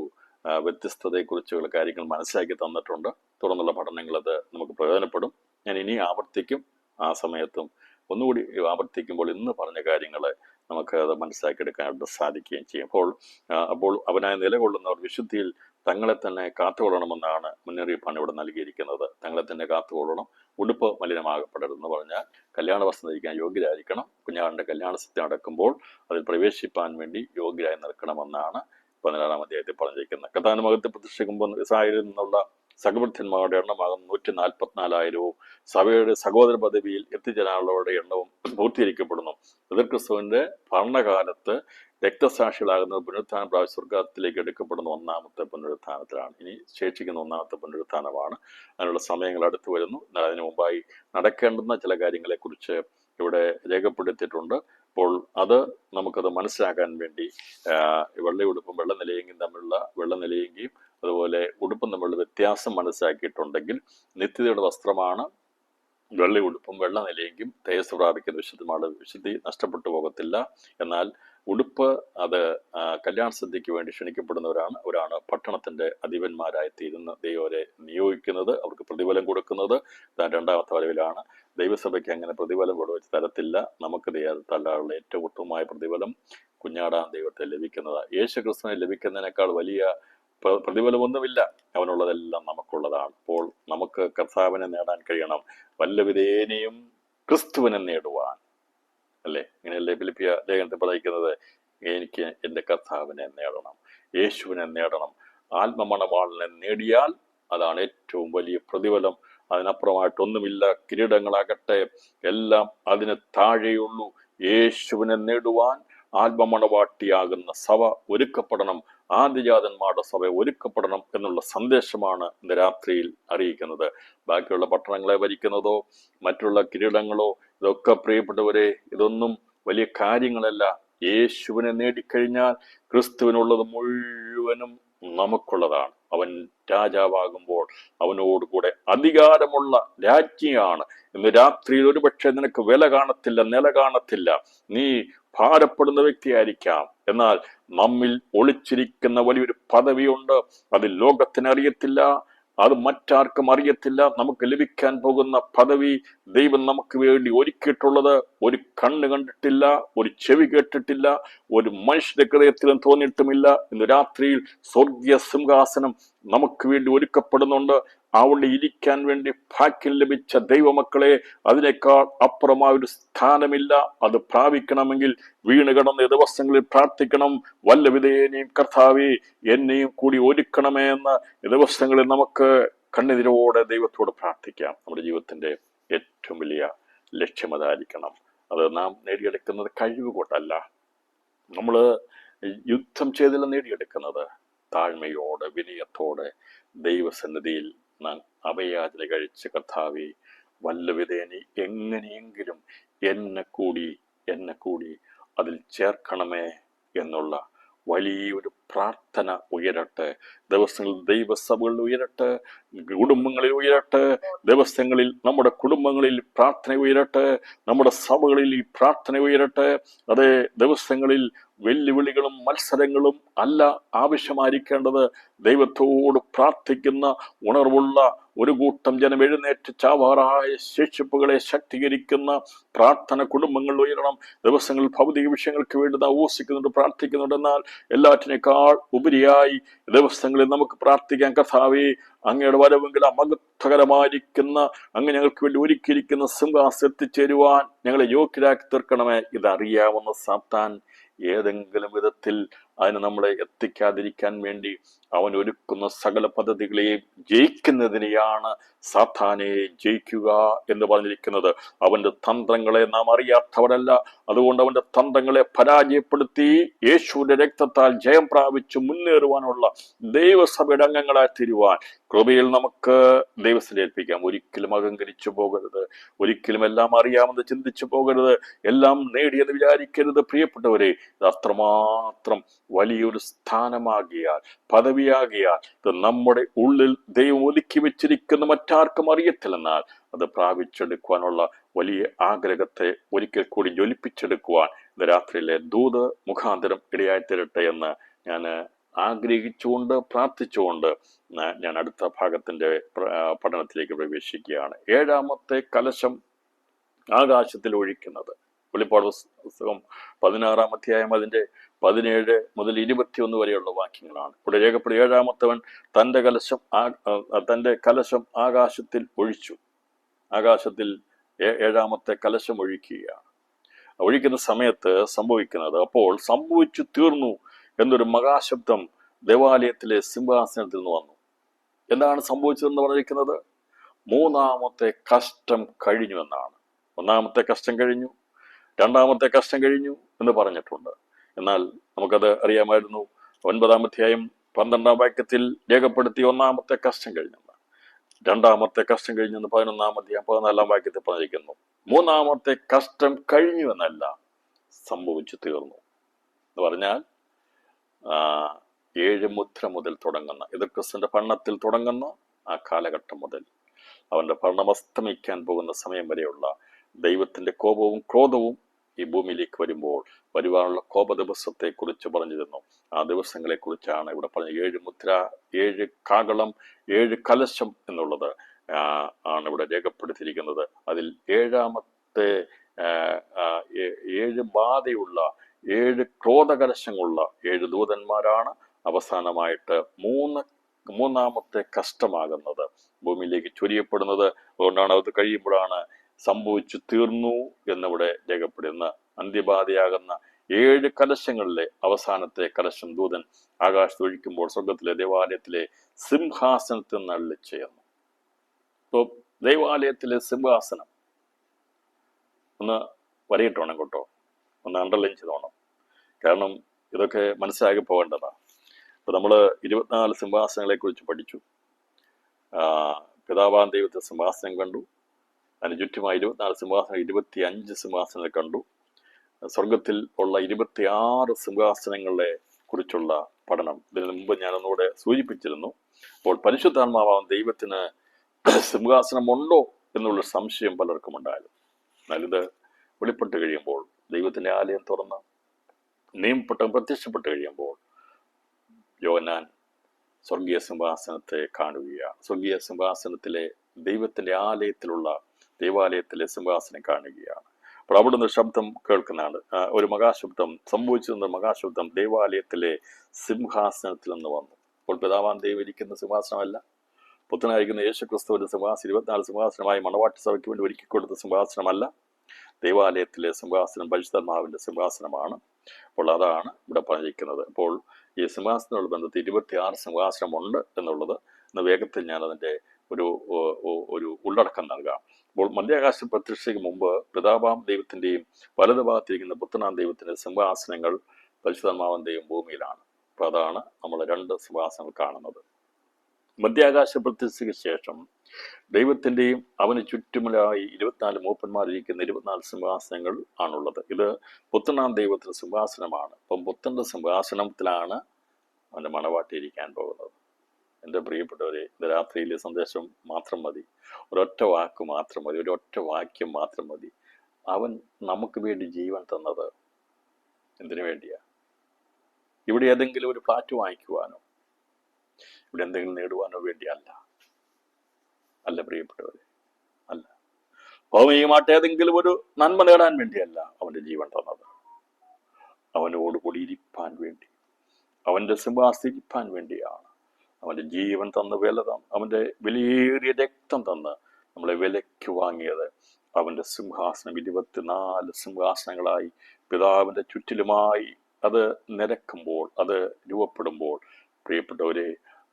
വ്യത്യസ്തതയെക്കുറിച്ചുള്ള കാര്യങ്ങൾ മനസ്സിലാക്കി തന്നിട്ടുണ്ട്. തുടർന്നുള്ള പഠനങ്ങൾ അത് നമുക്ക് പ്രയോജനപ്പെടും. ഞാൻ ഇനി ആവർത്തിക്കും. ആ സമയത്തും ഒന്നുകൂടി ആവർത്തിക്കുമ്പോൾ ഇന്ന് പറഞ്ഞ കാര്യങ്ങളെ നമുക്ക് അത് മനസ്സിലാക്കിയെടുക്കാനായിട്ട് സാധിക്കുകയും ചെയ്യും. അപ്പോൾ അവനായി നിലകൊള്ളുന്നവർ വിശുദ്ധിയിൽ തങ്ങളെ തന്നെ കാത്തുകൊള്ളണമെന്നാണ് മുന്നറിയിപ്പാണ് ഇവിടെ നൽകിയിരിക്കുന്നത്. തങ്ങളെ തന്നെ കാത്തുകൊള്ളണം. ഉടുപ്പ് മലിനമാകപ്പെടരുതെന്ന് പറഞ്ഞാൽ കല്യാണ വസ്ത്രം ധരിക്കാൻ യോഗ്യരായിരിക്കണം. കുഞ്ഞാടിന്റെ കല്യാണ സത്യം നടക്കുമ്പോൾ അതിൽ പ്രവേശിപ്പാൻ വേണ്ടി യോഗ്യരായി നിൽക്കണമെന്നാണ് 16-ാം അധ്യായത്തിൽ പറഞ്ഞിരിക്കുന്നത്. കർത്താവിന്റെ മകത്വത്തിൽ പ്രതിഷ്ഠിക്കുമ്പോൾ ഇസ്രായേലിൽ നിന്നുള്ള സഹോദരന്മാരുടെ എണ്ണമാകും 144,000-വും സഭയുടെ സഹോദര പദവിയിൽ എത്തിച്ചേരാനുള്ളവരുടെ എണ്ണവും പൂർത്തീകരിക്കപ്പെടുന്നു. എതിർക്രിസ്തുവിന്റെ ഭരണകാലത്ത് രക്തസാക്ഷികളാകുന്നത് പുനരുത്ഥാനം പ്രാപിച്ച സ്വർഗത്തിലേക്ക് എടുക്കപ്പെടുന്ന 1-ാമത്തെ പുനരുത്ഥാനത്തിലാണ്. ഇനി ശേഷിക്കുന്ന 1-ാമത്തെ പുനരുത്ഥാനമാണ്. അതിനുള്ള സമയങ്ങൾ അടുത്തു വരുന്നു. എന്നാൽ അതിനു മുമ്പായി നടക്കേണ്ടുന്ന ചില കാര്യങ്ങളെക്കുറിച്ച് ഇവിടെ രേഖപ്പെടുത്തിയിട്ടുണ്ട്. അപ്പോൾ അത് നമുക്കത് മനസ്സിലാക്കാൻ വേണ്ടി വെള്ളയുടുപ്പും വെള്ളനിലയെങ്കിലും തമ്മിലുള്ള വെള്ളനിലയെങ്കിലും അതുപോലെ ഉടുപ്പും തമ്മിലുള്ള വ്യത്യാസം മനസ്സിലാക്കിയിട്ടുണ്ടെങ്കിൽ നിത്യതയുടെ വസ്ത്രമാണ് വെള്ള ഉടുപ്പും വെള്ളനിലയെങ്കിലും തേജസ് പ്രാപിക്കുന്ന വിശുദ്ധി നഷ്ടപ്പെട്ടു പോകത്തില്ല. എന്നാൽ ഉടുപ്പ് അത് കല്യാണ സദ്യക്ക് വേണ്ടി ക്ഷണിക്കപ്പെടുന്നവരാണ് പട്ടണത്തിന്റെ അധിപന്മാരായി തീരുന്ന ദൈവരെ നിയോഗിക്കുന്നത്, അവർക്ക് പ്രതിഫലം കൊടുക്കുന്നത് 2-ാമത്തെ വരവിലാണ്. ദൈവസഭയ്ക്ക് അങ്ങനെ പ്രതിഫലം കൊടുവച്ച് തരത്തില്ല. നമുക്ക് തല്ലാനുള്ള ഏറ്റവും ഉത്തമമായ പ്രതിഫലം കുഞ്ഞാടാൻ ദൈവത്തെ ലഭിക്കുന്നതാണ്. യേശു ക്രിസ്തുവിനെ ലഭിക്കുന്നതിനേക്കാൾ വലിയ പ്രതിഫലമൊന്നുമില്ല. അവനുള്ളതെല്ലാം നമുക്കുള്ളതാണ്. അപ്പോൾ നമുക്ക് കർത്താവിനെ നേടാൻ കഴിയണം. വല്ലവിധേനയും ക്രിസ്തുവിനെ നേടുവാൻ, അല്ലേ? ഇങ്ങനെയല്ലേ ഫിലിപ്പിയ ലേഖനത്തിൽ പറയുന്നത്? എനിക്ക് എൻ്റെ കർത്താവിനെ നേടണം, യേശുവിനെ നേടണം. ആത്മമണവാളനെ നേടിയാൽ അതാണ് ഏറ്റവും വലിയ പ്രതിഫലം. അതിനപ്പുറമായിട്ടൊന്നുമില്ല. കിരീടങ്ങളാകട്ടെ എല്ലാം അതിന് താഴെയുള്ളൂ. യേശുവിനെ നേടുവാൻ ആത്മമണവാട്ടിയാകുന്ന സഭ ഒരുക്കപ്പെടണം. ആദ്യജാതന്മാരുടെ സഭ ഒരുക്കപ്പെടണം എന്നുള്ള സന്ദേശമാണ് ഇന്ന് രാത്രിയിൽ അറിയിക്കുന്നത്. ബാക്കിയുള്ള പട്ടണങ്ങളെ ഭരിക്കുന്നതോ മറ്റുള്ള കിരീടങ്ങളോ ഇതൊക്കെ പ്രിയപ്പെട്ടവരെ, ഇതൊന്നും വലിയ കാര്യങ്ങളല്ല. യേശുവിനെ നേടിക്കഴിഞ്ഞാൽ ക്രിസ്തുവിനുള്ളത് മുഴുവനും നമുക്കുള്ളതാണ്. അവൻ രാജാവാകുമ്പോൾ അവനോടുകൂടെ അധികാരമുള്ള രാജ്ഞിയാണ്. ഇന്ന് രാത്രിയിൽ ഒരുപക്ഷെ നിനക്ക് വില കാണത്തില്ല, നില കാണത്തില്ല, നീ ഭാരപ്പെടുന്ന വ്യക്തിയായിരിക്കാം. എന്നാൽ നമ്മിൽ ഒളിച്ചിരിക്കുന്ന വലിയൊരു പദവിയുണ്ട്. അത് ലോകത്തിന് അറിയത്തില്ല, അത് മറ്റാർക്കും അറിയത്തില്ല. നമുക്ക് ലഭിക്കാൻ പോകുന്ന പദവി ദൈവം നമുക്ക് വേണ്ടി ഒരുക്കിയിട്ടുള്ളത് ഒരു കണ്ണ് കണ്ടിട്ടില്ല, ഒരു ചെവി കേട്ടിട്ടില്ല, ഒരു മനുഷ്യന്റെ ഹൃദയത്തിലും തോന്നിയിട്ടുമില്ല. ഇന്ന് രാത്രിയിൽ സ്വർഗീയ സിംഹാസനം നമുക്ക് വേണ്ടി ഒരുക്കപ്പെടുന്നുണ്ട്. അവിടെ ഇരിക്കാൻ വേണ്ടി ഭാഗ്യം ലഭിച്ച ദൈവമക്കളെ, അതിനേക്കാൾ അപ്പുറമായ ഒരു സ്ഥാനമില്ല. അത് പ്രാപിക്കണമെങ്കിൽ വീണ് കിടന്ന ദിവസങ്ങളിൽ പ്രാർത്ഥിക്കണം. വല്ല വിധേയനെയും കർത്താവേ എന്നെയും കൂടി ഒരുക്കണമേ എന്ന് ദിവസങ്ങളിൽ നമുക്ക് കണ്ണുനീരോടെ ദൈവത്തോട് പ്രാർത്ഥിക്കാം. നമ്മുടെ ജീവിതത്തിന്റെ ഏറ്റവും വലിയ ലക്ഷ്യം അതായിരിക്കണം. അത് നാം നേടിയെടുക്കുന്നത് കഴിവ് കൊണ്ടല്ല. നമ്മൾ യുദ്ധം ചെയ്തല്ല നേടിയെടുക്കുന്നത്. താഴ്മയോടെ വിനയത്തോടെ ദൈവസന്നിധിയിൽ നാം അഭയാചന കഴിച്ച് കർത്താവേ വല്ല വിധേനി എങ്ങനെയെങ്കിലും എന്നെ കൂടി അതിൽ ചേർക്കണമേ എന്നുള്ള വലിയൊരു പ്രാർത്ഥന ഉയരട്ടെ. ദിവസങ്ങളിൽ ദൈവസഭകളിൽ ഉയരട്ടെ, കുടുംബങ്ങളിൽ ഉയരട്ടെ. ദിവസങ്ങളിൽ നമ്മുടെ കുടുംബങ്ങളിൽ പ്രാർത്ഥന ഉയരട്ടെ, നമ്മുടെ സഭകളിൽ ഈ പ്രാർത്ഥന ഉയരട്ടെ. അതേ ദിവസങ്ങളിൽ വെല്ലുവിളികളും മത്സരങ്ങളും അല്ല ആവശ്യമായിരിക്കേണ്ടത്. ദൈവത്തോട് പ്രാർത്ഥിക്കുന്ന ഉണർവുള്ള ഒരു കൂട്ടം ജനം എഴുന്നേറ്റ് ചാവാറായ ശേഷിപ്പുകളെ ശക്തീകരിക്കുന്ന പ്രാർത്ഥന കുടുംബങ്ങളിൽ ഉയരണം. ദിവസങ്ങളിൽ ഭൗതിക വിഷയങ്ങൾക്ക് വേണ്ടി നാം ഊസിക്കുന്നുണ്ട്, പ്രാർത്ഥിക്കുന്നുണ്ട്. എന്നാൽ എല്ലാറ്റിനേക്കാൾ ഉപരിയായി ദിവസങ്ങളിൽ നമുക്ക് പ്രാർത്ഥിക്കാൻ, കർത്താവേ അങ്ങയുടെ വരവെങ്കിൽ അമകത്വകരമായിരിക്കുന്ന അങ്ങ് ഞങ്ങൾക്ക് വേണ്ടി ഒരുക്കിയിരിക്കുന്ന സിംഹാസനത്തിൽ എത്തിച്ചേരുവാൻ ഞങ്ങളെ യോഗ്യരാക്കി തീർക്കണമേ. ഇതറിയാവുന്ന സാത്താൻ ഏതെങ്കിലും വിധത്തിൽ അതിന് നമ്മളെ എത്തിക്കാതിരിക്കാൻ വേണ്ടി അവൻ ഒരുക്കുന്ന സകല പദ്ധതികളെയും ജയിക്കുന്നതിനെയാണ് സാത്താനെ ജയിക്കുക എന്ന് പറഞ്ഞിരിക്കുന്നത്. അവന്റെ തന്ത്രങ്ങളെ നാം അറിയാത്തവരല്ല. അതുകൊണ്ട് അവന്റെ തന്ത്രങ്ങളെ പരാജയപ്പെടുത്തി യേശുവിന്റെ രക്തത്താൽ ജയം പ്രാപിച്ചു മുന്നേറുവാനുള്ള ദൈവസഭയുടെ അംഗങ്ങളായി തീരുവാൻ കൃപയിൽ നമുക്ക് ദൈവത്തെ ഏൽപ്പിക്കാം. ഒരിക്കലും അഹങ്കരിച്ചു പോകരുത്, ഒരിക്കലും എല്ലാം അറിയാമെന്ന് ചിന്തിച്ചു പോകരുത്, എല്ലാം നേടിയെന്ന് വിചാരിക്കരുത്. പ്രിയപ്പെട്ടവരെ, ഇത് അത്രമാത്രം വലിയൊരു സ്ഥാനമാകിയാൽ, പദവിയാകിയാൽ, ഇത് നമ്മുടെ ഉള്ളിൽ ദൈവം ഒതുക്കി വെച്ചിരിക്കുന്ന മറ്റാർക്കും അറിയത്തില്ലെന്നാൽ അത് പ്രാപിച്ചെടുക്കുവാനുള്ള വലിയ ആഗ്രഹത്തെ ഒരിക്കൽ കൂടി ജ്വലിപ്പിച്ചെടുക്കുവാൻ ഇത് രാത്രിയിലെ ദൂത് മുഖാന്തരം ഇടയായി തരട്ടെ എന്ന് ഞാൻ ആഗ്രഹിച്ചുകൊണ്ട് പ്രാർത്ഥിച്ചുകൊണ്ട് ഞാൻ അടുത്ത ഭാഗത്തിന്റെ പഠനത്തിലേക്ക് പ്രവേശിക്കുകയാണ്. 7-ാമത്തെ കലശം ആകാശത്തിൽ ഒഴിക്കുന്നത്. വെളിപ്പാട് പുസ്തകം 16-ാം അധ്യായം അതിന്റെ 17 മുതൽ 21 വരെയുള്ള വാക്യങ്ങളാണ്. ഇവിടെ രേഖപ്പെടുത്തി 7-ാമത്തവൻ തന്റെ കലശം ആകാശത്തിൽ ഒഴിച്ചു. ആകാശത്തിൽ 7-ാമത്തെ കലശം ഒഴിക്കുകയാണ്. ഒഴിക്കുന്ന സമയത്ത് സംഭവിക്കുന്നത്, അപ്പോൾ സംഭവിച്ചു തീർന്നു എന്നൊരു മഹാശബ്ദം ദേവാലയത്തിലെ സിംഹാസനത്തിൽ നിന്ന് വന്നു. എന്താണ് സംഭവിച്ചതെന്ന് പറഞ്ഞിരിക്കുന്നത്? 3-ാമത്തെ കഷ്ടം കഴിഞ്ഞു എന്നാണ്. 1-ാമത്തെ കഷ്ടം കഴിഞ്ഞു, 2-ാമത്തെ കഷ്ടം കഴിഞ്ഞു എന്ന് പറഞ്ഞിട്ടുണ്ട്. എന്നാൽ നമുക്കത് അറിയാമായിരുന്നു. 9-ാം അധ്യായം 12-ാം വാക്യത്തിൽ രേഖപ്പെടുത്തി 1-ാമത്തെ കഷ്ടം കഴിഞ്ഞെന്ന്, 2-ാമത്തെ കഷ്ടം കഴിഞ്ഞെന്ന് 11-ാം അധ്യായം 14-ാം വാക്യത്തിൽ പറഞ്ഞിരിക്കുന്നു. 3-ാമത്തെ കഷ്ടം കഴിഞ്ഞു എന്നല്ല, സംഭവിച്ചു തീർന്നു എന്ന് പറഞ്ഞാൽ 7 മുദ്ര മുതൽ തുടങ്ങുന്ന, ഇത് ക്രിസ്തുവിന്റെ ഭരണത്തിൽ തുടങ്ങുന്ന ആ കാലഘട്ടം മുതൽ അവന്റെ ഭരണം അസ്തമിക്കാൻ പോകുന്ന സമയം വരെയുള്ള ദൈവത്തിന്റെ കോപവും ക്രോധവും ഈ ഭൂമിയിലേക്ക് വരുമ്പോൾ വരുവാനുള്ള കോപ ദിവസത്തെ കുറിച്ച് പറഞ്ഞിരുന്നു. ആ ദിവസങ്ങളെ കുറിച്ചാണ് ഇവിടെ പറഞ്ഞ 7 മുദ്ര, 7 കാകളം, 7 കലശം എന്നുള്ളത് ആണ് ഇവിടെ രേഖപ്പെടുത്തിയിരിക്കുന്നത്. അതിൽ 7-ാമത്തെ 7 ബാധയുള്ള 7 ക്രോധകലശങ്ങളുള്ള 7 ദൂതന്മാരാണ്. അവസാനമായിട്ട് 3-ാമത്തെ കഷ്ടമാകുന്നത് ഭൂമിയിലേക്ക് ചൊരിയപ്പെടുന്നത്. അതുകൊണ്ടാണ് അത് കഴിയുമ്പോഴാണ് സംഭവിച്ചു തീർന്നു എന്നിവിടെ രേഖപ്പെടുന്ന അന്ത്യബാധയാകുന്ന 7 കലശങ്ങളിലെ അവസാനത്തെ കലശം ദൂതൻ ആകാശത്ത് ഒഴിക്കുമ്പോൾ സ്വർഗത്തിലെ ദേവാലയത്തിലെ സിംഹാസനത്തിൽ നിന്ന് അള്ളിച്ചേർന്നു. ഇപ്പോൾ ദേവാലയത്തിലെ സിംഹാസനം ഒന്ന് വരയിട്ടോണം കേട്ടോ, ഒന്ന് അണ്ടർലൈൻ ചെയ്തോണം. കാരണം ഇതൊക്കെ മനസ്സിലാക്കി പോകേണ്ടതാണ്. അപ്പോൾ നമ്മൾ 24 സിംഹാസനങ്ങളെ കുറിച്ച് പഠിച്ചു. പിതാവാം ദൈവത്തെ സിംഹാസനം കണ്ടു. അതിന് ചുറ്റുമായി 24 സിംഹാസനം, 25 സിംഹാസനങ്ങൾ കണ്ടു. സ്വർഗത്തിൽ ഉള്ള 26 സിംഹാസനങ്ങളെ കുറിച്ചുള്ള പഠനം ഇതിനു മുമ്പ് ഞാനൊന്നുകൂടെ സൂചിപ്പിച്ചിരുന്നു. അപ്പോൾ പരിശുദ്ധാത്മാവാം ദൈവത്തിന് സിംഹാസനമുണ്ടോ എന്നുള്ള സംശയം പലർക്കും ഉണ്ടായിരുന്നു. എന്നാൽ ഇത് വെളിപ്പെട്ട് കഴിയുമ്പോൾ, ദൈവത്തിന്റെ ആലയം തുറന്ന് നിയമപ്പെട്ടം പ്രത്യക്ഷപ്പെട്ട് കഴിയുമ്പോൾ യോഹന്നാൻ സ്വർഗീയ സിംഹാസനത്തെ കാണുകയാണ്. സ്വർഗീയ സിംഹാസനത്തിലെ ദൈവത്തിന്റെ ദേവാലയത്തിലെ സിംഹാസനം കാണുകയാണ്. അപ്പോൾ അവിടുന്ന് ശബ്ദം കേൾക്കുന്നതാണ്. ഒരു മഹാശബ്ദം സംഭവിച്ചിരുന്ന മഹാശബ്ദം ദേവാലയത്തിലെ സിംഹാസനത്തിൽ നിന്ന് വന്നു. അപ്പോൾ പിതാവാൻ ദൈവം ഇരിക്കുന്ന സിംഹാസനമല്ല, പുത്രനായിരിക്കുന്ന യേശുക്രിസ്തുവിന്റെ സിംഹാസനം 24 സിംഹാസനമായി മണവാട്ടി സഭയ്ക്ക് വേണ്ടി ഒരുക്കി കൊടുത്ത സിംഹാസനമല്ല. ദൈവാലയത്തിലെ സിംഹാസനം പരിശുദ്ധാത്മാവിന്റെ സിംഹാസനമാണ്. അപ്പോൾ അതാണ് ഇവിടെ പറഞ്ഞിരിക്കുന്നത്. അപ്പോൾ ഈ സിംഹാസനത്തോട് ബന്ധത്തിൽ 26 സിംഹാസനമുണ്ട് എന്നുള്ളത് ഇന്ന് വേഗത്തിൽ ഞാൻ അതിൻ്റെ ഒരു ഉള്ളടക്കം നൽകാം. അപ്പോൾ മധ്യാകാശ പ്രത്യക്ഷയ്ക്ക് മുമ്പ് പിതാവാം ദൈവത്തിൻ്റെയും വലതു ഭാഗത്തിരിക്കുന്ന പുത്രനാം ദൈവത്തിൻ്റെ സിംഹാസനങ്ങൾ പരിശുദ്ധാത്മാവൻ ദൈവം ഭൂമിയിലാണ്. അപ്പോൾ അതാണ് നമ്മൾ 2 സിംഹാസനങ്ങൾ കാണുന്നത്. മധ്യാകാശ പ്രത്യക്ഷയ്ക്ക് ശേഷം ദൈവത്തിൻ്റെയും അവന് ചുറ്റുമുള്ളായി 24 മൂപ്പന്മാരിരിക്കുന്ന 24 സിംഹാസനങ്ങൾ ആണുള്ളത്. ഇത് പുത്രനാം ദൈവത്തിന്റെ സിംഹാസനമാണ്. അപ്പം പുത്രന്റെ സിംഹാസനത്തിലാണ് അവൻ്റെ മണവാട്ടി ഇരിക്കാൻ പോകുന്നത്. എൻ്റെ പ്രിയപ്പെട്ടവരെ, ഇത് രാത്രിയിലെ സന്ദേശം മാത്രം മതി, ഒരൊറ്റ വാക്ക് മാത്രം മതി, ഒരൊറ്റ വാക്യം മാത്രം മതി. അവൻ നമുക്ക് വേണ്ടി ജീവൻ തന്നത് എന്തിനു വേണ്ടിയാ? ഇവിടെ ഏതെങ്കിലും ഒരു ഫ്ലാറ്റ് വാങ്ങിക്കുവാനോ ഇവിടെ എന്തെങ്കിലും നേടുവാനോ വേണ്ടിയല്ല. അല്ല പ്രിയപ്പെട്ടവരെ, അല്ല. ഭൗമികമായിട്ട് ഏതെങ്കിലും ഒരു നന്മ നേടാൻ വേണ്ടിയല്ല അവന്റെ ജീവൻ തന്നത്. അവനോടുകൂടി ഇരിപ്പാൻ വേണ്ടി, അവന്റെ സിംഹാസനിരിപ്പാൻ വേണ്ടിയാണ്. അവന്റെ ജീവൻ തന്ന് അവന്റെ വിലയേറിയ രക്തം തന്ന് നമ്മളെ വിലയ്ക്ക് വാങ്ങിയത്. അവന്റെ സിംഹാസനം 24 സിംഹാസനങ്ങളായി പിതാവിന്റെ ചുറ്റിലുമായി അത് നിരക്കുമ്പോൾ, അത് രൂപപ്പെടുമ്പോൾ, പ്രിയപ്പെട്ടവരെ,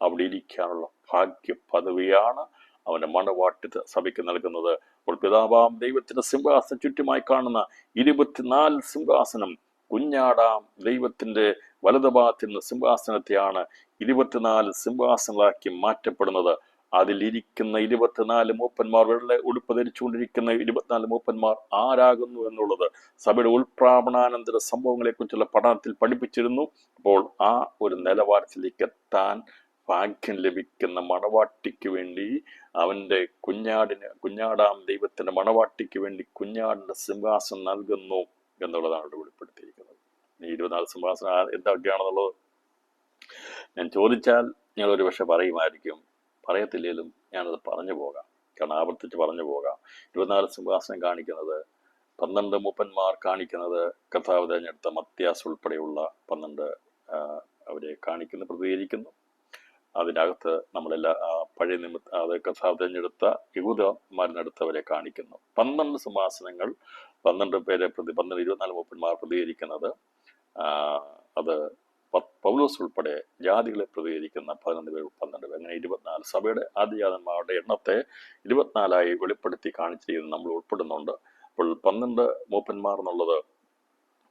അവിടെ ഇരിക്കാനുള്ള ഭാഗ്യ പദവിയാണ് അവന്റെ മണവാട്ടി സഭയ്ക്ക് നൽകുന്നത്. അപ്പോൾ പിതാവാം ദൈവത്തിന്റെ സിംഹാസനം ചുറ്റുമായി കാണുന്ന 24 സിംഹാസനം കുഞ്ഞാടാം ദൈവത്തിന്റെ വലതുഭാഗത്തിരുന്ന സിംഹാസനത്തെയാണ് 24 സിംഹാസനങ്ങളാക്കി മാറ്റപ്പെടുന്നത്. അതിലിരിക്കുന്ന 24 മൂപ്പന്മാർ, വെള്ള ഉടുപ്പ് ധരിച്ചുകൊണ്ടിരിക്കുന്ന 24 മൂപ്പന്മാർ ആരാകുന്നു എന്നുള്ളത് സഭയുടെ ഉൾപ്രാപണാനന്തര സംഭവങ്ങളെ കുറിച്ചുള്ള പഠനത്തിൽ പഠിപ്പിച്ചിരുന്നു. അപ്പോൾ ആ ഒരു നിലവാരത്തിലേക്ക് എത്താൻ ഭാഗ്യം ലഭിക്കുന്ന മണവാട്ടിക്ക് വേണ്ടി, അവന്റെ കുഞ്ഞാടാം ദൈവത്തിന്റെ മണവാട്ടിക്ക് വേണ്ടി കുഞ്ഞാടിന്റെ സിംഹാസനം നൽകുന്നു എന്നുള്ളതാണ് ഇവിടെ വെളിപ്പെടുത്തിയിരിക്കുന്നത്. ഈ 24 സിംഹാസനം എന്തൊക്കെയാണെന്നുള്ളത് ഞാൻ ചോദിച്ചാൽ ഞാൻ ഒരു പക്ഷെ പറയുമായിരിക്കും. പറയത്തില്ലെങ്കിലും ഞാനത് പറഞ്ഞു പോകാം, കാരണം ആവർത്തിച്ച് പറഞ്ഞു പോകാം. 24 സിംഹാസനം കാണിക്കുന്നത് 12 മൂപ്പന്മാർ കാണിക്കുന്നത് കർത്താവ് തിരഞ്ഞെടുത്ത മത്യാസ് ഉൾപ്പെടെയുള്ള 12 അവരെ പ്രതികരിക്കുന്നു. അതിനകത്ത് നമ്മളെല്ലാ പഴയ അത് കർത്താവ് തിരഞ്ഞെടുത്ത യഹൂദന്മാരിനടുത്തവരെ കാണിക്കുന്നു. 12 സിംഹാസനങ്ങൾ, 12 പേരെ 24 മൂപ്പന്മാർ പ്രതികരിക്കുന്നത്, അത് പൗലോസ് ഉൾപ്പെടെ ജാതികളെ പ്രതികരിക്കുന്ന 11 പേർ, 12 പേർ, അങ്ങനെ 24. സഭയുടെ ആദിജാതന്മാരുടെ എണ്ണത്തെ 24ആയി വെളിപ്പെടുത്തി കാണിച്ചിരിക്കുന്നത് നമ്മൾ ഉൾപ്പെടുന്നുണ്ട്. അപ്പോൾ 12 മൂപ്പന്മാർ എന്നുള്ളത്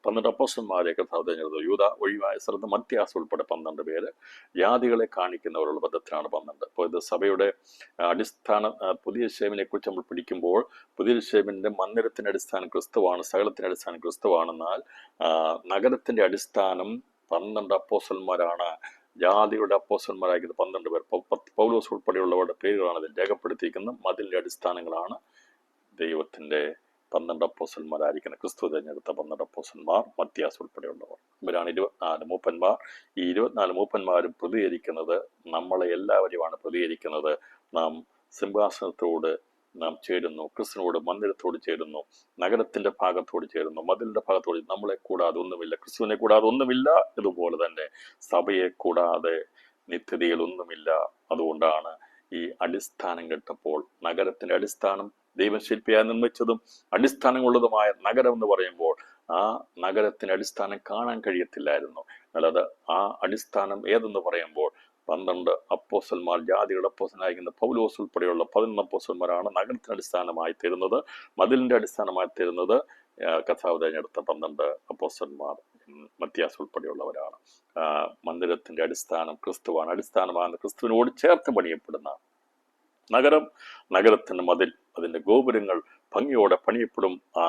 12 അപ്പോസ്തലന്മാരെ കർത്താവ് തിരഞ്ഞെടുത്തു. യൂദ ഒഴിവായ സ്ഥലത്ത് മത്യാസ് ഉൾപ്പെടെ 12 പേര്. ജാതികളെ കാണിക്കുന്നവരുള്ള പദത്തിലാണ് 12. അപ്പോൾ ഇത് സഭയുടെ അടിസ്ഥാന പുതിയ യേശുവിനെ കുറിച്ച് നമ്മൾ പഠിക്കുമ്പോൾ, പുതിയ യേശുവിന്റെ മന്ദിരത്തിന്റെ അടിസ്ഥാനം ക്രിസ്തുവാണ്, സകലത്തിന്റെ അടിസ്ഥാനം ക്രിസ്തുവാണെന്നാൽ നഗരത്തിന്റെ അടിസ്ഥാനം 12 അപ്പോസ്തലന്മാരാണ്. ജാതികളുടെ അപ്പോസ്തലന്മാരായിരിക്കുന്നത് 12 പേർ. പൗലോസ് ഉൾപ്പെടെയുള്ളവരുടെ പേരുകളാണ് ഇതിൽ രേഖപ്പെടുത്തിയിരിക്കുന്നത്. മതിലിന്റെ അടിസ്ഥാനങ്ങളാണ് ദൈവത്തിന്റെ 12 അപ്പോസ്തലന്മാരായിരിക്കുന്ന ക്രിസ്തു തിരഞ്ഞെടുത്ത 12 അപ്പോസ്തലന്മാർ, മത്യാസ് ഉൾപ്പെടെയുള്ളവർ. ഇവരാണ് 24 മൂപ്പന്മാർ. ഈ 24 മൂപ്പന്മാരും പ്രതികരിക്കുന്നത് നമ്മളെ എല്ലാവരെയുമാണ് പ്രതികരിക്കുന്നത്. നാം സിംഹാസനത്തോട് നാം ചേരുന്നു, ക്രിസ്തുവിനോട് മന്ദിരത്തോട് ചേരുന്നു, നഗരത്തിന്റെ ഭാഗത്തോട് ചേരുന്നു, മതിലിന്റെ ഭാഗത്തോട്. നമ്മളെ കൂടാതെ ഒന്നുമില്ല, ക്രിസ്തുവിനെ കൂടാതെ ഒന്നുമില്ല. ഇതുപോലെ തന്നെ സഭയെ കൂടാതെ നിത്യതയിൽ ഒന്നുമില്ല. അതുകൊണ്ടാണ് ഈ അടിസ്ഥാനം കെട്ടപ്പോൾ, നഗരത്തിന്റെ അടിസ്ഥാനം ദൈവം ശില്പിയായി നിർമ്മിച്ചതും അടിസ്ഥാനങ്ങളുള്ളതുമായ നഗരം എന്ന് പറയുമ്പോൾ, ആ നഗരത്തിന്റെ അടിസ്ഥാനം കാണാൻ കഴിയത്തില്ലായിരുന്നു. എന്നാൽ അത് ആ അടിസ്ഥാനം ഏതെന്ന് പറയുമ്പോൾ 12 അപ്പോസ്തലന്മാർ, ജാതികളുടെ അപ്പോസ്തലനായിരിക്കുന്ന പൗലോസ് ഉൾപ്പെടെയുള്ള 11 അപ്പോസ്തലന്മാരാണ് നഗരത്തിന് അടിസ്ഥാനമായി തീരുന്നത്. മതിലിന്റെ അടിസ്ഥാനമായി തീരുന്നത് കർത്താവ് തിരഞ്ഞെടുത്ത 12 അപ്പോസ്തലന്മാർ, മത്യാസ് ഉൾപ്പെടെയുള്ളവരാണ്. മന്ദിരത്തിന്റെ അടിസ്ഥാനം ക്രിസ്തുവാണ്. അടിസ്ഥാനമാണ് ക്രിസ്തുവിനോട് ചേർത്ത് പണിയപ്പെടുന്ന നഗരത്തിന്റെ മതിൽ, അതിന്റെ ഗോപുരങ്ങൾ ഭംഗിയോടെ പണിയപ്പെടും. ആ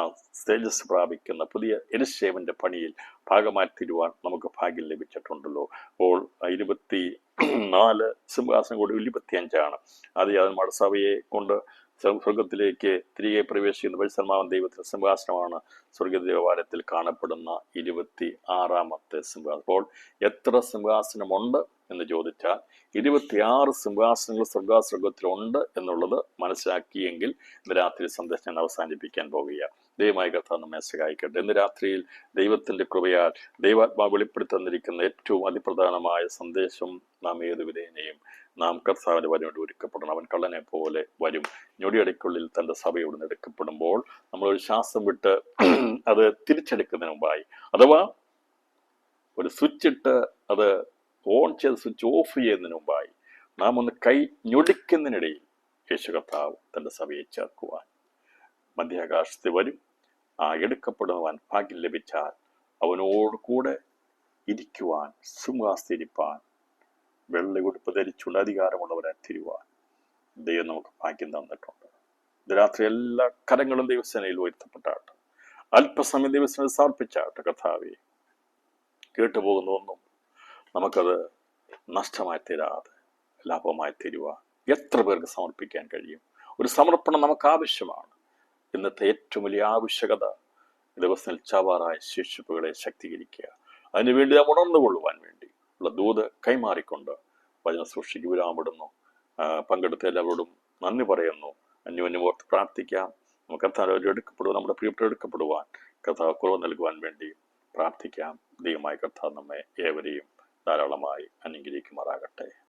തേജസ് പ്രാപിക്കുന്ന പുതിയ യെരൂശലേമിന്റെ പണിയിൽ ഭാഗമായി തീരുവാൻ നമുക്ക് ഭാഗ്യം ലഭിച്ചിട്ടുണ്ടല്ലോ. അപ്പോൾ 24 സിംഹാസനം കൂടി 25 ആദിയാകന്മാരുടെ സഭയെ കൊണ്ട് സ്വർഗത്തിലേക്ക് തിരികെ പ്രവേശിക്കുന്ന പരിശുദ്ധനാമൻ ദൈവത്തിന്റെ സിംഹാസനമാണ് സ്വർഗ ദേവാലയത്തിൽ കാണപ്പെടുന്ന 26ാമത്തെ സിംഹാസനം. അപ്പോൾ എത്ര സിംഹാസനമുണ്ട് എന്ന് ചോദിച്ചാൽ 26 സിംഹാസനങ്ങൾ സ്വർഗത്തിലുണ്ട് എന്നുള്ളത് മനസ്സിലാക്കിയെങ്കിൽ ഇന്ന് രാത്രി സന്ദേശം ഞാൻ അവസാനിപ്പിക്കാൻ പോകുക. ദൈവമായ കർത്താവ് നമ്മെ സഹായിക്കട്ടെ. ഇന്ന് രാത്രിയിൽ ദൈവത്തിന്റെ കൃപയാൽ ദൈവാത്മാവ് വെളിപ്പെടുത്തന്നിരിക്കുന്ന ഏറ്റവും അതിപ്രധാനമായ സന്ദേശം, നാം ഏത് വിധേനയും നാം കർത്താവിന്റെ വരവേണ്ടി ഒരുക്കപ്പെടണം. അവൻ കള്ളനെ പോലെ വരും. ഞൊടിയടയ്ക്കുള്ളിൽ തന്റെ സഭയോട് നിന്ന് എടുക്കപ്പെടുമ്പോൾ നമ്മളൊരു ശ്വാസം വിട്ട് അത് തിരിച്ചെടുക്കുന്നതിന് മുമ്പായി, അഥവാ ഒരു സ്വിച്ച് ഇട്ട് അത് ഓൺ ചെയ്ത് സ്വിച്ച് ഓഫ് ചെയ്യുന്നതിന് മുമ്പായി നാം ഒന്ന് കൈ ഞൊടിക്കുന്നതിനിടയിൽ യേശു കർത്താവ് തന്റെ സഭയെ ചേർക്കുവാൻ മധ്യാകാശത്ത് വരും. ആ എടുക്കപ്പെടുവാൻ ഭാഗ്യം ലഭിച്ചാൽ അവനോട് കൂടെ ഇരിക്കുവാൻ, സിംഹാസനത്തിരിപ്പാൻ, വെള്ള ഉടുപ്പ് ധരിച്ചുകൊണ്ട് അധികാരമുള്ളവരെ തിരുവാൻ ദൈവം നമുക്ക് ഭാഗ്യം തന്നിട്ടുണ്ട്. ഇത് രാത്രി എല്ലാ കരങ്ങളും ദൈവസേനയിൽ ഉയർത്തപ്പെട്ടാട്ടെ. അല്പസമയം ദൈവസേനയിൽ സമർപ്പിച്ചാട്ടെ. കർത്താവേ, കേട്ടുപോകുന്നതൊന്നും നമുക്കത് നഷ്ടമായി തീരാതെ ലാഭമായി തീരുവാൻ എത്ര പേർക്ക് സമർപ്പിക്കാൻ കഴിയും? ഒരു സമർപ്പണം നമുക്ക് ആവശ്യമാണ്. ഇന്നത്തെ ഏറ്റവും വലിയ ആവശ്യകത ദിവസത്തിൽ ചാവാറായ ശേഷിപ്പുകളെ ശക്തീകരിക്കുക. അതിനുവേണ്ടി നാം ഉണർന്നുകൊള്ളുവാൻ വേണ്ടി ഉള്ള ദൂത് കൈമാറിക്കൊണ്ട് വചന സൃഷ്ടിക്ക് വിരാമിടുന്നു. പങ്കെടുത്ത എല്ലാവരോടും നന്ദി പറയുന്നു. അന്യോന്യം ഓർത്ത് പ്രാർത്ഥിക്കാം. നമുക്ക് കർത്താവ് എടുക്കപ്പെടുവാൻ, നമ്മുടെ പ്രിയപ്പെട്ട എടുക്കപ്പെടുവാൻ കർത്താവ് കുറവ് നൽകുവാൻ വേണ്ടി പ്രാർത്ഥിക്കാം. ദൈവമായ കർത്താവ് നമ്മെ ഏവരെയും ധാരാളമായി അനുഗ്രഹിക്കുമാറാകട്ടെ.